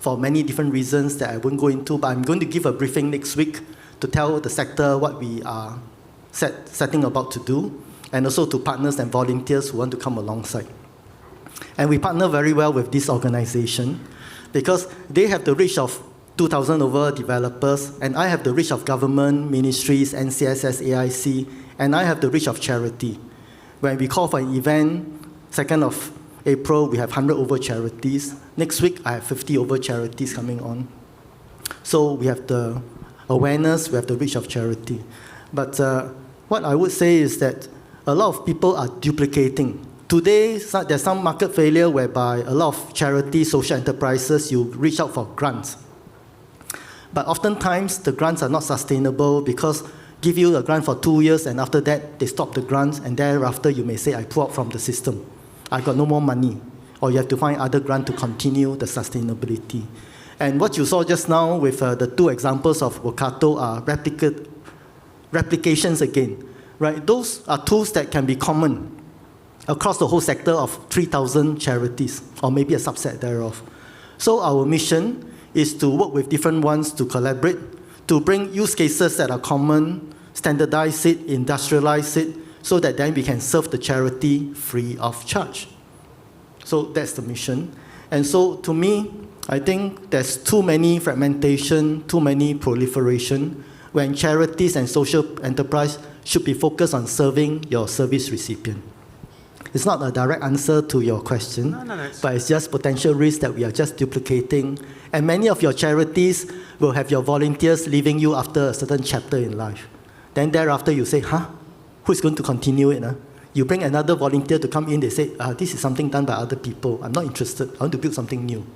for many different reasons that I won't go into, but I'm going to give a briefing next week to tell the sector what we are setting about to do, and also to partners and volunteers who want to come alongside. And we partner very well with this organization because they have the reach of 2,000 over developers, and I have the reach of government, ministries, NCSS, AIC, and I have the reach of charity. When we call for an event, 2nd of April, we have 100 over charities. Next week, I have 50 over charities coming on. So we have the awareness, we have the reach of charity. But what I would say is that a lot of people are duplicating. Today, there's some market failure whereby a lot of charities, social enterprises, you reach out for grants. But oftentimes, the grants are not sustainable because give you a grant for 2 years, and after that, they stop the grants, and thereafter, you may say, I pull out from the system. I got no more money. Or you have to find other grant to continue the sustainability. And what you saw just now with the 2 examples of Workato are replications again. Right? Those are tools that can be common across the whole sector of 3,000 charities, or maybe a subset thereof. So our mission is to work with different ones to collaborate, to bring use cases that are common, standardize it, industrialize it, so that then we can serve the charity free of charge. So that's the mission. And so to me, I think there's too many fragmentation, too many proliferation, when charities and social enterprise should be focused on serving your service recipient. It's not a direct answer to your question, but it's just potential risk that we are just duplicating. And many of your charities will have your volunteers leaving you after a certain chapter in life. Then thereafter you say, who's going to continue it? You bring another volunteer to come in, they say, this is something done by other people. I'm not interested. I want to build something new.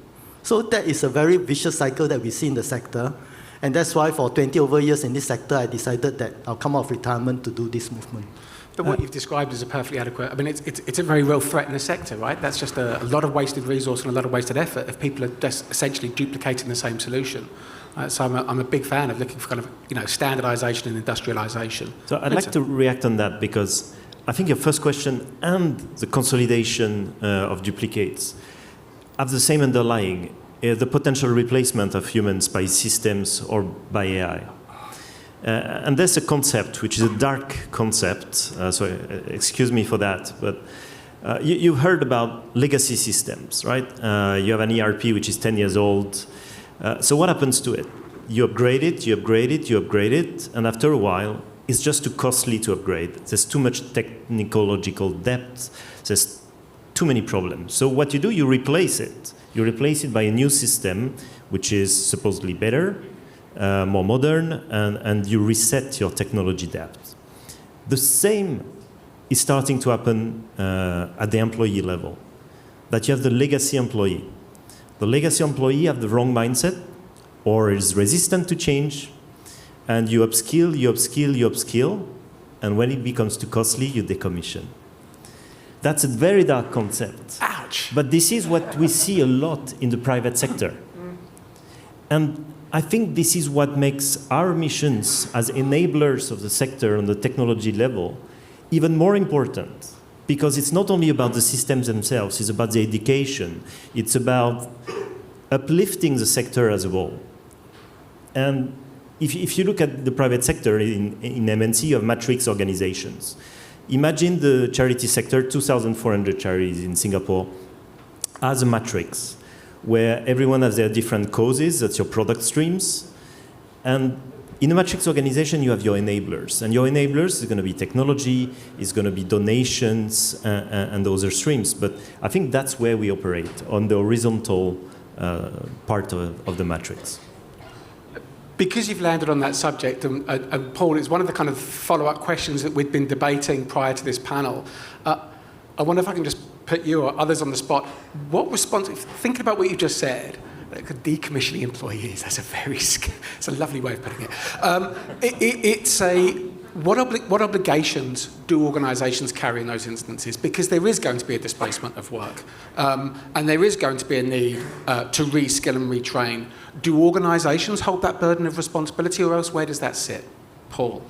So that is a very vicious cycle that we see in the sector. And that's why for 20 over years in this sector, I decided that I'll come out of retirement to do this movement. But what you've described is a perfectly adequate, I mean, it's a very real threat in the sector, right? That's just a lot of wasted resource and a lot of wasted effort if people are just essentially duplicating the same solution. So I'm a big fan of looking for kind of, standardization and industrialization. So I'd like to react on that because I think your first question and the consolidation of duplicates have the same underlying, the potential replacement of humans by systems or by AI. And there's a concept, which is a dark concept, so excuse me for that, but you've heard about legacy systems, right? You have an ERP which is 10 years old. So what happens to it? You upgrade it, you upgrade it, you upgrade it, and after a while, it's just too costly to upgrade. There's too much technological depth. There's too many problems. So what you do, you replace it. You replace it by a new system, which is supposedly better, more modern, and you reset your technology depth. The same is starting to happen at the employee level, that you have the legacy employee. The legacy employee have the wrong mindset or is resistant to change, and you upskill, you upskill, you upskill, and when it becomes too costly, you decommission. That's a very dark concept. Ouch! But this is what we see a lot in the private sector. And I think this is what makes our missions as enablers of the sector on the technology level even more important. Because it's not only about the systems themselves, it's about the education, it's about uplifting the sector as a whole. And if you look at the private sector in MNC, you have matrix organizations. Imagine the charity sector, 2,400 charities in Singapore, as a matrix, where everyone has their different causes, that's your product streams. And in a matrix organization, you have your enablers. And your enablers is going to be technology, is going to be donations, and other streams. But I think that's where we operate, on the horizontal part of the matrix. Because you've landed on that subject, and Paul, it's one of the kind of follow-up questions that we'd been debating prior to this panel. I wonder if I can just put you or others on the spot. What response, thinking about what you just said, like decommissioning employees, it's a lovely way of putting it. What obligations do organisations carry in those instances? Because there is going to be a displacement of work, and there is going to be a need to reskill and retrain. Do organisations hold that burden of responsibility, or else where does that sit? Paul?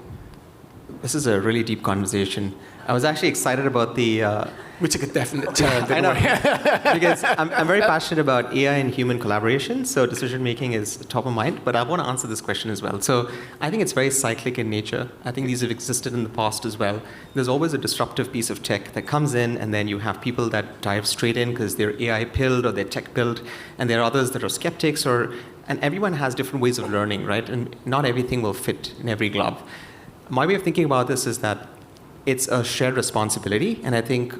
This is a really deep conversation. I was actually excited about the... We took a definite turn, didn't I know. we? Because I'm very passionate about AI and human collaboration, so decision-making is top of mind, but I want to answer this question as well. So I think it's very cyclic in nature. I think these have existed in the past as well. There's always a disruptive piece of tech that comes in, and then you have people that dive straight in because they're AI-pilled or they're tech-pilled, and there are others that are skeptics or And everyone has different ways of learning, right? And not everything will fit in every glove. My way of thinking about this is that it's a shared responsibility, and I think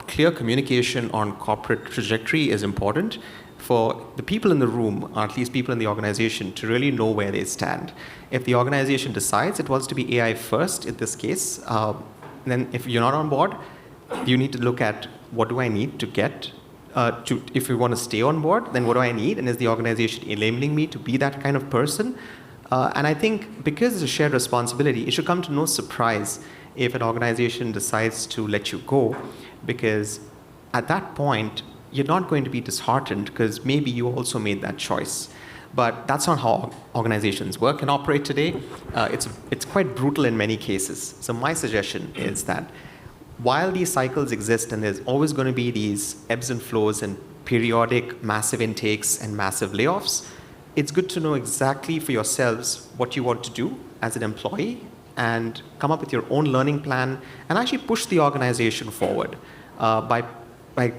clear communication on corporate trajectory is important for the people in the room, or at least people in the organization, to really know where they stand. If the organization decides it wants to be AI first in this case, then if you're not on board, you need to look at what do I need to get if we want to stay on board, then what do I need? And is the organization enabling me to be that kind of person? And I think because it's a shared responsibility, it should come to no surprise if an organization decides to let you go, because at that point, you're not going to be disheartened because maybe you also made that choice. But that's not how organizations work and operate today. It's quite brutal in many cases. So my suggestion is that while these cycles exist and there's always going to be these ebbs and flows and periodic massive intakes and massive layoffs, it's good to know exactly for yourselves what you want to do as an employee and come up with your own learning plan and actually push the organization forward by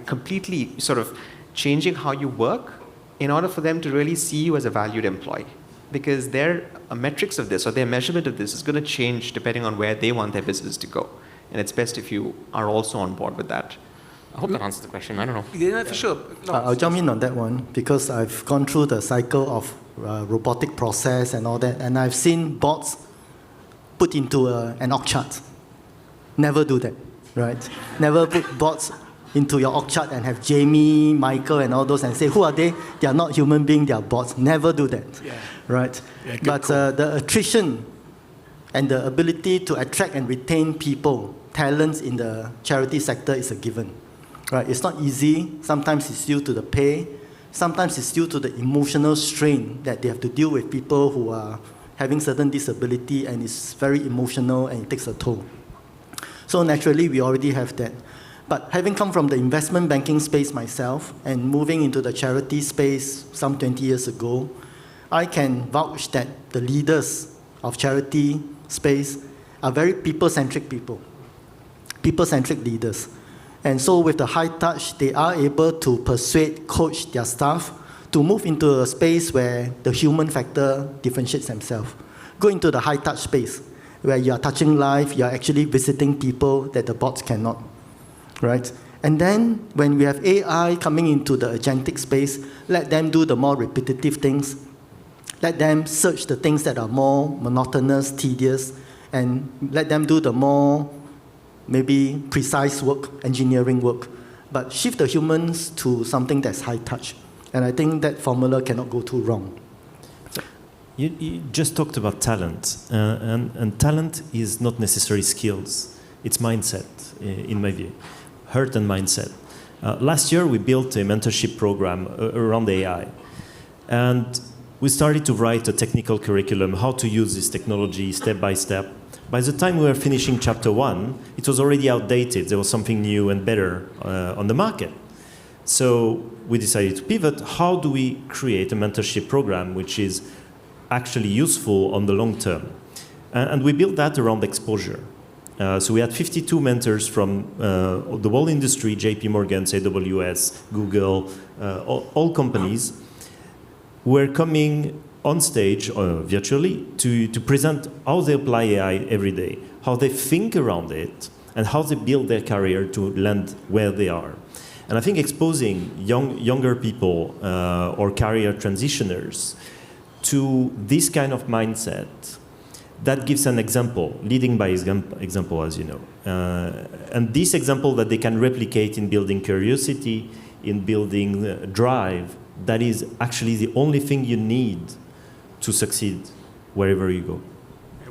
completely sort of changing how you work in order for them to really see you as a valued employee. Because their metrics of this or their measurement of this is going to change depending on where they want their business to go. And it's best if you are also on board with that. I hope that answers the question. I don't know. Yeah, for sure. No, I'll jump in on that one because I've gone through the cycle of robotic process and all that, and I've seen bots put into an org chart. Never do that, right? Never put bots into your org chart and have Jamie, Michael, and all those and say, who are they? They are not human beings, they are bots. Never do that, right? Yeah, but the attrition and the ability to attract and retain people, talents in the charity sector is a given. Right? It's not easy. Sometimes it's due to the pay. Sometimes it's due to the emotional strain that they have to deal with people who are having certain disability, and it's very emotional and it takes a toll. So naturally, we already have that. But having come from the investment banking space myself and moving into the charity space some 20 years ago, I can vouch that the leaders of charity space are very people-centric people, people-centric leaders. And so with the high touch, they are able to persuade, coach their staff to move into a space where the human factor differentiates themselves. Go into the high touch space where you are touching life, you are actually visiting people that the bots cannot, right? And then when we have AI coming into the agentic space, let them do the more repetitive things. Let them search the things that are more monotonous, tedious, and let them do the more maybe precise work, engineering work, but shift the humans to something that's high touch. And I think that formula cannot go too wrong. You just talked about talent, and talent is not necessarily skills. It's mindset, in my view, heart and mindset. Last year, we built a mentorship program around AI, and we started to write a technical curriculum, how to use this technology step by step. By the time we were finishing chapter 1, it was already outdated. There was something new and better on the market. So we decided to pivot. How do we create a mentorship program which is actually useful on the long term? And we built that around exposure. So we had 52 mentors from the whole industry, JP Morgan, AWS, Google, all companies, who were coming on stage virtually to present how they apply AI every day, how they think around it, and how they build their career to land where they are. And I think exposing younger people or career transitioners to this kind of mindset, that gives an example, leading by example, as you know. And this example that they can replicate in building curiosity, in building drive, that is actually the only thing you need to succeed wherever you go.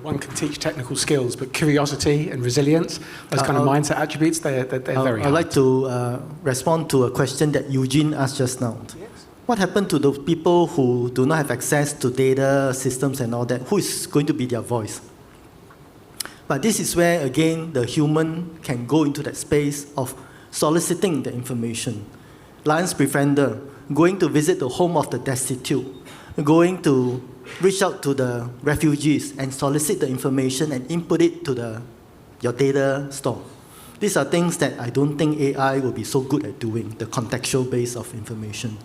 One can teach technical skills, but curiosity and resilience, those kind of mindset attributes, they're very hard. I'd like to respond to a question that Eugene asked just now. Yes. What happened to those people who do not have access to data systems and all that? Who is going to be their voice? But this is where, again, the human can go into that space of soliciting the information. Lions Befriender, going to visit the home of the destitute, going to reach out to the refugees and solicit the information and input it to your data store. These are things that I don't think AI will be so good at doing, the contextual base of information.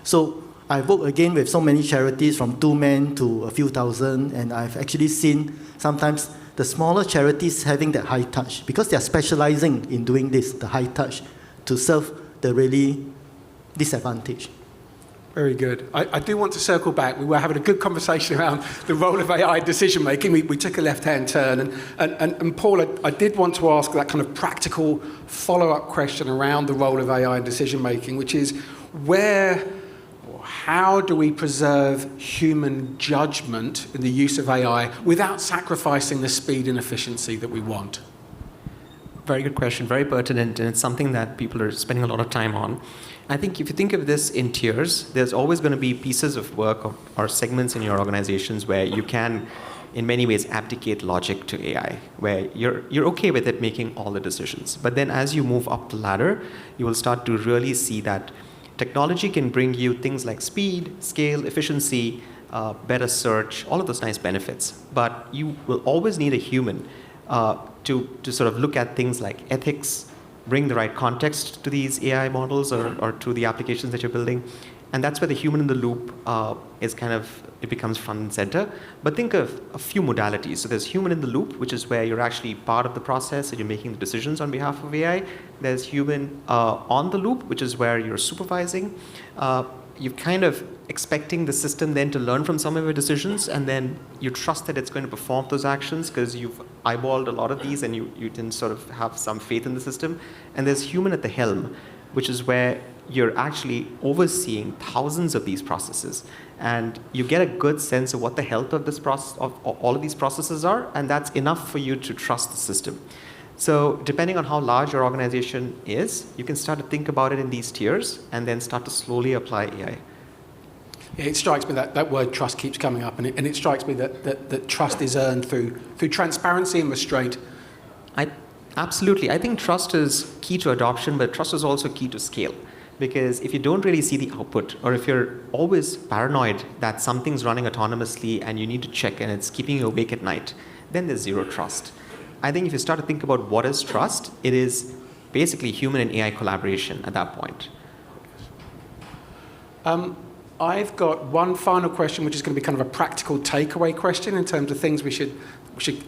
So I work again with so many charities from 2 men to a few thousand, and I've actually seen sometimes the smaller charities having that high touch because they are specializing in doing this, the high touch, to serve the really disadvantaged. Very good. I do want to circle back. We were having a good conversation around the role of AI in decision making. We took a left-hand turn. And Paul, I did want to ask that kind of practical follow-up question around the role of AI in decision making, which is how do we preserve human judgment in the use of AI without sacrificing the speed and efficiency that we want? Very good question, very pertinent, and it's something that people are spending a lot of time on. I think if you think of this in tiers, there's always going to be pieces of work or segments in your organizations where you can, in many ways, abdicate logic to AI, where you're okay with it making all the decisions. But then as you move up the ladder, you will start to really see that technology can bring you things like speed, scale, efficiency, better search, all of those nice benefits. But you will always need a human to sort of look at things like ethics, bring the right context to these AI models or to the applications that you're building. And that's where the human in the loop it becomes front and center. But think of a few modalities. So there's human in the loop, which is where you're actually part of the process and you're making the decisions on behalf of AI. There's human on the loop, which is where you're supervising. You're kind of expecting the system then to learn from some of your decisions, and then you trust that it's going to perform those actions because you've eyeballed a lot of these and you can sort of have some faith in the system. And there's human at the helm, which is where you're actually overseeing thousands of these processes, and you get a good sense of what the health of this process, of all of these processes are, and that's enough for you to trust the system. So depending on how large your organization is, you can start to think about it in these tiers and then start to slowly apply AI. Yeah, it strikes me that word trust keeps coming up, and it strikes me that trust is earned through transparency and restraint. Absolutely. I think trust is key to adoption, but trust is also key to scale. Because if you don't really see the output, or if you're always paranoid that something's running autonomously and you need to check and it's keeping you awake at night, then there's zero trust. I think if you start to think about what is trust, it is basically human and AI collaboration at that point. I've got one final question, which is going to be kind of a practical takeaway question in terms of things we should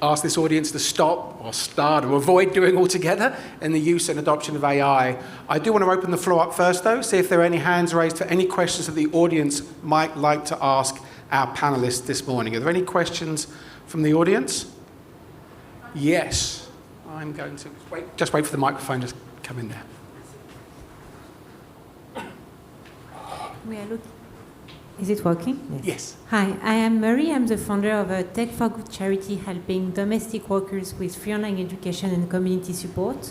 ask this audience to stop or start or avoid doing altogether in the use and adoption of AI. I do want to open the floor up first, though, see if there are any hands raised for any questions that the audience might like to ask our panelists this morning. Are there any questions from the audience? Yes. I'm going to wait for the microphone to come in there. We are looking. Is it working? Yes. Hi, I am Marie. I'm the founder of a Tech for Good charity helping domestic workers with free online education and community support.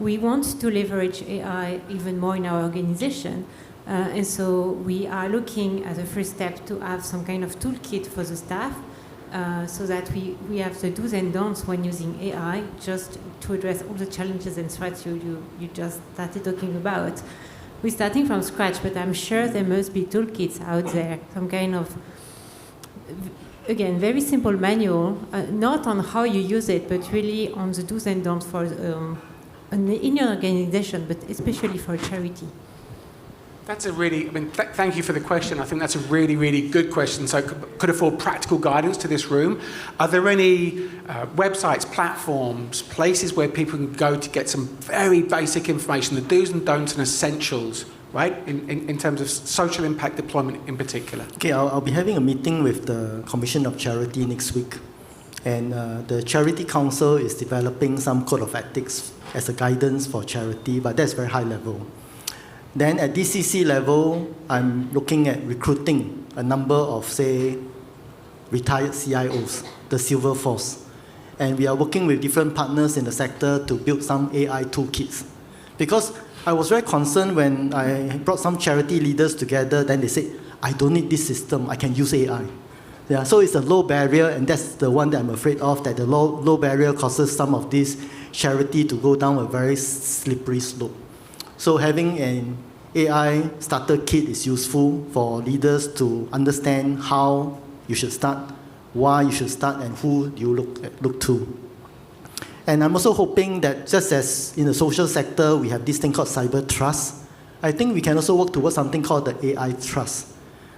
We want to leverage AI even more in our organization. And so we are looking as a first step to have some kind of toolkit for the staff so that we have the do's and don'ts when using AI just to address all the challenges and threats you just started talking about. We're starting from scratch, but I'm sure there must be toolkits out there, some kind of, again, very simple manual, not on how you use it, but really on the do's and don'ts for in your organization, but especially for a charity. That's a really, thank you for the question. I think that's a really, really good question. So could afford practical guidance to this room. Are there any websites, platforms, places where people can go to get some very basic information, the do's and don'ts and essentials, right, in terms of social impact deployment in particular? Okay, I'll be having a meeting with the Commission of Charity next week. And the Charity Council is developing some code of ethics as a guidance for charity, but that's very high level. Then at DCC level, I'm looking at recruiting a number of, say, retired CIOs, the Silver Force. And we are working with different partners in the sector to build some AI toolkits. Because I was very concerned when I brought some charity leaders together, then they said, I don't need this system, I can use AI. Yeah, so it's a low barrier, and that's the one that I'm afraid of, that the low barrier causes some of this charity to go down a very slippery slope. So having an AI starter kit is useful for leaders to understand how you should start, why you should start, and who you look to. And I'm also hoping that just as in the social sector, we have this thing called cyber trust, I think we can also work towards something called the AI trust,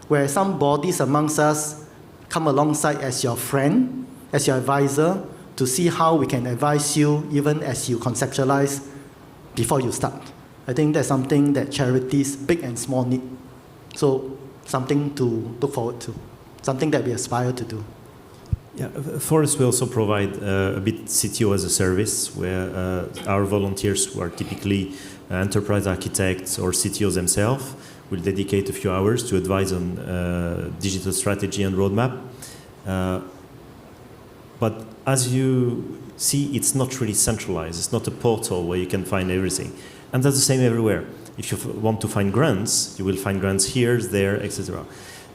where some bodies amongst us come alongside as your friend, as your advisor, to see how we can advise you even as you conceptualize before you start. I think that's something that charities, big and small, need. So something to look forward to, something that we aspire to do. Yeah, for us, we also provide a bit CTO as a service, where our volunteers, who are typically enterprise architects or CTOs themselves, will dedicate a few hours to advise on digital strategy and roadmap. But as you see, it's not really centralized. It's not a portal where you can find everything. And that's the same everywhere. If you want to find grants, you will find grants here, there, etc.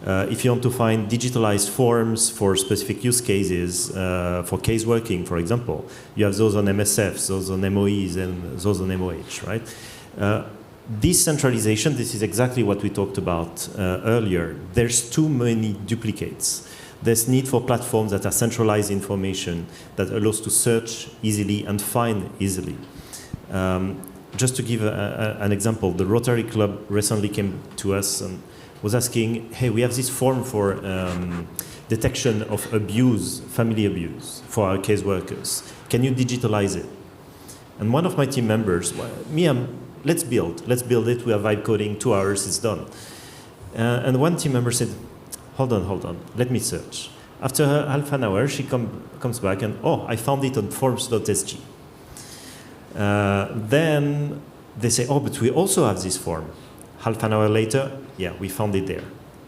If you want to find digitalized forms for specific use cases, for case working, for example, you have those on MSF, those on MOEs, and those on MOH, right? Decentralization, this is exactly what we talked about earlier. There's too many duplicates. There's need for platforms that are centralized information that allows to search easily and find easily. Just to give an example, the Rotary Club recently came to us and was asking, hey, we have this form for detection of abuse, family abuse, for our case workers. Can you digitalize it? And one of my team members, let's build it. We have vibe coding, 2 hours, it's done. And one team member said, hold on, let me search. After half an hour, she comes back and, I found it on forms.sg. Then they say, but we also have this form. Half an hour later, we found it there,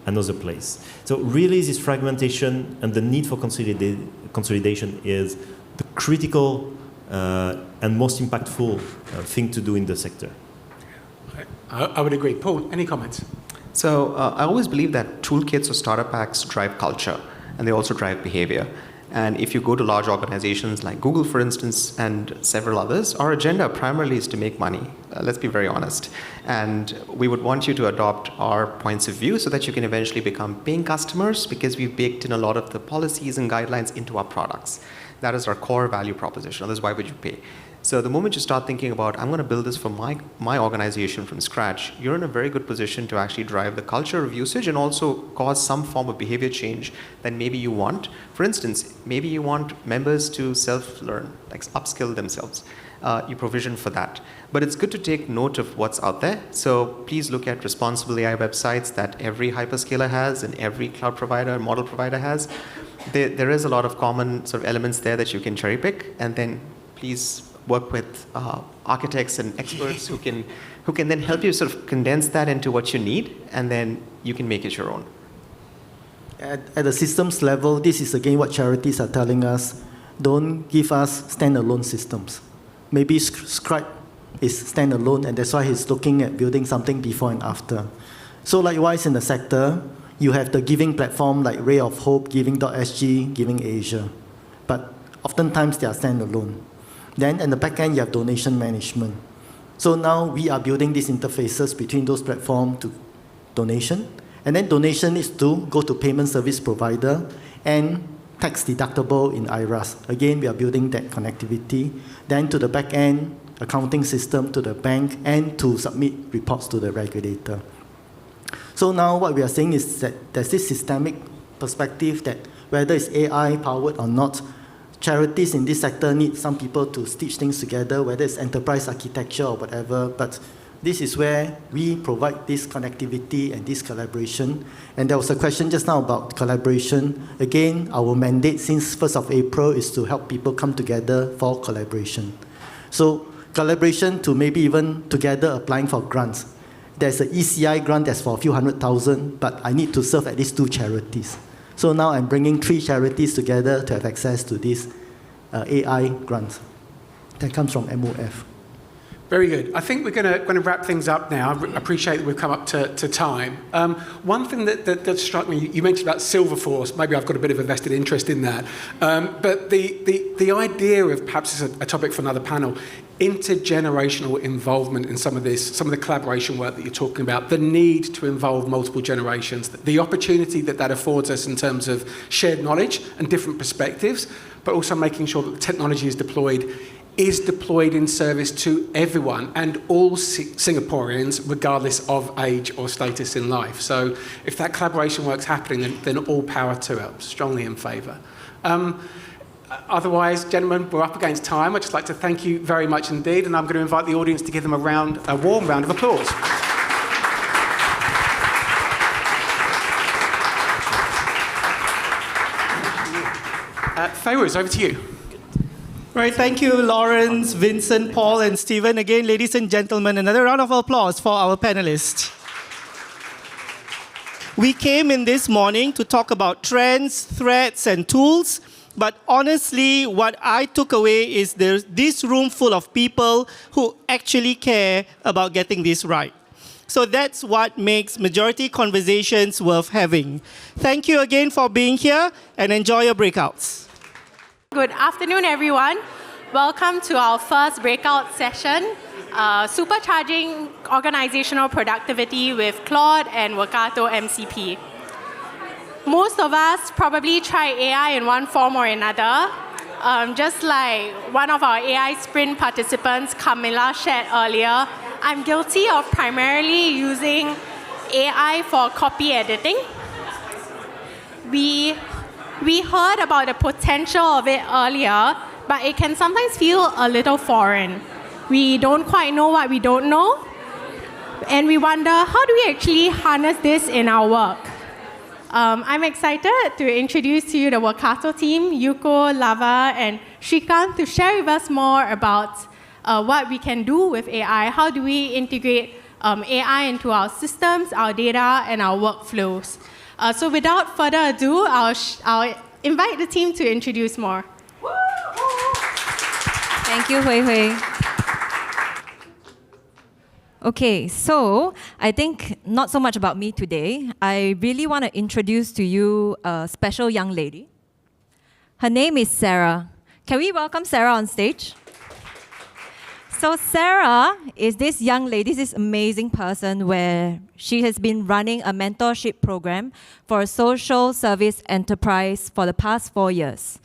another place. So really this fragmentation and the need for consolidation is the critical and most impactful thing to do in the sector. I would agree. Paul, any comments? So I always believe that toolkits or starter packs drive culture, and they also drive behavior. And if you go to large organizations like Google, for instance, and several others, our agenda primarily is to make money. Let's be very honest. And we would want you to adopt our points of view so that you can eventually become paying customers, because we've baked in a lot of the policies and guidelines into our products. That is our core value proposition. Otherwise, why would you pay? So the moment you start thinking about, I'm going to build this for my organization from scratch, you're in a very good position to actually drive the culture of usage and also cause some form of behavior change that maybe you want. For instance, maybe you want members to self-learn, like upskill themselves. You provision for that. But it's good to take note of what's out there. So please look at responsible AI websites that every hyperscaler has and every cloud provider, model provider has. There is a lot of common sort of elements there that you can cherry pick, and then please work with architects and experts who can then help you sort of condense that into what you need, and then you can make it your own. At the systems level, this is again what charities are telling us. Don't give us standalone systems. Maybe Scribe is standalone, and that's why he's looking at building something before and after. So likewise in the sector, you have the giving platform like Ray of Hope, Giving.sg, Giving Asia. But oftentimes they are standalone. Then in the back end, you have donation management. So now we are building these interfaces between those platforms to donation. And then donation needs to go to payment service provider and tax deductible in IRAS. Again, we are building that connectivity. Then to the back end, accounting system to the bank, and to submit reports to the regulator. So now what we are saying is that there's this systemic perspective that whether it's AI powered or not, charities in this sector need some people to stitch things together, whether it's enterprise architecture or whatever, but this is where we provide this connectivity and this collaboration. And there was a question just now about collaboration. Again, our mandate since 1st of April is to help people come together for collaboration. So collaboration to maybe even together applying for grants. There's an ECI grant that's for a few 100,000, but I need to serve at least 2 charities. So now I'm bringing 3 charities together to have access to this AI grant that comes from MOF. Very good. I think we're going to wrap things up now. I appreciate that we've come up to time. One thing that struck me, you mentioned about Silverforce. Maybe I've got a bit of a vested interest in that. But the idea of, perhaps it's a topic for another panel, intergenerational involvement in some of the collaboration work that you're talking about, the need to involve multiple generations, the opportunity that affords us in terms of shared knowledge and different perspectives, but also making sure that the technology is deployed in service to everyone and all Singaporeans, regardless of age or status in life. So if that collaboration work's happening, then all power to it. I'm strongly in favour. Otherwise, gentlemen, we're up against time. I'd just like to thank you very much indeed, and I'm going to invite the audience to give them a warm round of applause. Fairuz, over to you. Right, thank you, Lawrence, Vincent, Paul, and Stephen. Again, ladies and gentlemen, another round of applause for our panelists. We came in this morning to talk about trends, threats, and tools, but honestly, what I took away is there's this room full of people who actually care about getting this right. So that's what makes Majurity Conversations worth having. Thank you again for being here, and enjoy your breakouts. Good afternoon, everyone. Welcome to our first breakout session, Supercharging Organizational Productivity with Claude and Workato MCP. Most of us probably try AI in one form or another. Just like one of our AI sprint participants, Camilla, shared earlier, I'm guilty of primarily using AI for copy editing. We heard about the potential of it earlier, but it can sometimes feel a little foreign. We don't quite know what we don't know, and we wonder, how do we actually harness this in our work? I'm excited to introduce to you the Workato team, Yuko, Lava, and Shrikant, to share with us more about what we can do with AI. How do we integrate AI into our systems, our data, and our workflows? So without further ado, I'll invite the team to introduce more. Thank you, Hui Hui. Okay, so I think not so much about me today. I really want to introduce to you a special young lady. Her name is Sarah. Can we welcome Sarah on stage? So Sarah is this young lady, this amazing person where she has been running a mentorship program for a social service enterprise for the past 4 years.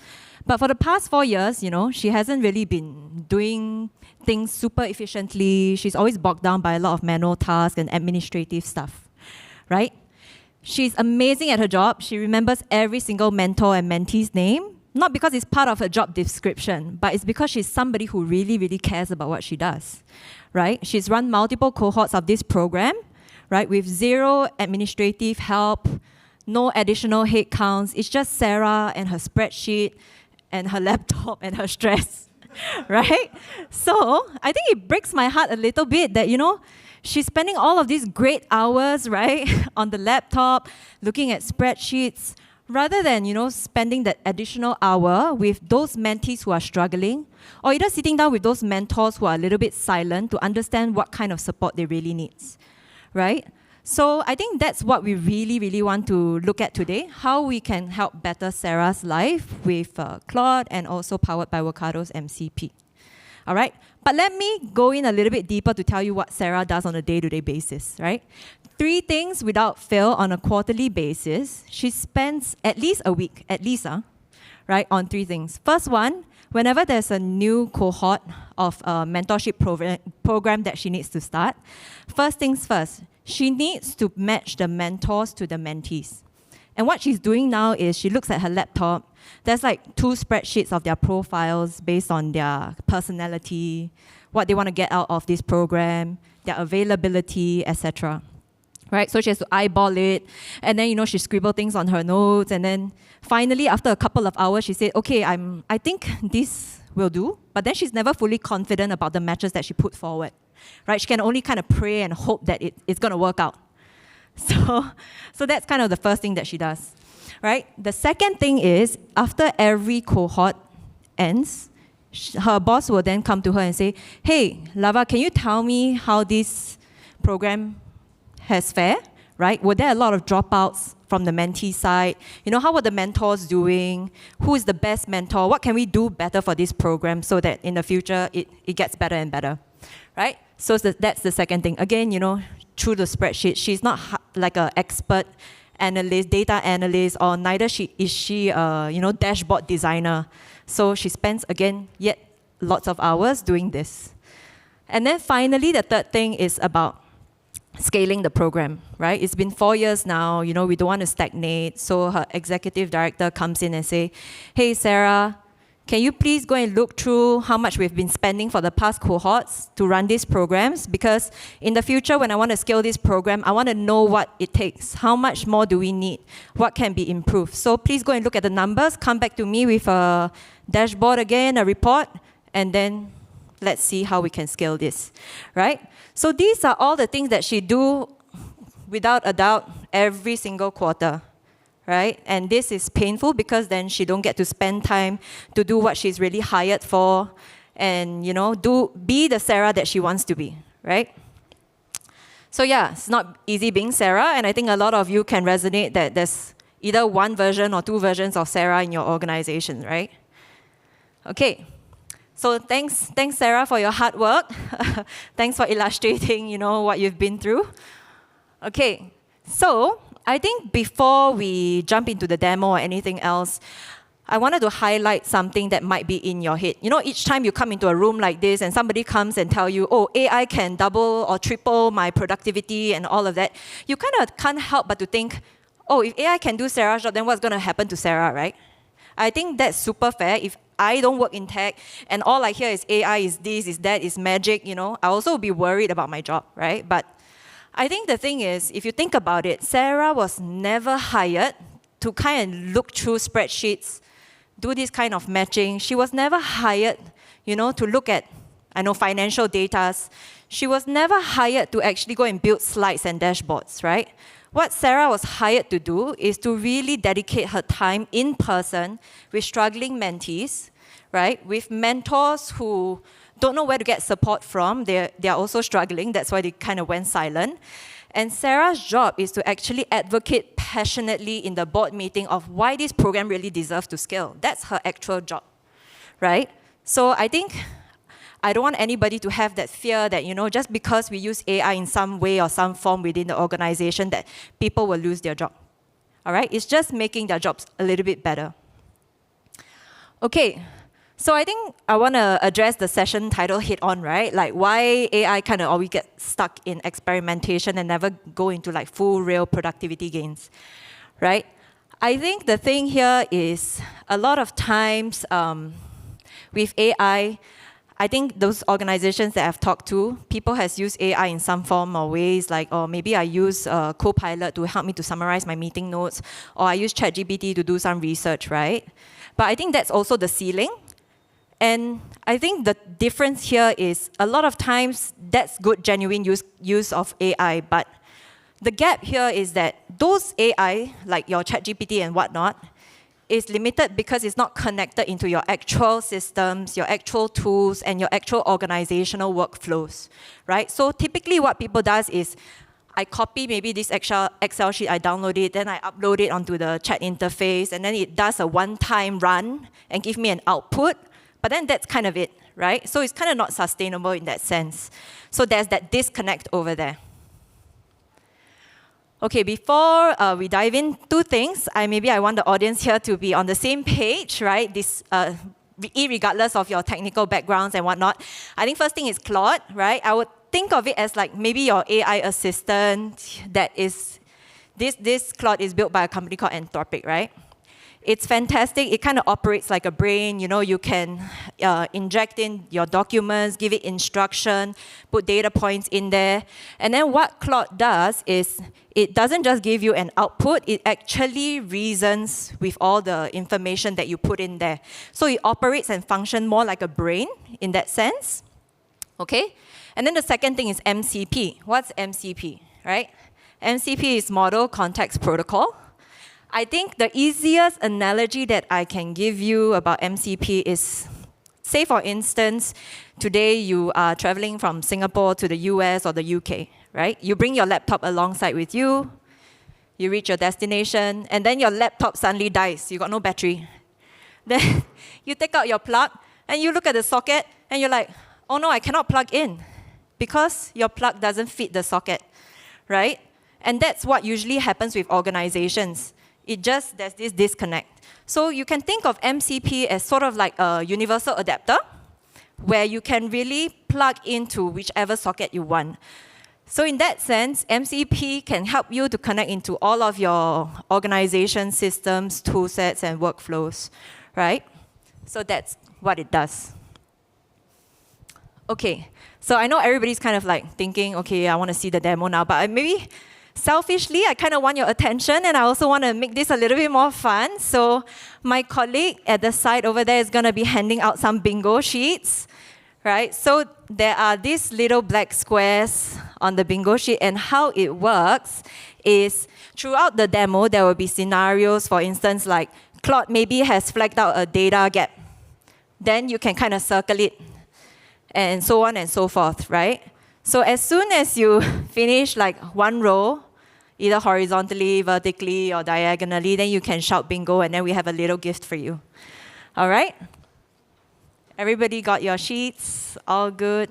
But for the past 4 years, she hasn't really been doing things super efficiently. She's always bogged down by a lot of manual tasks and administrative stuff, right? She's amazing at her job. She remembers every single mentor and mentee's name. Not because it's part of her job description, but it's because she's somebody who really, really cares about what she does, right? She's run multiple cohorts of this program, right, with zero administrative help, no additional headcounts. It's just Sarah and her spreadsheet and her laptop and her stress, right? So I think it breaks my heart a little bit that, she's spending all of these great hours, right, on the laptop, looking at spreadsheets, rather than, spending that additional hour with those mentees who are struggling, or either sitting down with those mentors who are a little bit silent to understand what kind of support they really need, right? So I think that's what we really, really want to look at today, how we can help better Sarah's life with Claude and also powered by Workato's MCP. All right, but let me go in a little bit deeper to tell you what Sarah does on a day-to-day basis, right? 3 things without fail on a quarterly basis. She spends at least a week, right, on 3 things. First one, whenever there's a new cohort of a mentorship program that she needs to start, first things first, she needs to match the mentors to the mentees. And what she's doing now is she looks at her laptop. There's like 2 spreadsheets of their profiles based on their personality, what they want to get out of this program, their availability, etc. Right? So she has to eyeball it, and then she scribble things on her notes, and then finally after a couple of hours she said, okay, I think this will do, but then she's never fully confident about the matches that she put forward. Right? She can only kind of pray and hope that it's going to work out. So that's kind of the first thing that she does. Right? The second thing is, after every cohort ends, her boss will then come to her and say, hey, Lava, can you tell me how this program has fared? right? Were there a lot of dropouts from the mentee side? How were the mentors doing? Who is the best mentor? What can we do better for this program so that in the future it gets better and better, right? So that's the second thing. Again, through the spreadsheet, she's not like an expert analyst, data analyst, or neither is she a dashboard designer. So she spends, again, yet lots of hours doing this. And then finally, the third thing is about scaling the program, right? It's been 4 years now, we don't want to stagnate. So her executive director comes in and say, hey, Sarah, can you please go and look through how much we've been spending for the past cohorts to run these programs? Because in the future, when I want to scale this program, I want to know what it takes. How much more do we need? What can be improved? So please go and look at the numbers, come back to me with a dashboard again, a report, and then let's see how we can scale this, right? So these are all the things that she do without a doubt every single quarter. Right? And this is painful because then she don't get to spend time to do what she's really hired for and, be the Sarah that she wants to be, right? So yeah, it's not easy being Sarah, and I think a lot of you can resonate that there's either one version or two versions of Sarah in your organization, right? Okay. So thanks Sarah for your hard work. Thanks for illustrating, what you've been through. Okay. So I think before we jump into the demo or anything else, I wanted to highlight something that might be in your head. Each time you come into a room like this and somebody comes and tell you, oh, AI can double or triple my productivity and all of that, you kind of can't help but to think, oh, if AI can do Sarah's job, then what's going to happen to Sarah, right? I think that's super fair. If I don't work in tech and all I hear is AI is this, is that, is magic, I also would be worried about my job, right? But I think the thing is, if you think about it, Sarah was never hired to kind of look through spreadsheets, do this kind of matching. She was never hired, to look at, financial data. She was never hired to actually go and build slides and dashboards, right? What Sarah was hired to do is to really dedicate her time in person with struggling mentees, right? With mentors who don't know where to get support from. They are also struggling. That's why they kind of went silent. And Sarah's job is to actually advocate passionately in the board meeting of why this program really deserves to scale. That's her actual job, right? So I think I don't want anybody to have that fear that, just because we use AI in some way or some form within the organization that people will lose their job, all right? It's just making their jobs a little bit better. Okay. So I think I want to address the session title head on, right? Like why AI kind of always get stuck in experimentation and never go into like full real productivity gains, right? I think the thing here is a lot of times with AI, I think those organizations that I've talked to, people has used AI in some form or ways, like, oh, maybe I use Copilot to help me to summarize my meeting notes, or I use ChatGPT to do some research, right? But I think that's also the ceiling. And I think the difference here is a lot of times that's good, genuine use of AI, but the gap here is that those AI, like your ChatGPT and whatnot, is limited because it's not connected into your actual systems, your actual tools, and your actual organizational workflows, right? So typically what people does is, I copy maybe this Excel sheet, I download it, then I upload it onto the chat interface, and then it does a one-time run and give me an output. But then that's kind of it, right? So it's kind of not sustainable in that sense. So there's that disconnect over there. Okay, before we dive in, two things. I want the audience here to be on the same page, right? This, irregardless of your technical backgrounds and whatnot. I think first thing is Claude, right? I would think of it as like maybe your AI assistant that is, this Claude is built by a company called Anthropic, right? It's fantastic. It kind of operates like a brain. You can inject in your documents, give it instruction, put data points in there. And then what Claude does is it doesn't just give you an output, it actually reasons with all the information that you put in there. So it operates and functions more like a brain in that sense. Okay? And then the second thing is MCP. What's MCP, right? MCP is Model Context Protocol. I think the easiest analogy that I can give you about MCP is, say for instance, today you are traveling from Singapore to the US or the UK, right? You bring your laptop alongside with you, you reach your destination, and then your laptop suddenly dies. You got no battery. Then you take out your plug, and you look at the socket, and you're like, oh no, I cannot plug in, because your plug doesn't fit the socket, right? And that's what usually happens with organizations. There's this disconnect. So you can think of MCP as sort of like a universal adapter, where you can really plug into whichever socket you want. So in that sense, MCP can help you to connect into all of your organization systems, tool sets, and workflows, right? So that's what it does. Okay, so I know everybody's kind of like thinking, okay, I want to see the demo now, but maybe selfishly, I kind of want your attention, and I also want to make this a little bit more fun. So my colleague at the side over there is going to be handing out some bingo sheets, right? So there are these little black squares on the bingo sheet, and how it works is throughout the demo, there will be scenarios, for instance, like Claude maybe has flagged out a data gap. Then you can kind of circle it, and so on and so forth, right? So as soon as you finish like one row, either horizontally, vertically, or diagonally, then you can shout bingo, and then we have a little gift for you. All right? Everybody got your sheets? All good?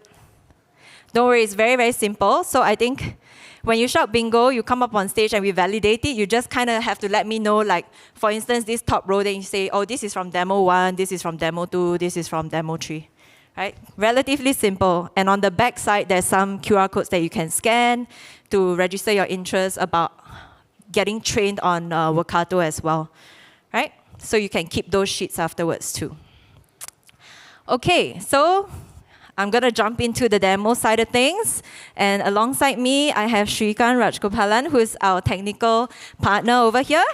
Don't worry, it's very, very simple. So I think when you shout bingo, you come up on stage and we validate it. You just kind of have to let me know, like, for instance, this top row, then you say, oh, this is from demo 1, this is from demo 2, this is from demo 3. Right? Relatively simple. And on the back side, there's some QR codes that you can scan to register your interest about getting trained on Workato as well. Right? So you can keep those sheets afterwards too. Okay, so I'm going to jump into the demo side of things. And alongside me, I have Srikan Rajgopalan, who is our technical partner over here,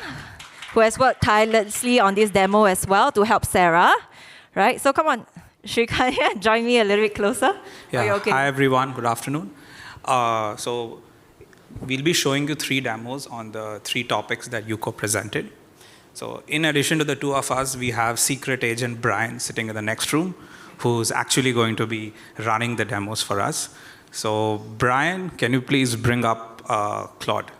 who has worked tirelessly on this demo as well to help Sarah. Right? So come on, Srikan, join me a little bit closer. Yeah. Okay? Hi, everyone. Good afternoon. So we'll be showing you 3 demos on the 3 topics that Yuko presented. So in addition to the 2 of us, we have secret agent Brian sitting in the next room, who's actually going to be running the demos for us. So Brian, can you please bring up Claude?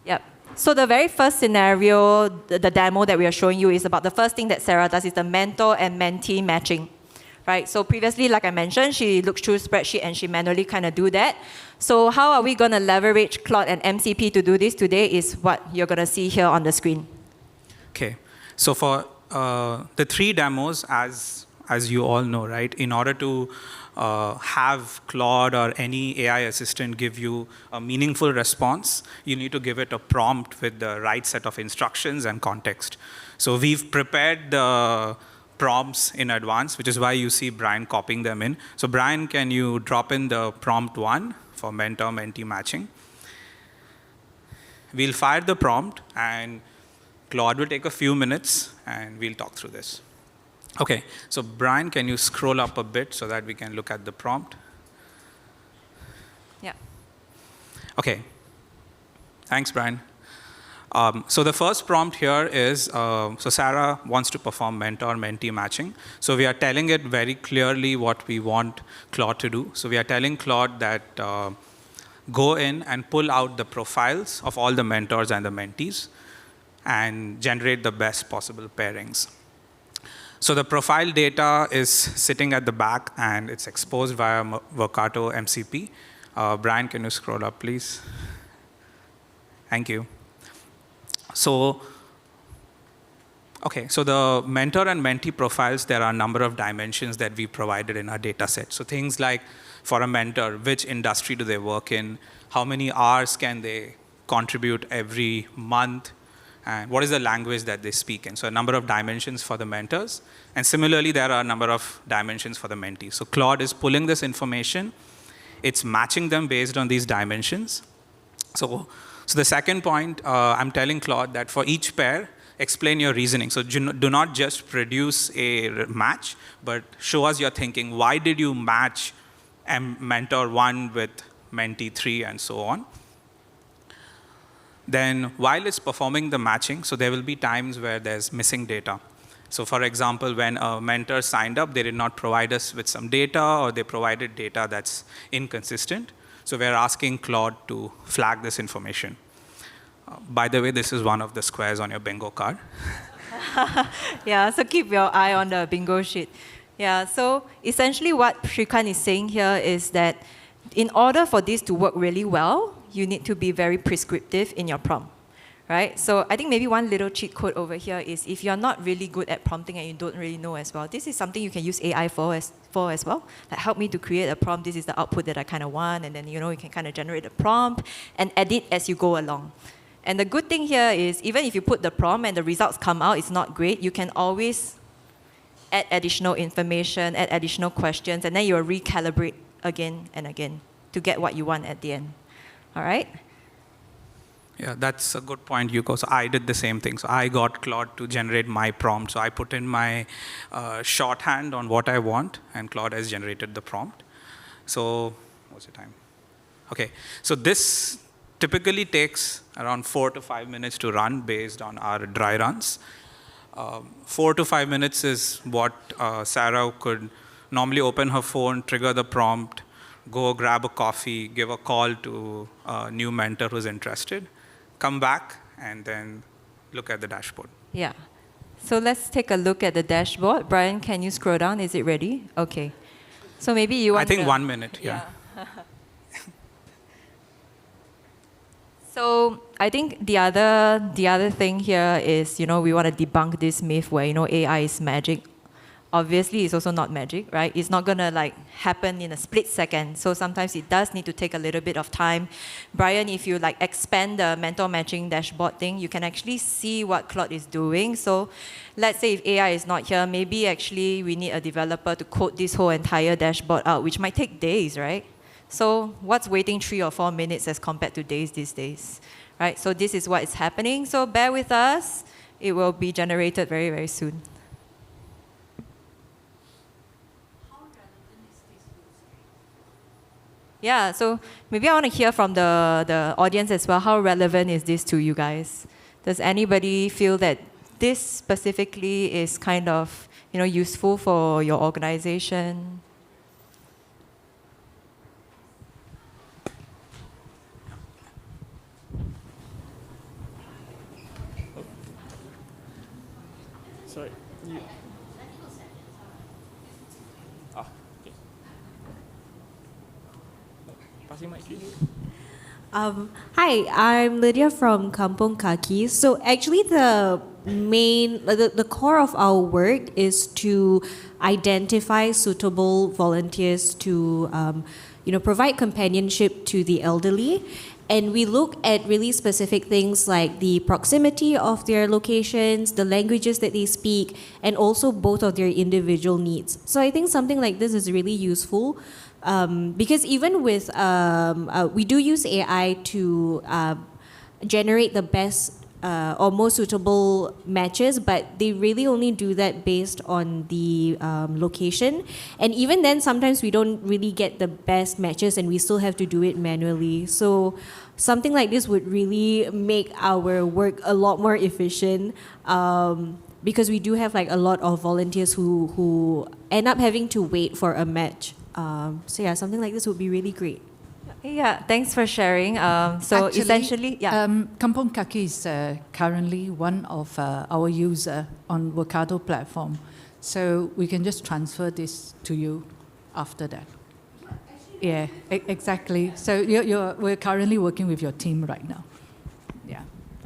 Yep. So the very first scenario, the demo that we are showing you, is about the first thing that Sarah does is the mentor and mentee matching. Right? So previously, like I mentioned, she looks through a spreadsheet and she manually kind of do that. So how are we going to leverage Claude and MCP to do this today is what you're going to see here on the screen. Okay. So for the 3 demos, as you all know, right, in order to have Claude or any AI assistant give you a meaningful response, you need to give it a prompt with the right set of instructions and context. So we've prepared the prompts in advance, which is why you see Brian copying them in. So Brian, can you drop in the prompt 1 for mentor-mentee matching? We'll fire the prompt, and Claude will take a few minutes, and we'll talk through this. Okay, so Brian, can you scroll up a bit so that we can look at the prompt? Yeah. Okay. Thanks, Brian. So the first prompt here is, so Sarah wants to perform mentor-mentee matching. So we are telling it very clearly what we want Claude to do. So we are telling Claude that go in and pull out the profiles of all the mentors and the mentees and generate the best possible pairings. So the profile data is sitting at the back, and it's exposed via Workato MCP. Brian, can you scroll up, please? Thank you. So, okay, so the mentor and mentee profiles, there are a number of dimensions that we provided in our data set. So things like, for a mentor, which industry do they work in? How many hours can they contribute every month? And what is the language that they speak in? So a number of dimensions for the mentors. And similarly, there are a number of dimensions for the mentees. So Claude is pulling this information. It's matching them based on these dimensions. So the second point, I'm telling Claude that for each pair, explain your reasoning. So do not just produce a match, but show us your thinking. Why did you match mentor 1 with mentee 3 and so on? Then while it's performing the matching, so there will be times where there's missing data. So for example, when a mentor signed up, they did not provide us with some data, or they provided data that's inconsistent. So we're asking Claude to flag this information. By the way, this is one of the squares on your bingo card. Yeah, so keep your eye on the bingo sheet. Yeah, so essentially what Shrikant is saying here is that in order for this to work really well, you need to be very prescriptive in your prompt, right? So I think maybe one little cheat code over here is if you're not really good at prompting and you don't really know as well, this is something you can use AI for as well. Like, help me to create a prompt, this is the output that I kind of want, and then you can kind of generate a prompt and edit as you go along. And the good thing here is even if you put the prompt and the results come out, it's not great, you can always add additional information, add additional questions, and then you'll recalibrate again and again to get what you want at the end. All right? Yeah, that's a good point, Yuko. So I did the same thing. So I got Claude to generate my prompt. So I put in my shorthand on what I want, and Claude has generated the prompt. So what's the time? Okay, so this typically takes around 4 to 5 minutes to run based on our dry runs. 4 to 5 minutes is what Sarah could normally open her phone, trigger the prompt, go grab a coffee, give a call to a new mentor who's interested, come back, and then look at the dashboard. Yeah. So let's take a look at the dashboard. Brian, can you scroll down? Is it ready? Okay. So maybe you want I think 1 minute, yeah. So I think the other thing here is, we want to debunk this myth where, AI is magic. Obviously, it's also not magic, right? It's not going to happen in a split second. So sometimes it does need to take a little bit of time. Brian, if you expand the mentor matching dashboard thing, you can actually see what Claude is doing. So let's say if AI is not here, maybe actually we need a developer to code this whole entire dashboard out, which might take days, right? So what's waiting 3 or 4 minutes as compared to days these days, right? So this is what is happening. So bear with us. It will be generated very, very soon. Yeah, so maybe I want to hear from the audience as well. How relevant is this to you guys? Does anybody feel that this specifically is kind of useful for your organization? Sorry. Hi, I'm Lydia from Kampung Kaki. So actually the core of our work is to identify suitable volunteers to provide companionship to the elderly. And we look at really specific things like the proximity of their locations, the languages that they speak, and also both of their individual needs. So I think something like this is really useful because even with, we do use AI to generate the best or most suitable matches, but they really only do that based on the location. And even then, sometimes we don't really get the best matches and we still have to do it manually. So something like this would really make our work a lot more efficient because we do have a lot of volunteers who end up having to wait for a match. So yeah, something like this would be really great. Yeah, thanks for sharing. So Actually, essentially, yeah. Kampung Kaki is currently one of our user on Workato platform. So we can just transfer this to you after that. Yeah, exactly. So we're currently working with your team right now. Yeah.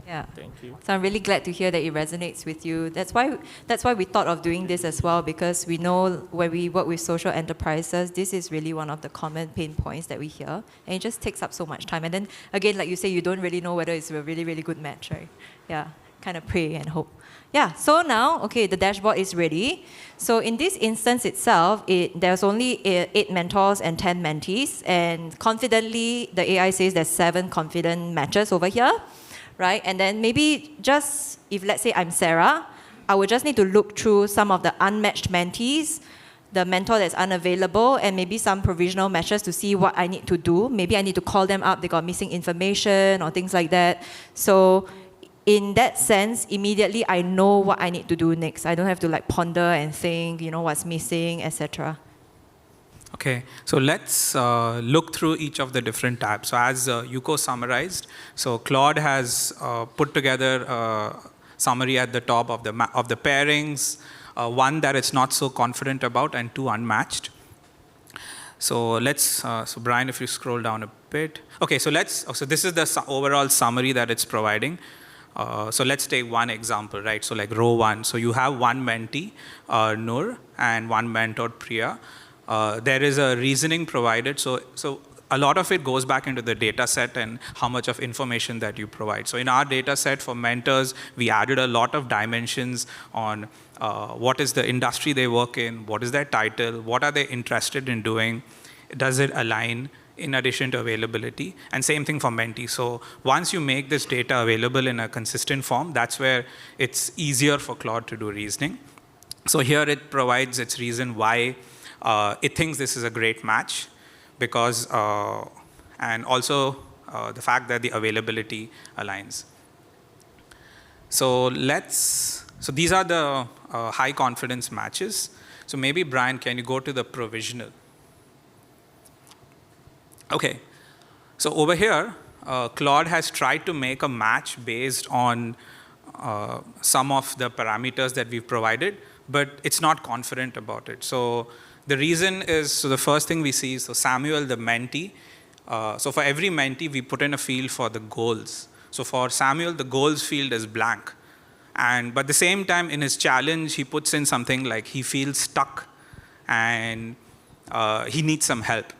Yeah. Thank you. So I'm really glad to hear that it resonates with you. That's why we thought of doing this as well, because we know when we work with social enterprises, this is really one of the common pain points that we hear, and it just takes up so much time. And then again, like you say, you don't really know whether it's a really, really good match, right? Yeah, kind of pray and hope. Yeah, so now, okay, the dashboard is ready. So in this instance itself, there's only 8 mentors and 10 mentees, and confidently, the AI says there's 7 confident matches over here. Right? And then maybe just, if let's say I'm Sarah, I would just need to look through some of the unmatched mentees, the mentor that's unavailable, and maybe some provisional matches to see what I need to do. Maybe I need to call them up, they got missing information or things like that. So in that sense, immediately I know what I need to do next. I don't have to ponder and think, what's missing, etc. Okay, so let's look through each of the different tabs. So as Yuko summarized, so Claude has put together a summary at the top of the pairings, one that it's not so confident about, and two unmatched. So let's, so Brian, if you scroll down a bit. Okay, so so this is the overall summary that it's providing. So let's take one example, right? So like row one. So you have one mentee, Noor, and one mentor, Priya. There is a reasoning provided. So a lot of it goes back into the data set and how much of information that you provide. So in our data set for mentors, we added a lot of dimensions on what is the industry they work in, what is their title, what are they interested in doing, does it align, in addition to availability, and same thing for mentee. So once you make this data available in a consistent form, that's where it's easier for Claude to do reasoning. So here it provides its reason why it thinks this is a great match, because, and also the fact that the availability aligns. So so these are the high confidence matches. So maybe Brian, can you go to the provisional? Okay, so over here, Claude has tried to make a match based on some of the parameters that we've provided, but it's not confident about it. So the reason is, so the first thing we see is, so Samuel, the mentee, so for every mentee, we put in a field for the goals. So for Samuel, the goals field is blank. But at the same time, in his challenge, he puts in something like he feels stuck and he needs some help.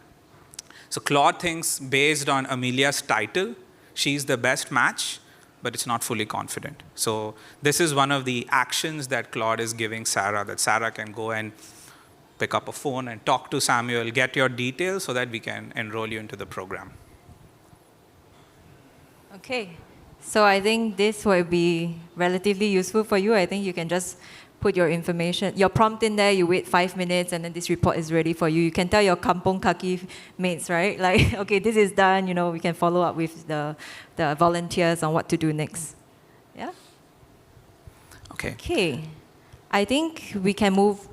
So Claude thinks, based on Amelia's title, she's the best match, but it's not fully confident. So this is one of the actions that Claude is giving Sarah, that Sarah can go and pick up a phone and talk to Samuel, get your details so that we can enroll you into the program. Okay, so I think this will be relatively useful for you. I think you can just put your information, your prompt in there, you wait 5 minutes, and then this report is ready for you. You can tell your kampong kaki mates, right? Like, okay, this is done, we can follow up with the volunteers on what to do next. Yeah? Okay. Okay, I think we can move.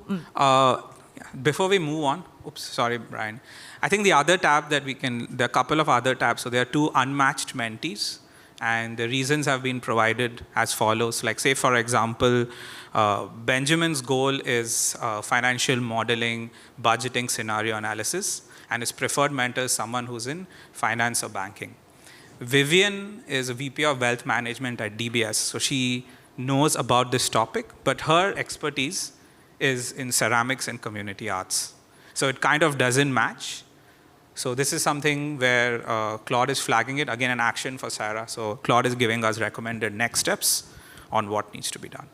Before we move on, oops, sorry, Brian. I think the other tab that there are a couple of other tabs. So there are two unmatched mentees, and the reasons have been provided as follows. Like say, for example, Benjamin's goal is financial modeling, budgeting, scenario analysis, and his preferred mentor is someone who's in finance or banking. Vivian is a VP of Wealth Management at DBS, so she knows about this topic, but her expertise is in ceramics and community arts. So it kind of doesn't match. So this is something where Claude is flagging it, again an action for Sarah. So Claude is giving us recommended next steps on what needs to be done.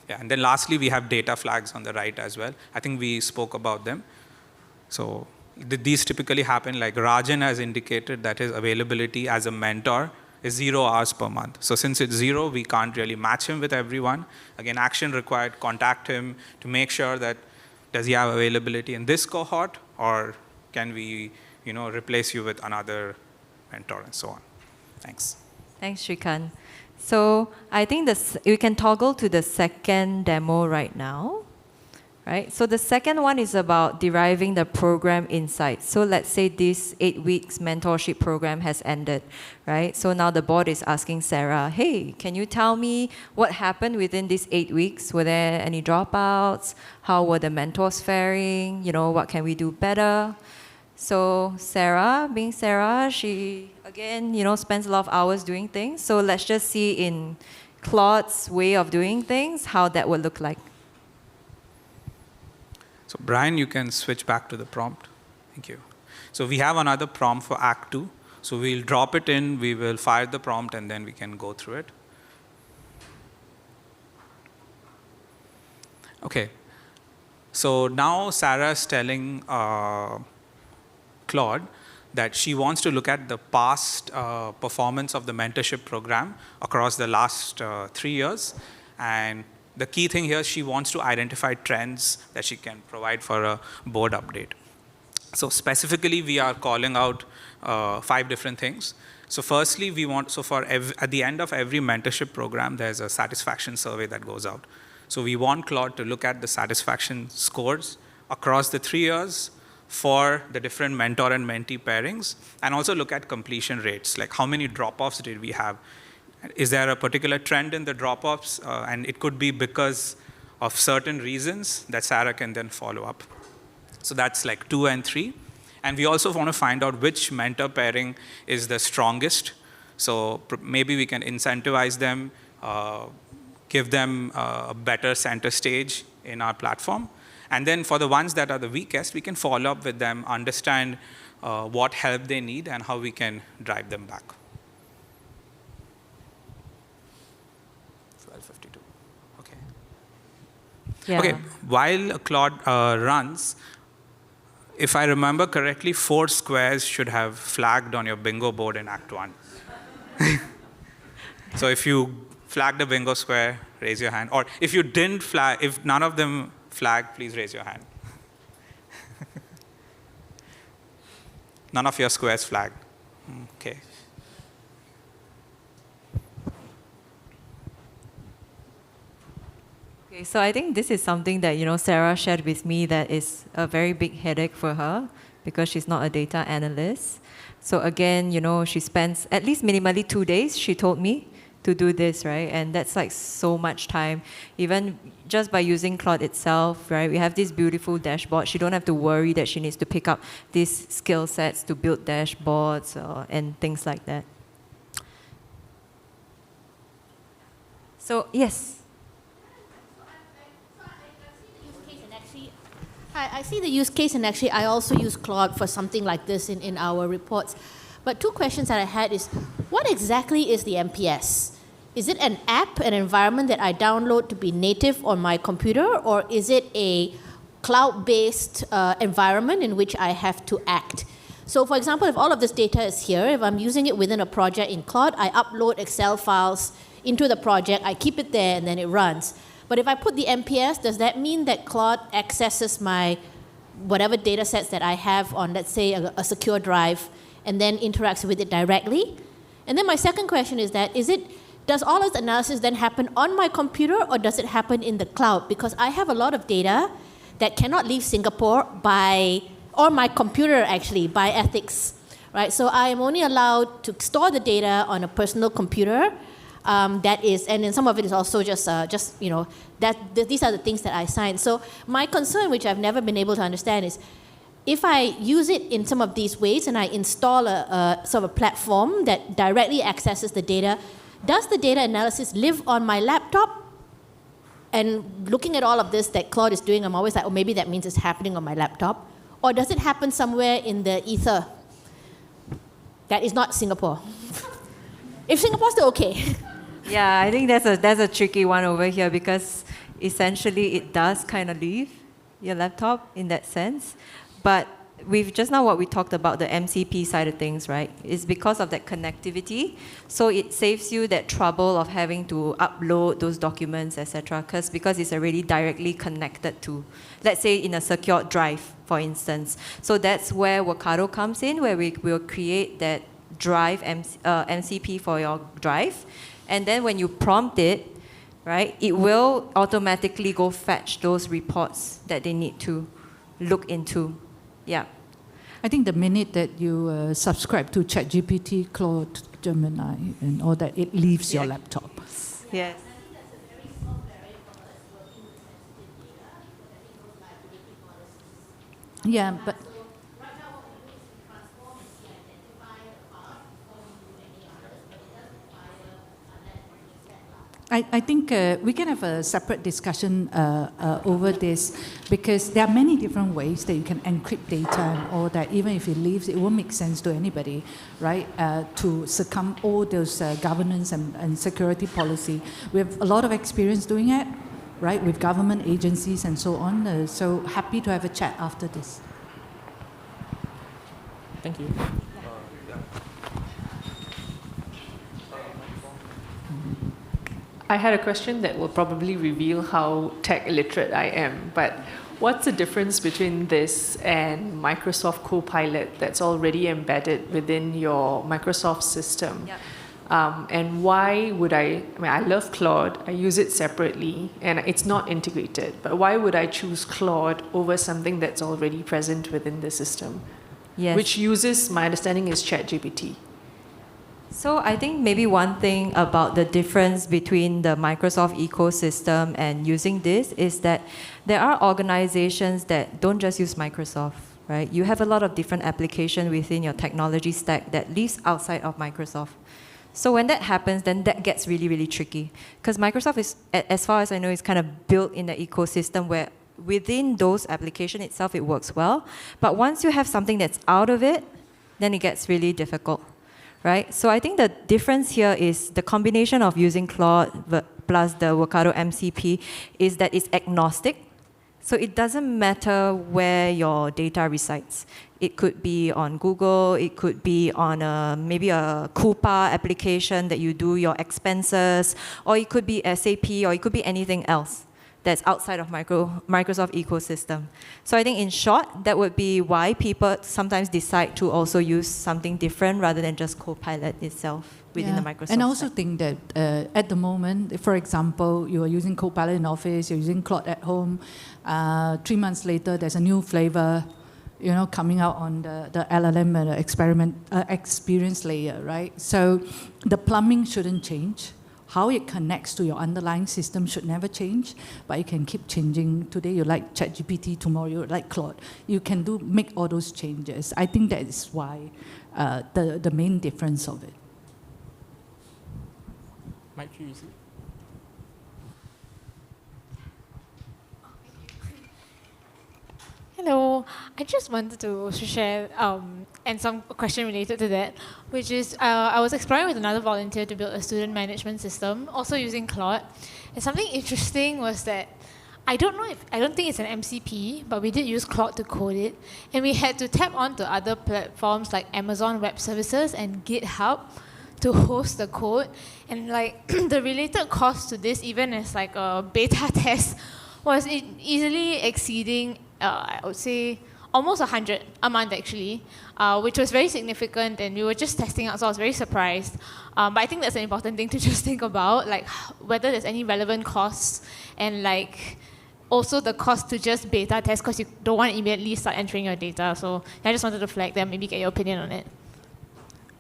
Yeah, and then lastly, we have data flags on the right as well. I think we spoke about them. So these typically happen, like Rajan has indicated that his availability as a mentor is 0 hours per month. So since it's 0, we can't really match him with everyone. Again, action required, contact him to make sure that does he have availability in this cohort, or can we replace you with another mentor and so on. Thanks. Thanks, Shrikant. So I think you can toggle to the second demo right now. Right? So the second one is about deriving the program insights. So let's say this 8 weeks mentorship program has ended, right? So now the board is asking Sarah, hey, can you tell me what happened within these 8 weeks? Were there any dropouts? How were the mentors faring? What can we do better? So Sarah, being Sarah, she, again, spends a lot of hours doing things. So let's just see in Claude's way of doing things, how that would look like. So Brian, you can switch back to the prompt. Thank you. So we have another prompt for Act 2. So we'll drop it in, we will fire the prompt, and then we can go through it. Okay. So now Sarah's telling Claude that she wants to look at the past performance of the mentorship program across the last 3 years. And the key thing here, she wants to identify trends that she can provide for a board update. So specifically, we are calling out 5 different things. So firstly, we want, at the end of every mentorship program, there's a satisfaction survey that goes out. So we want Claude to look at the satisfaction scores across the 3 years for the different mentor and mentee pairings, and also look at completion rates, like how many drop-offs did we have? Is there a particular trend in the drop-offs? And it could be because of certain reasons that Sarah can then follow up. So that's like 2 and 3. And we also want to find out which mentor pairing is the strongest. So maybe we can incentivize them, give them a better center stage in our platform. And then for the ones that are the weakest, we can follow up with them, understand what help they need and how we can drive them back. 12:52. Okay. Yeah. Okay. While Claude runs, if I remember correctly, 4 squares should have flagged on your bingo board in Act 1. So if you flagged a bingo square, raise your hand. Or if you didn't flag, if none of them flagged, please raise your hand. None of your squares flagged. Okay. Okay, so I think this is something that Sarah shared with me that is a very big headache for her because she's not a data analyst. So again, she spends at least minimally 2 days, she told me, to do this, right? And that's like so much time. Even just by using Claude itself, right? We have this beautiful dashboard. She don't have to worry that she needs to pick up these skill sets to build dashboards and things like that. So yes. I see the use case, and actually I also use Claude for something like this in our reports. But 2 questions that I had is, what exactly is the MPS? Is it an app, an environment that I download to be native on my computer, or is it a cloud-based environment in which I have to act? So for example, if all of this data is here, if I'm using it within a project in Claude, I upload Excel files into the project, I keep it there, and then it runs. But if I put the MPS, does that mean that Claude accesses my whatever data sets that I have on, let's say, a secure drive, and then interacts with it directly? And then my second question is that, does all this analysis then happen on my computer, or does it happen in the cloud? Because I have a lot of data that cannot leave Singapore or my computer actually, by ethics, right? So I am only allowed to store the data on a personal computer. And then some of it is also just these are the things that I sign. So my concern, which I've never been able to understand, is if I use it in some of these ways and I install a sort of a platform that directly accesses the data, does the data analysis live on my laptop? And looking at all of this that Claude is doing, I'm always like, oh, maybe that means it's happening on my laptop. Or does it happen somewhere in the ether that is not Singapore? If Singapore's still okay. Yeah, I think that's a tricky one over here because essentially it does kind of leave your laptop in that sense. But with just now what we talked about, the MCP side of things, right, is because of that connectivity. So it saves you that trouble of having to upload those documents, etc. Because it's already directly connected to, let's say, in a secured drive, for instance. So that's where Workato comes in, where we will create that drive MCP for your drive. And then when you prompt it, right, it will automatically go fetch those reports that they need to look into. Yeah. I think the minute that you subscribe to ChatGPT, Claude, Gemini, and all that, it leaves your laptop. Yes. Yeah, but I think we can have a separate discussion over this, because there are many different ways that you can encrypt data and all that. Even if it leaves, it won't make sense to anybody, right, to succumb all those governance and security policy. We have a lot of experience doing it, right, with government agencies and so on. So happy to have a chat after this. Thank you. I had a question that will probably reveal how tech illiterate I am, but what's the difference between this and Microsoft Copilot that's already embedded within your Microsoft system? Yep. And why would I mean, I love Claude, I use it separately, and it's not integrated, but why would I choose Claude over something that's already present within the system? Yes. Which uses, my understanding is ChatGPT. So I think maybe one thing about the difference between the Microsoft ecosystem and using this is that there are organizations that don't just use Microsoft, right? You have a lot of different applications within your technology stack that lives outside of Microsoft. So when that happens, then that gets really, really tricky. Because Microsoft is, as far as I know, is kind of built in the ecosystem where within those applications itself, it works well. But once you have something that's out of it, then it gets really difficult, right? So I think the difference here is the combination of using Claude plus the Workato MCP is that it's agnostic. So it doesn't matter where your data resides. It could be on Google, it could be on maybe a Coupa application that you do your expenses, or it could be SAP, or it could be anything else that's outside of Microsoft ecosystem. So I think in short, that would be why people sometimes decide to also use something different rather than just Copilot itself within the Microsoft And I also stack. think that at the moment, for example, you are using Copilot in Office, you're using Claude at home, 3 months later, there's a new flavor, coming out on the LLM and the experience layer, right? So the plumbing shouldn't change. How it connects to your underlying system should never change, but it can keep changing. Today you like ChatGPT, tomorrow you like Claude. You can make all those changes. I think that is why the main difference of it. Hello, I just wanted to share and some question related to that, which is I was exploring with another volunteer to build a student management system, also using Claude. And something interesting was that I don't think it's an MCP, but we did use Claude to code it, and we had to tap onto other platforms like Amazon Web Services and GitHub to host the code, and like the related cost to this, even as like a beta test, was easily exceeding, I would say, almost 100 a month actually, which was very significant, and we were just testing out, so I was very surprised. But I think that's an important thing to just think about, like whether there's any relevant costs, and like also the cost to just beta test, because you don't want to immediately start entering your data. So I just wanted to flag that, maybe get your opinion on it.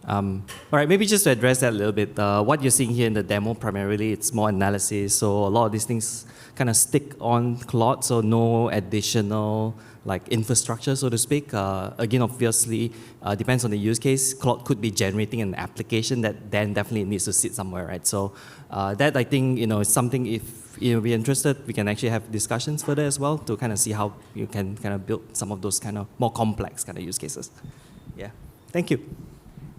All right, maybe just to address that a little bit, what you're seeing here in the demo, primarily, it's more analysis. So a lot of these things kind of stick on Claude, so no additional like infrastructure, so to speak. Again, obviously, depends on the use case. Claude could be generating an application that then definitely needs to sit somewhere, right? So that, I think, is something, if we're interested, we can actually have discussions further as well to kind of see how you can kind of build some of those kind of more complex kind of use cases. Yeah, thank you.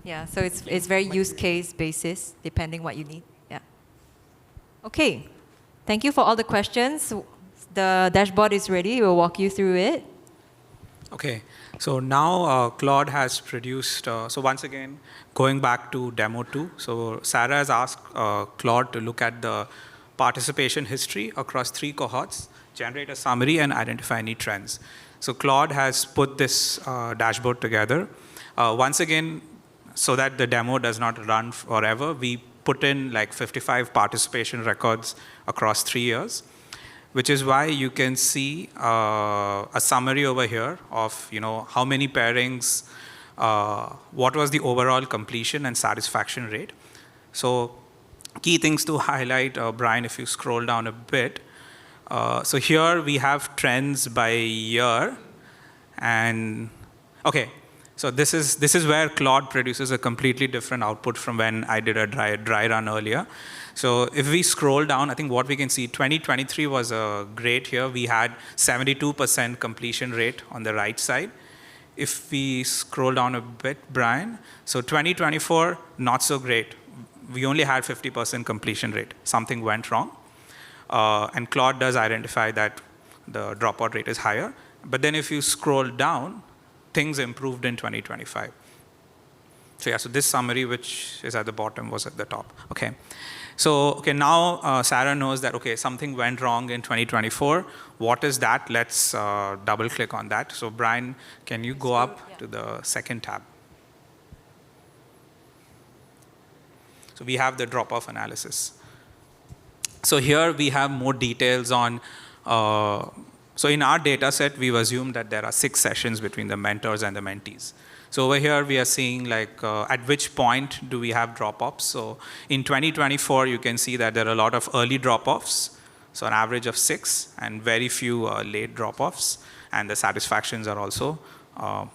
Yeah, so it's very use case basis, depending what you need. Yeah. Okay, thank you for all the questions. The dashboard is ready. We'll walk you through it. Okay, so now Claude has produced, so once again, going back to demo 2. So Sarah has asked Claude to look at the participation history across 3 cohorts, generate a summary, and identify any trends. So Claude has put this dashboard together. Once again, so that the demo does not run forever, we put in like 55 participation records across 3 years, which is why you can see a summary over here of how many pairings, what was the overall completion and satisfaction rate. So key things to highlight, Brian, if you scroll down a bit. So here we have trends by year, and okay. So this is where Claude produces a completely different output from when I did a dry run earlier. So if we scroll down, I think what we can see, 2023 was a great year. We had 72% completion rate on the right side. If we scroll down a bit, Brian, so 2024, not so great. We only had 50% completion rate. Something went wrong. And Claude does identify that the dropout rate is higher. But then if you scroll down, things improved in 2025. So yeah, so this summary, which is at the bottom, was at the top. Okay. So okay, now Sarah knows that, okay, something went wrong in 2024. What is that? Let's double click on that. So Brian, can you go up to the second tab? So we have the drop-off analysis. So here we have more details on, so in our data set, we've assumed that there are 6 sessions between the mentors and the mentees. So over here, we are seeing like at which point do we have drop-offs. So in 2024, you can see that there are a lot of early drop-offs, so an average of 6, and very few late drop-offs, and the satisfactions are also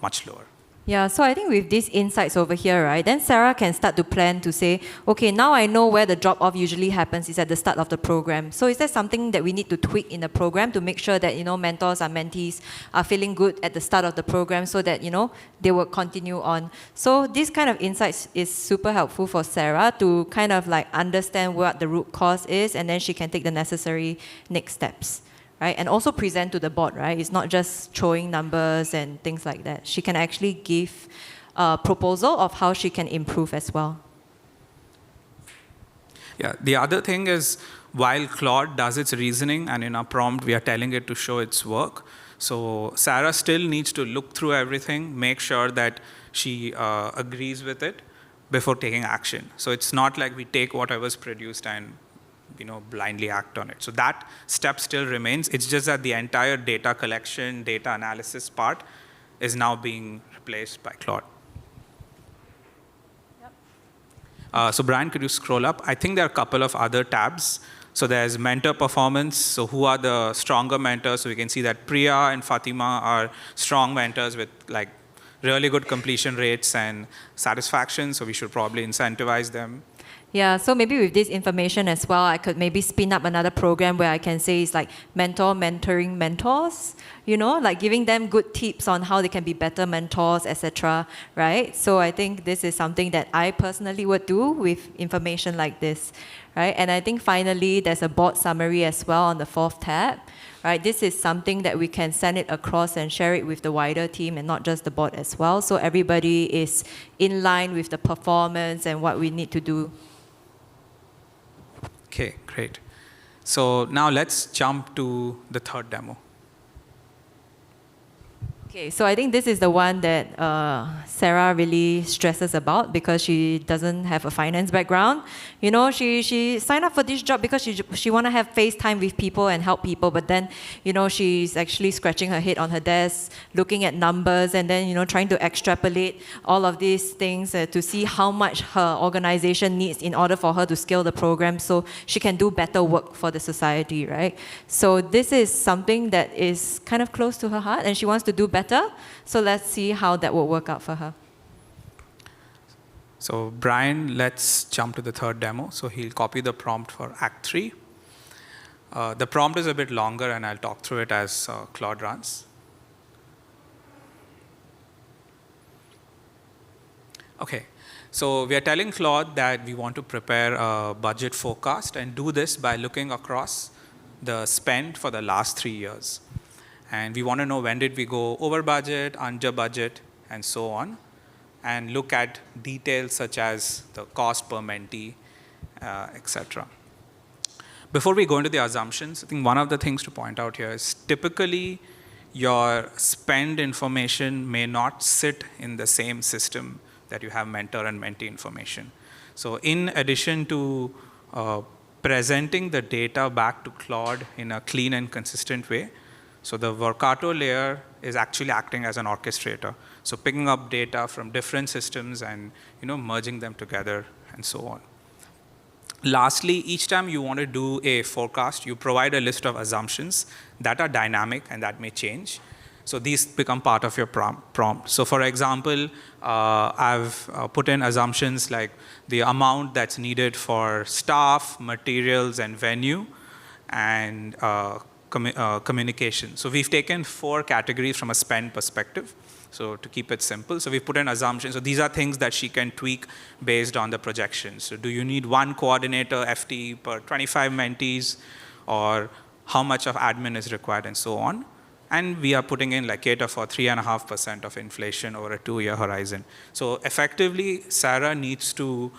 much lower. Yeah, so I think with these insights over here, right, then Sarah can start to plan to say, okay, now I know where the drop-off usually happens is at the start of the program. So is there something that we need to tweak in the program to make sure that, mentors or mentees are feeling good at the start of the program so that, they will continue on? So this kind of insights is super helpful for Sarah to kind of like understand what the root cause is, and then she can take the necessary next steps. Right? And also present to the board, right? It's not just throwing numbers and things like that. She can actually give a proposal of how she can improve as well. Yeah, the other thing is, while Claude does its reasoning, and in our prompt, we are telling it to show its work, so Sarah still needs to look through everything, make sure that she agrees with it before taking action. So it's not like we take whatever's produced and blindly act on it. So that step still remains. It's just that the entire data collection, data analysis part is now being replaced by Claude. Yep. So Brian, could you scroll up? I think there are a couple of other tabs. So there's mentor performance. So who are the stronger mentors? So we can see that Priya and Fatima are strong mentors with like really good completion rates and satisfaction. So we should probably incentivize them. Yeah, so maybe with this information as well, I could maybe spin up another program where I can say it's like mentoring mentors, like giving them good tips on how they can be better mentors, etc. Right? So I think this is something that I personally would do with information like this, right? And I think finally there's a board summary as well on the 4th tab. Right, this is something that we can send it across and share it with the wider team and not just the board as well. So everybody is in line with the performance and what we need to do. Okay, great. So now let's jump to the 3rd demo. Okay, so I think this is the one that Sarah really stresses about because she doesn't have a finance background. She signed up for this job because she want to have face time with people and help people, but then, she's actually scratching her head on her desk, looking at numbers, and then, trying to extrapolate all of these things to see how much her organization needs in order for her to scale the program so she can do better work for the society, right? So this is something that is kind of close to her heart, and she wants to do better. So let's see how that will work out for her. So Brian, let's jump to the 3rd demo. So he'll copy the prompt for Act 3. The prompt is a bit longer, and I'll talk through it as Claude runs. Okay, so we are telling Claude that we want to prepare a budget forecast and do this by looking across the spend for the last 3 years. And we want to know when did we go over budget, under budget, and so on, and look at details such as the cost per mentee, etc. Before we go into the assumptions, I think one of the things to point out here is typically your spend information may not sit in the same system that you have mentor and mentee information. So in addition to presenting the data back to Claude in a clean and consistent way, so the Workato layer is actually acting as an orchestrator. So picking up data from different systems and merging them together and so on. Lastly, each time you want to do a forecast, you provide a list of assumptions that are dynamic and that may change. So these become part of your prompt. So for example, I've put in assumptions like the amount that's needed for staff, materials, and venue, and communication. So we've taken 4 categories from a spend perspective. So to keep it simple, so we put in assumptions. So these are things that she can tweak based on the projections. So do you need 1 coordinator FTE per 25 mentees, or how much of admin is required, and so on. And we are putting in like cater for 3.5% of inflation over a 2-year horizon. So effectively, Sarah needs to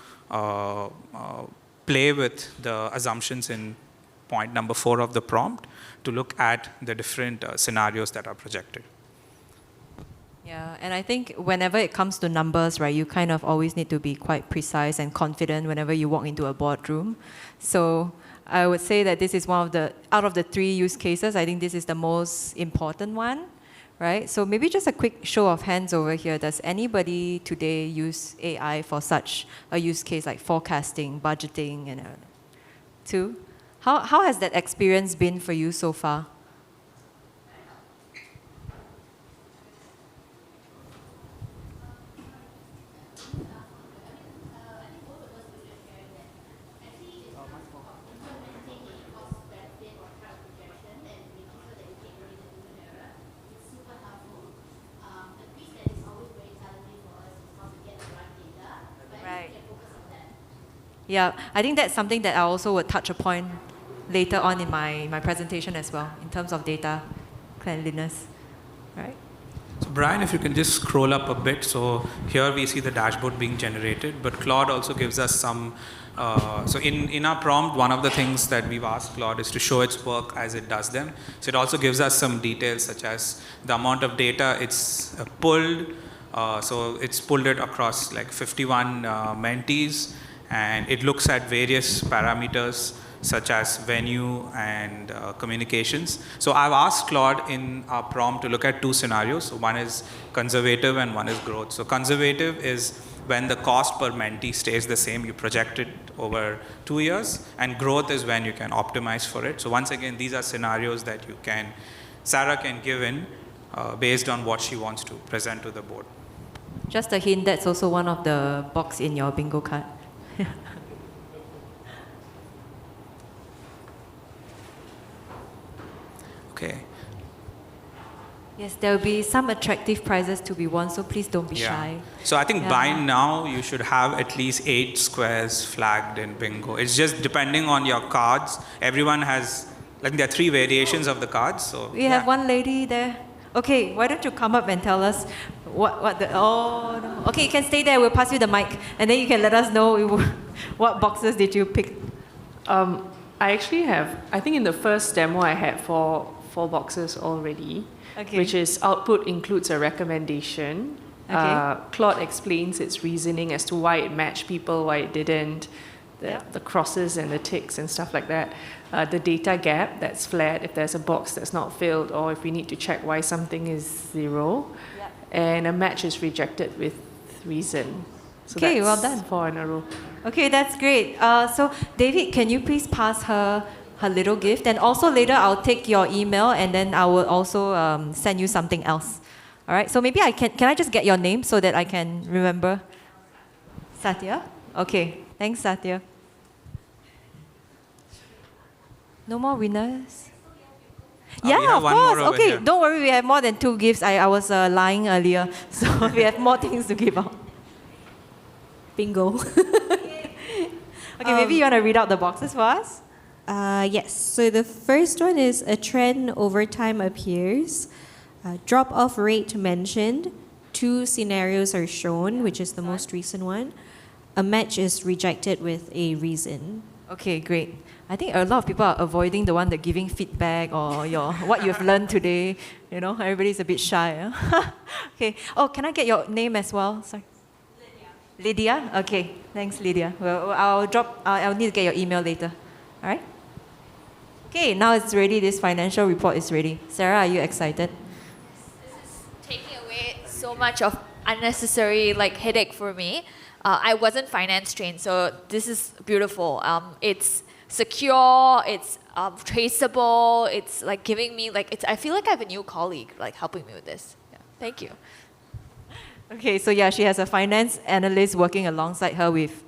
play with the assumptions in point number 4 of the prompt to look at the different scenarios that are projected. Yeah, and I think whenever it comes to numbers, right, you kind of always need to be quite precise and confident whenever you walk into a boardroom. So I would say that this is one of the, out of the 3 use cases, I think this is the most important one, right? So maybe just a quick show of hands over here. Does anybody today use AI for such a use case like forecasting, budgeting, and 2? How has that experience been for you so far? Yeah, I think that's something that I also would touch upon later on in my presentation as well, in terms of data cleanliness, right? So Brian, if you can just scroll up a bit. So here we see the dashboard being generated, but Claude also gives us some, so in our prompt, one of the things that we've asked Claude is to show its work as it does them. So it also gives us some details such as the amount of data it's pulled. So it's pulled it across like 51 mentees, and it looks at various parameters such as venue and communications. So I've asked Claude in our prompt to look at 2 scenarios. So one is conservative and one is growth. So conservative is when the cost per mentee stays the same, you project it over 2 years, and growth is when you can optimize for it. So once again, these are scenarios that Sarah can give in based on what she wants to present to the board. Just a hint, that's also one of the box in your bingo card. Okay. Yes, there will be some attractive prizes to be won, so please don't be shy. So I think by now you should have at least 8 squares flagged in bingo. It's just depending on your cards. Everyone has, like there are 3 variations of the cards. So We have one lady there. Okay, why don't you come up and tell us what the, oh no. Okay, you can stay there, we'll pass you the mic, and then you can let us know what boxes did you pick. I actually have, I think in the first demo I had 4 boxes already, which is output includes a recommendation. Claude explains its reasoning as to why it matched people, why it didn't, the crosses and the ticks and stuff like that. The data gap, that's flat if there's a box that's not filled, or if we need to check why something is 0. And a match is rejected with reason. So Okay, that's well done. 4 in a row. Okay, that's great. So David, can you please pass her little gift? And also later I'll take your email and then I will also send you something else. All right, so maybe can I just get your name so that I can remember? Satya? Okay, thanks Satya. No more winners? Yeah, of course. Okay, here. don't worry, we have more than 2 gifts. I was lying earlier, so we have more things to give out. Bingo. Okay, maybe you want to read out the boxes for us? Yes. So the first one is a trend over time appears. Drop-off rate mentioned. 2 scenarios are shown, which is the most recent one. A match is rejected with a reason. Okay, great. I think a lot of people are avoiding the one that giving feedback or what you've learned today. You know, everybody's a bit shy. Huh? Okay. Oh, can I get your name as well? Sorry. Lydia? Okay, thanks Lydia. Well, I'll need to get your email later. All right? Okay, now it's ready. This financial report is ready. Sarah, are you excited? This is taking away so much of unnecessary headache for me. I wasn't finance trained, so this is beautiful. It's secure, it's traceable, it's giving me, I feel like I have a new colleague helping me with this. Yeah. Thank you. Okay, so yeah, she has a finance analyst working alongside her with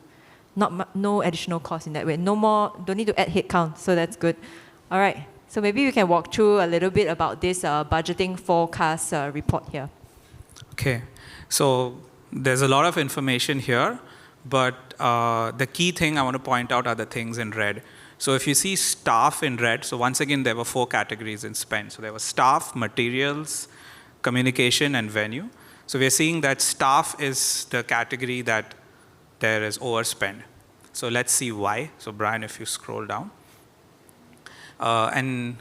no additional cost in that way. No more, don't need to add headcount, so that's good. All right, so maybe we can walk through a little bit about this budgeting forecast report here. Okay, so there's a lot of information here, but the key thing I want to point out are the things in red. So if you see staff in red, so once again, there were 4 categories in spend. So there was staff, materials, communication, and venue. So we're seeing that staff is the category that there is overspend. So let's see why. So Brian, if you scroll down. And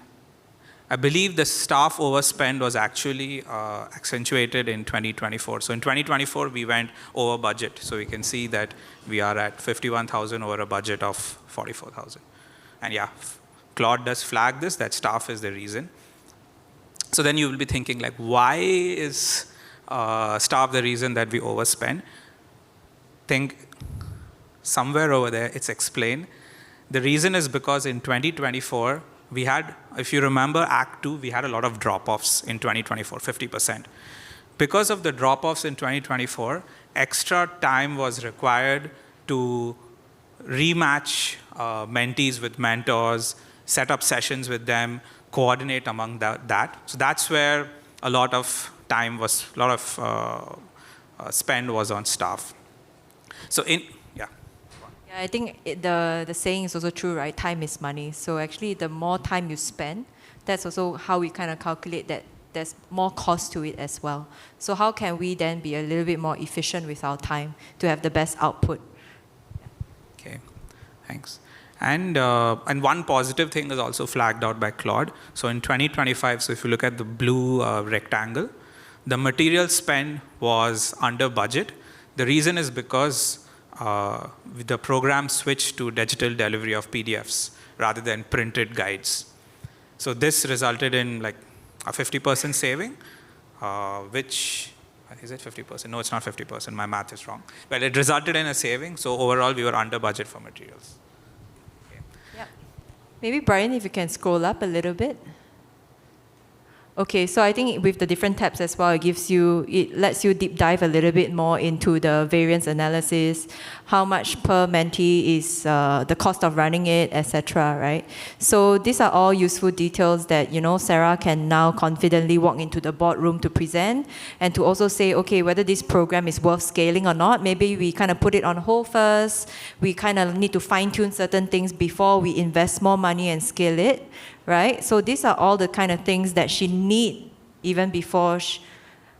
I believe the staff overspend was actually accentuated in 2024. So in 2024, we went over budget. So we can see that we are at 51,000 over a budget of 44,000. And yeah, Claude does flag this, that staff is the reason. So then you will be thinking like, why is staff the reason that we overspend? Think somewhere over there, it's explained. The reason is because in 2024, we had, if you remember Act 2, we had a lot of drop-offs in 2024, 50%. Because of the drop-offs in 2024, extra time was required to rematch mentees with mentors, set up sessions with them, coordinate among that. So that's where a lot of time was, a lot of spend was on staff. So Yeah, I think the saying is also true, right? Time is money. So actually, the more time you spend, that's also how we kind of calculate that there's more cost to it as well. So how can we then be a little bit more efficient with our time to have the best output? Okay, thanks. And one positive thing is also flagged out by Claude. So in 2025, so if you look at the blue rectangle, the material spend was under budget. The reason is because the program switched to digital delivery of PDFs rather than printed guides. So this resulted in like a 50% saving, which, is it 50%? No, it's not 50%. My math is wrong. But it resulted in a saving. So overall, we were under budget for materials. Okay. Yeah. Maybe Brian, if you can scroll up a little bit. Okay, so I think with the different tabs as well, it lets you deep dive a little bit more into the variance analysis, how much per mentee is the cost of running it, etc. Right? So these are all useful details that Sarah can now confidently walk into the boardroom to present and to also say, okay, whether this program is worth scaling or not. Maybe we kind of put it on hold first. We kind of need to fine tune certain things before we invest more money and scale it. Right? So these are all the kind of things that she needs even before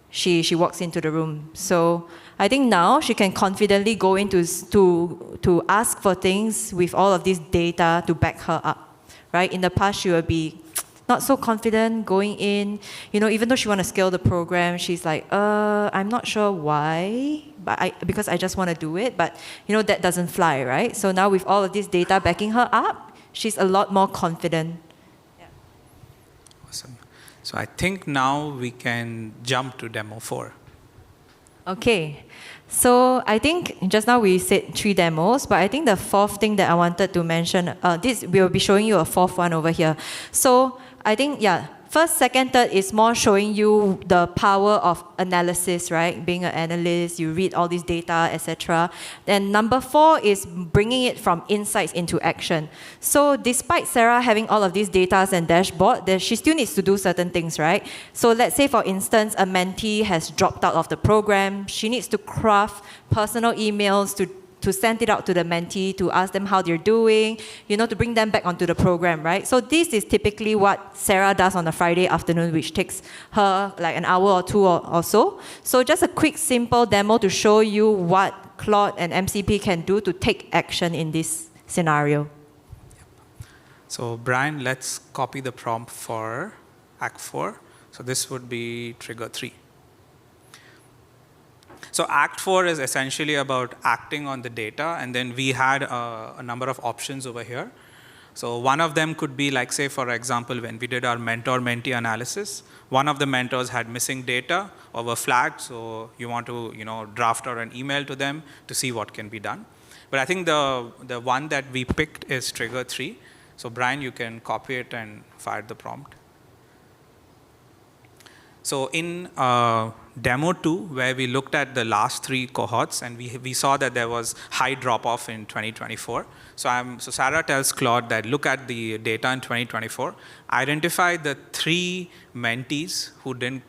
she walks into the room. So I think now she can confidently go into to ask for things with all of this data to back her up. Right? In the past, she would be not so confident going in. Even though she want to scale the program, she's like, I'm not sure why, because I just want to do it. But that doesn't fly, right? So now with all of this data backing her up, she's a lot more confident. Awesome. So I think now we can jump to demo 4. Okay. So I think just now we said 3 demos, but I think the 4th thing that I wanted to mention, we'll be showing you a 4th one over here. So I think, first, second, third is more showing you the power of analysis, right? Being an analyst, you read all this data, etc. Then number 4 is bringing it from insights into action. So despite Sarah having all of these data and dashboard, she still needs to do certain things, right? So let's say, for instance, a mentee has dropped out of the program. She needs to craft personal emails to send it out to the mentee, to ask them how they're doing, to bring them back onto the program, right? So this is typically what Sarah does on a Friday afternoon, which takes her like an hour or 2 or so. So just a quick, simple demo to show you what Claude and MCP can do to take action in this scenario. So Brian, let's copy the prompt for Act 4. So this would be trigger 3. So Act 4 is essentially about acting on the data, and then we had a number of options over here. So one of them could be like, say, for example, when we did our mentor-mentee analysis, one of the mentors had missing data or were flagged, so you want to draft out an email to them to see what can be done. But I think the one that we picked is trigger 3. So Brian, you can copy it and fire the prompt. So in demo 2, where we looked at the last 3 cohorts, and we saw that there was high drop-off in 2024. So Sarah tells Claude that look at the data in 2024, identify the 3 mentees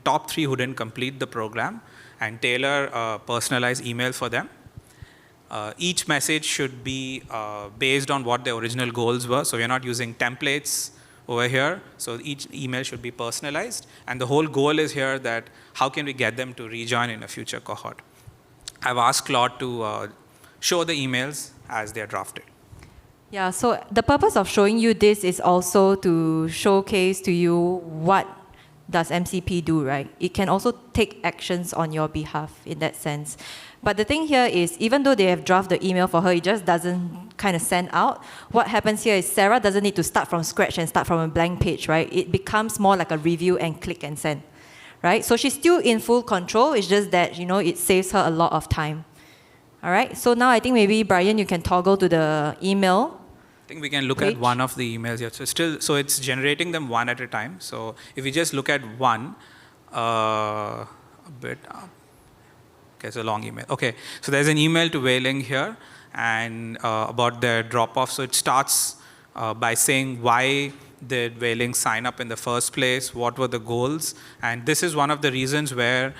top 3 who didn't complete the program, and tailor a personalized email for them. Each message should be based on what the original goals were. So we're not using templates over here. So each email should be personalized. And the whole goal is here that how can we get them to rejoin in a future cohort. I've asked Claude to show the emails as they're drafted. Yeah, so the purpose of showing you this is also to showcase to you what does MCP do, right? It can also take actions on your behalf in that sense. But the thing here is, even though they have drafted the email for her, it just doesn't kind of send out. What happens here is Sarah doesn't need to start from scratch and start from a blank page, right? It becomes more like a review and click and send, right? So she's still in full control. It's just that, you know, it saves her a lot of time. All right, so now I think maybe Brian, you can toggle to the email. I think we can look at one of the emails here. So it's generating them one at a time. So if we just look at one, a bit up. Okay, it's a long email. Okay, so there's an email to Wailing here and about their drop-off. So it starts by saying why did Wailing sign up in the first place, what were the goals, and this is one of the reasons where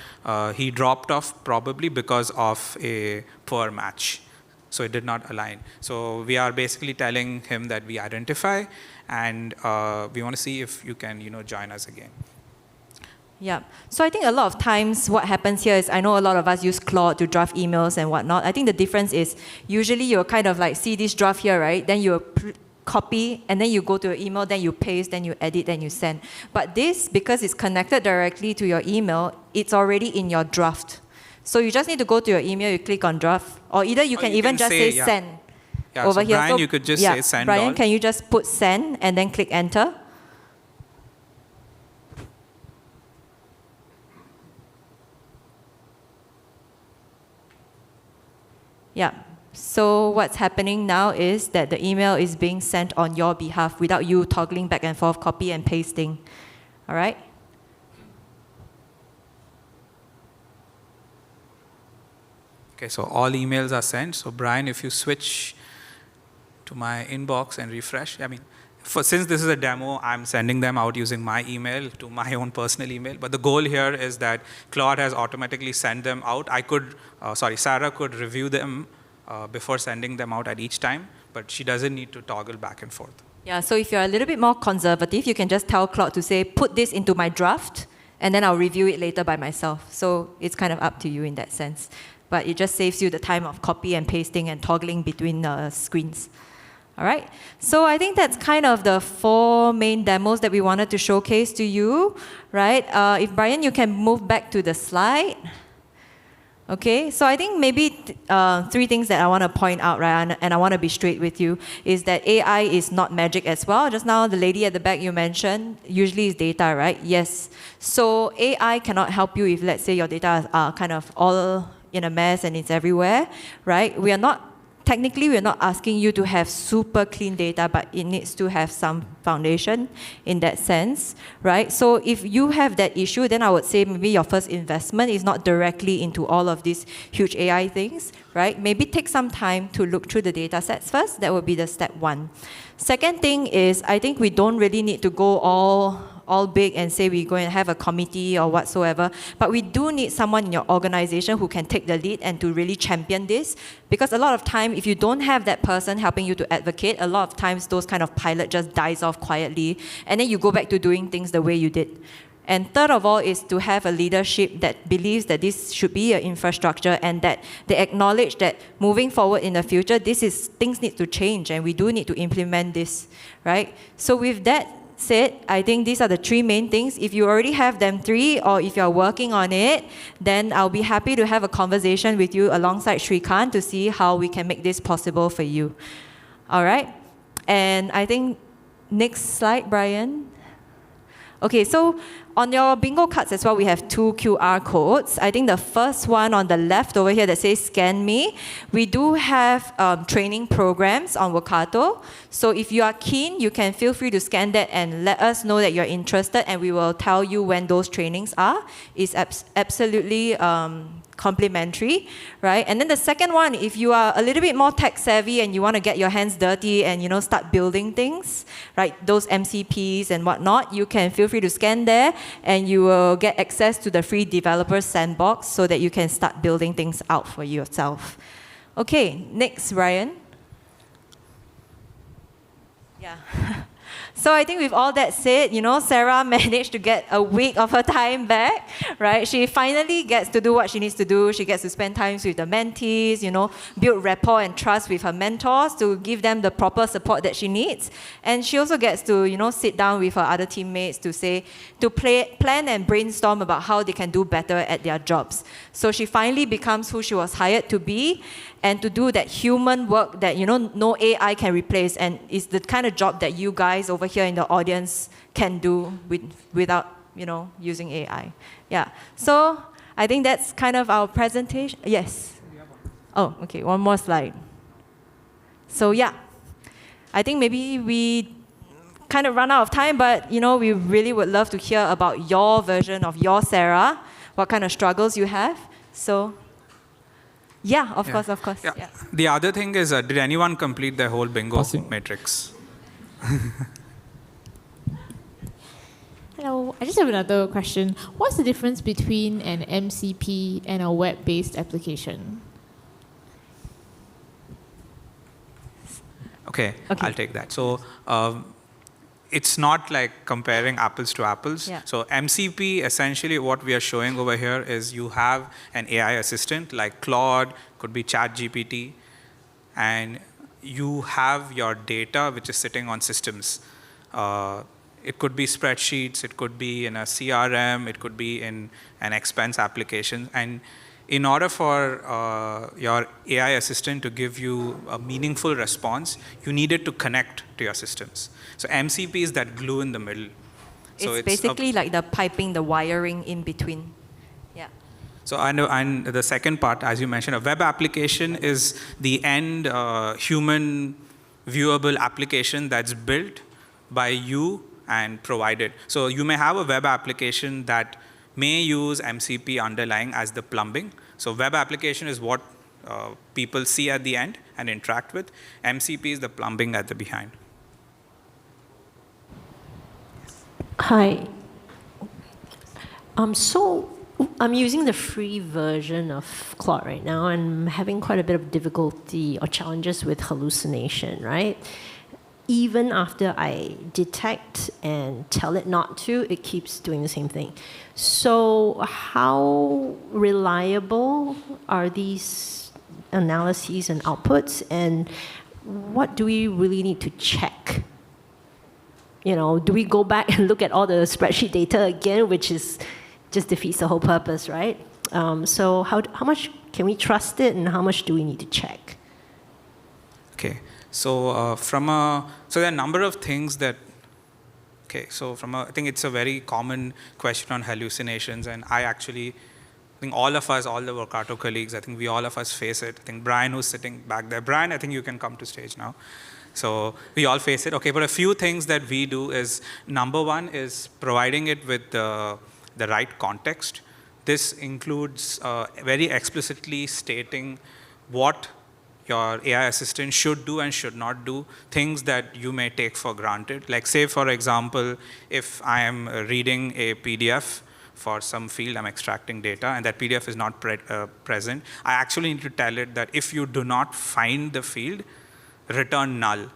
he dropped off, probably because of a poor match. So it did not align. So we are basically telling him that we identify, and we want to see if you can, you know, join us again. Yeah, so I think a lot of times what happens here is, I know a lot of us use Claude to draft emails and whatnot. I think the difference is, usually you'll kind of like see this draft here, right? Then you copy, and then you go to your email, then you paste, then you edit, then you send. But this, because it's connected directly to your email, it's already in your draft. So you just need to go to your email, you click on draft, or either you can even just say send over so here. Brian, you could just say send Brian, all. can you just put send and then click enter? Yeah. So what's happening now is that the email is being sent on your behalf without you toggling back and forth, copy and pasting. All right? Okay, so all emails are sent. So Brian, if you switch to my inbox and refresh, I mean, since this is a demo, I'm sending them out using my email to my own personal email. But the goal here is that Claude has automatically sent them out. Sarah could review them before sending them out at each time, but she doesn't need to toggle back and forth. Yeah, so if you're a little bit more conservative, you can just tell Claude to say, put this into my draft, and then I'll review it later by myself. So it's kind of up to you in that sense. But it just saves you the time of copy and pasting and toggling between screens. All right, so I think that's kind of the 4 main demos that we wanted to showcase to you, right? If Brian, you can move back to the slide. Okay, so I think maybe 3 things that I want to point out, right, and I want to be straight with you, is that AI is not magic as well. Just now, the lady at the back you mentioned, usually is data, right? Yes. So AI cannot help you if, let's say, your data are kind of all in a mess and it's everywhere, right? Technically, we're not asking you to have super clean data, but it needs to have some foundation in that sense, right? So if you have that issue, then I would say maybe your first investment is not directly into all of these huge AI things, right? Maybe take some time to look through the data sets first. That would be the step 1. Second thing is, I think we don't really need to go all big and say we're going to have a committee or whatsoever, but we do need someone in your organization who can take the lead and to really champion this, because a lot of time, if you don't have that person helping you to advocate, a lot of times those kind of pilot just dies off quietly, and then you go back to doing things the way you did. And third of all is to have a leadership that believes that this should be an infrastructure and that they acknowledge that moving forward in the future, things need to change and we do need to implement this, right? So with that said, I think these are the 3 main things. If you already have them 3, or if you're working on it, then I'll be happy to have a conversation with you alongside Shrikant to see how we can make this possible for you. All right? And I think next slide, Brian. Okay, so on your bingo cards as well, we have 2 QR codes. I think the first one on the left over here that says scan me, we do have training programs on Workato. So if you are keen, you can feel free to scan that and let us know that you're interested, and we will tell you when those trainings are. It's absolutely complimentary, right? And then the second one, if you are a little bit more tech savvy and you want to get your hands dirty and, you know, start building things, right? Those MCPs and whatnot, you can feel free to scan there and you will get access to the free developer sandbox so that you can start building things out for yourself. Okay, next, Ryan. Yeah. So I think with all that said, Sarah managed to get a week of her time back, right? She finally gets to do what she needs to do. She gets to spend time with the mentees, build rapport and trust with her mentors to give them the proper support that she needs. And she also gets to, sit down with her other teammates to plan and brainstorm about how they can do better at their jobs. So she finally becomes who she was hired to be, and to do that human work that no AI can replace, and is the kind of job that you guys over here in the audience can do without using AI. Yeah. So I think that's kind of our presentation. Yes. Oh, okay. One more slide. So yeah, I think maybe we kind of run out of time, but we really would love to hear about your version of your Sarah, what kind of struggles you have. So. Yeah, of course. Yeah. The other thing is, did anyone complete their whole bingo matrix? Hello, I just have another question. What's the difference between an MCP and a web-based application? Okay, I'll take that. So it's not like comparing apples to apples. Yeah. So MCP, essentially what we are showing over here is you have an AI assistant like Claude, could be ChatGPT, and you have your data which is sitting on systems. It could be spreadsheets, it could be in a CRM, it could be in an expense application. And in order for your AI assistant to give you a meaningful response, you need it to connect to your systems. So MCP is that glue in the middle. So it's basically like the piping, the wiring in between. Yeah. So and the second part, as you mentioned, a web application is the end human viewable application that's built by you and provided. So you may have a web application that may use MCP underlying as the plumbing. So web application is what people see at the end and interact with. MCP is the plumbing at the behind. Hi. So I'm using the free version of Claude right now, and I'm having quite a bit of difficulty or challenges with hallucination, right? Even after I detect and tell it not to, it keeps doing the same thing. So how reliable are these analyses and outputs, and what do we really need to check? Do we go back and look at all the spreadsheet data again, which is just defeats the whole purpose, right? So how much can we trust it, and how much do we need to check? Okay. So so there are a number of things that, I think it's a very common question on hallucinations, and I think all of us, all the Workato colleagues, I think all of us face it. I think Brian, who's sitting back there, Brian, I think you can come to stage now. So we all face it. Okay, but a few things that we do is, number one is providing it with the right context. This includes very explicitly stating what your AI assistant should do and should not do, things that you may take for granted. Like say, for example, if I am reading a PDF for some field, I'm extracting data, and that PDF is not present, I actually need to tell it that if you do not find the field, return null.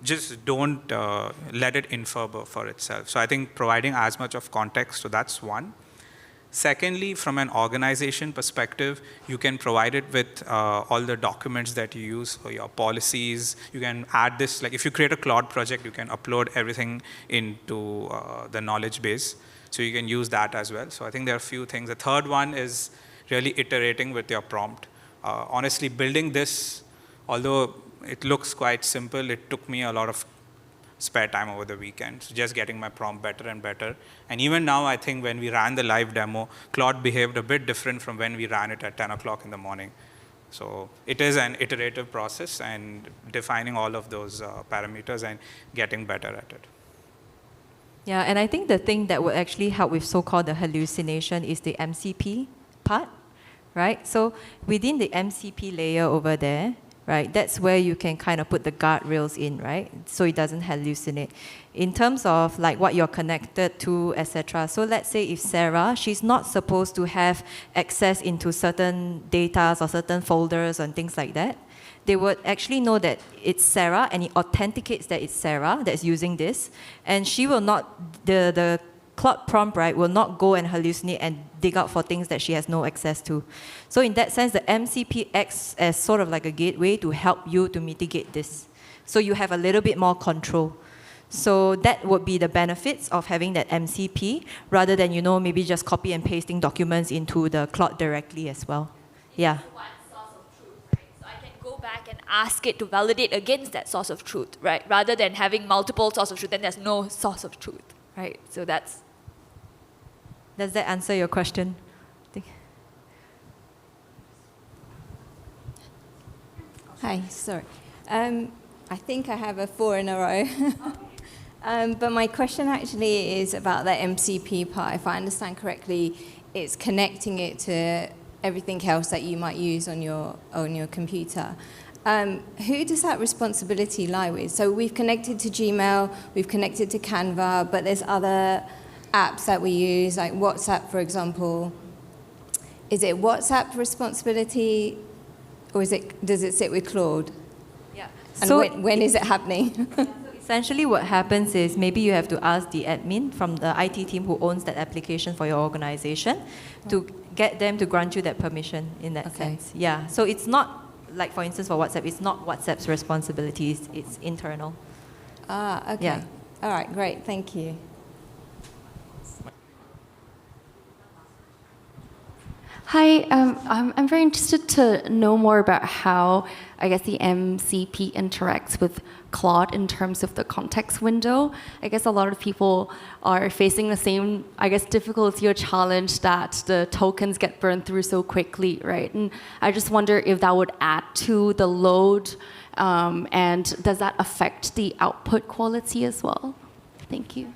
Just don't let it infer for itself. So I think providing as much of context, so that's one. Secondly, from an organization perspective, you can provide it with all the documents that you use for your policies. You can add this, like if you create a Claude project, you can upload everything into the knowledge base. So you can use that as well. So I think there are a few things. The third one is really iterating with your prompt. Honestly, building this, although it looks quite simple, it took me a lot of spare time over the weekend. So just getting my prompt better and better. And even now, I think when we ran the live demo, Claude behaved a bit different from when we ran it at 10 o'clock in the morning. So it is an iterative process, and defining all of those parameters and getting better at it. Yeah, and I think the thing that would actually help with so-called the hallucination is the MCP part, right? So within the MCP layer over there, right, that's where you can kind of put the guardrails in, right? So it doesn't hallucinate. In terms of like what you're connected to, etc. So let's say if Sarah, she's not supposed to have access into certain data or certain folders and things like that, they would actually know that it's Sarah, and it authenticates that it's Sarah that's using this, and she will not, the Claude prompt, right, will not go and hallucinate and dig out for things that she has no access to. So in that sense, the MCP acts as sort of like a gateway to help you to mitigate this. So you have a little bit more control. So that would be the benefits of having that MCP, rather than, maybe just copy and pasting documents into the Claude directly as well. Yeah. One source of truth, right? So I can go back and ask it to validate against that source of truth, right? Rather than having multiple sources of truth, then there's no source of truth, right? So that's... Does that answer your question? Hi, sorry. I think I have a 4 in a row. But my question actually is about that MCP part. If I understand correctly, it's connecting it to everything else that you might use on your computer. Who does that responsibility lie with? So we've connected to Gmail, we've connected to Canva, but there's other apps that we use, like WhatsApp, for example. Is it WhatsApp responsibility, or does it sit with Claude? Yeah. And So when is it happening? Essentially what happens is maybe you have to ask the admin from the IT team who owns that application for your organization to get them to grant you that permission in that sense. Yeah. So it's not, like for instance for WhatsApp, it's not WhatsApp's responsibility, it's internal. Ah, okay. Yeah. All right, great, thank you. Hi, I'm very interested to know more about how, I guess, the MCP interacts with Claude in terms of the context window. I guess a lot of people are facing the same, I guess, difficulty or challenge that the tokens get burned through so quickly, right? And I just wonder if that would add to the load, and does that affect the output quality as well? Thank you.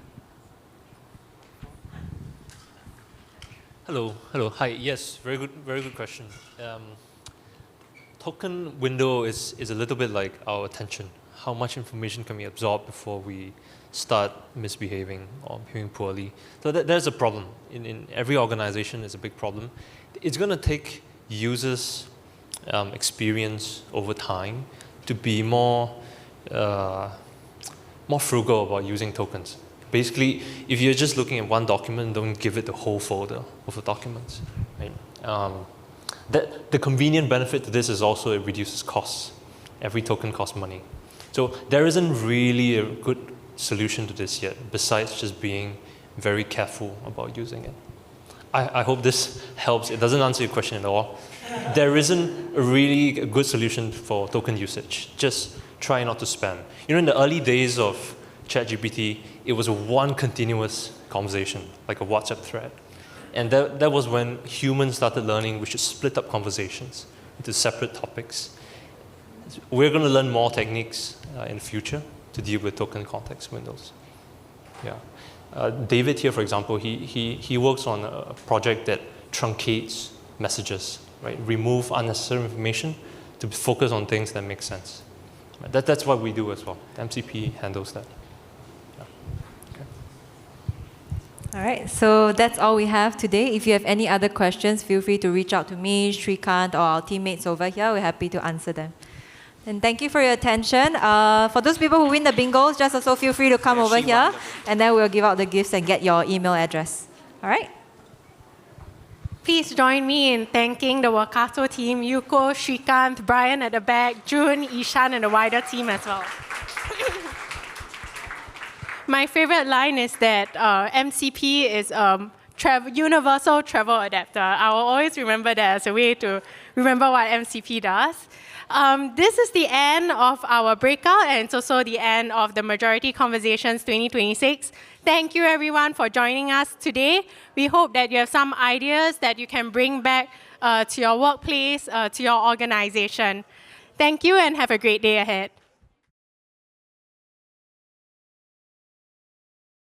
Hello, hi. Yes, very good question. Token window is a little bit like our attention. How much information can we absorb before we start misbehaving or behaving poorly? So there's a problem. In every organization, it's a big problem. It's going to take users' experience over time to be more frugal about using tokens. Basically, if you're just looking at one document, don't give it the whole folder of the documents. Right? The convenient benefit to this is also it reduces costs. Every token costs money. So there isn't really a good solution to this yet, besides just being very careful about using it. I hope this helps. It doesn't answer your question at all. There isn't a really good solution for token usage. Just try not to spam. In the early days of ChatGPT, it was one continuous conversation, like a WhatsApp thread. And that was when humans started learning we should split up conversations into separate topics. We're going to learn more techniques in the future to deal with token context windows. Yeah. David here, for example, he works on a project that truncates messages, right? Remove unnecessary information to focus on things that make sense. That's what we do as well. MCP handles that. All right, so that's all we have today. If you have any other questions, feel free to reach out to me, Shrikant, or our teammates over here. We're happy to answer them. And thank you for your attention. For those people who win the bingos, just also feel free to come over here, and then we'll give out the gifts and get your email address. All right? Please join me in thanking the Workato team, Yuko, Shrikant, Brian at the back, June, Ishan, and the wider team as well. My favorite line is that MCP is universal travel adapter. I will always remember that as a way to remember what MCP does. This is the end of our breakout, and it's also the end of the Majurity Conversations 2026. Thank you, everyone, for joining us today. We hope that you have some ideas that you can bring back to your workplace, to your organization. Thank you, and have a great day ahead.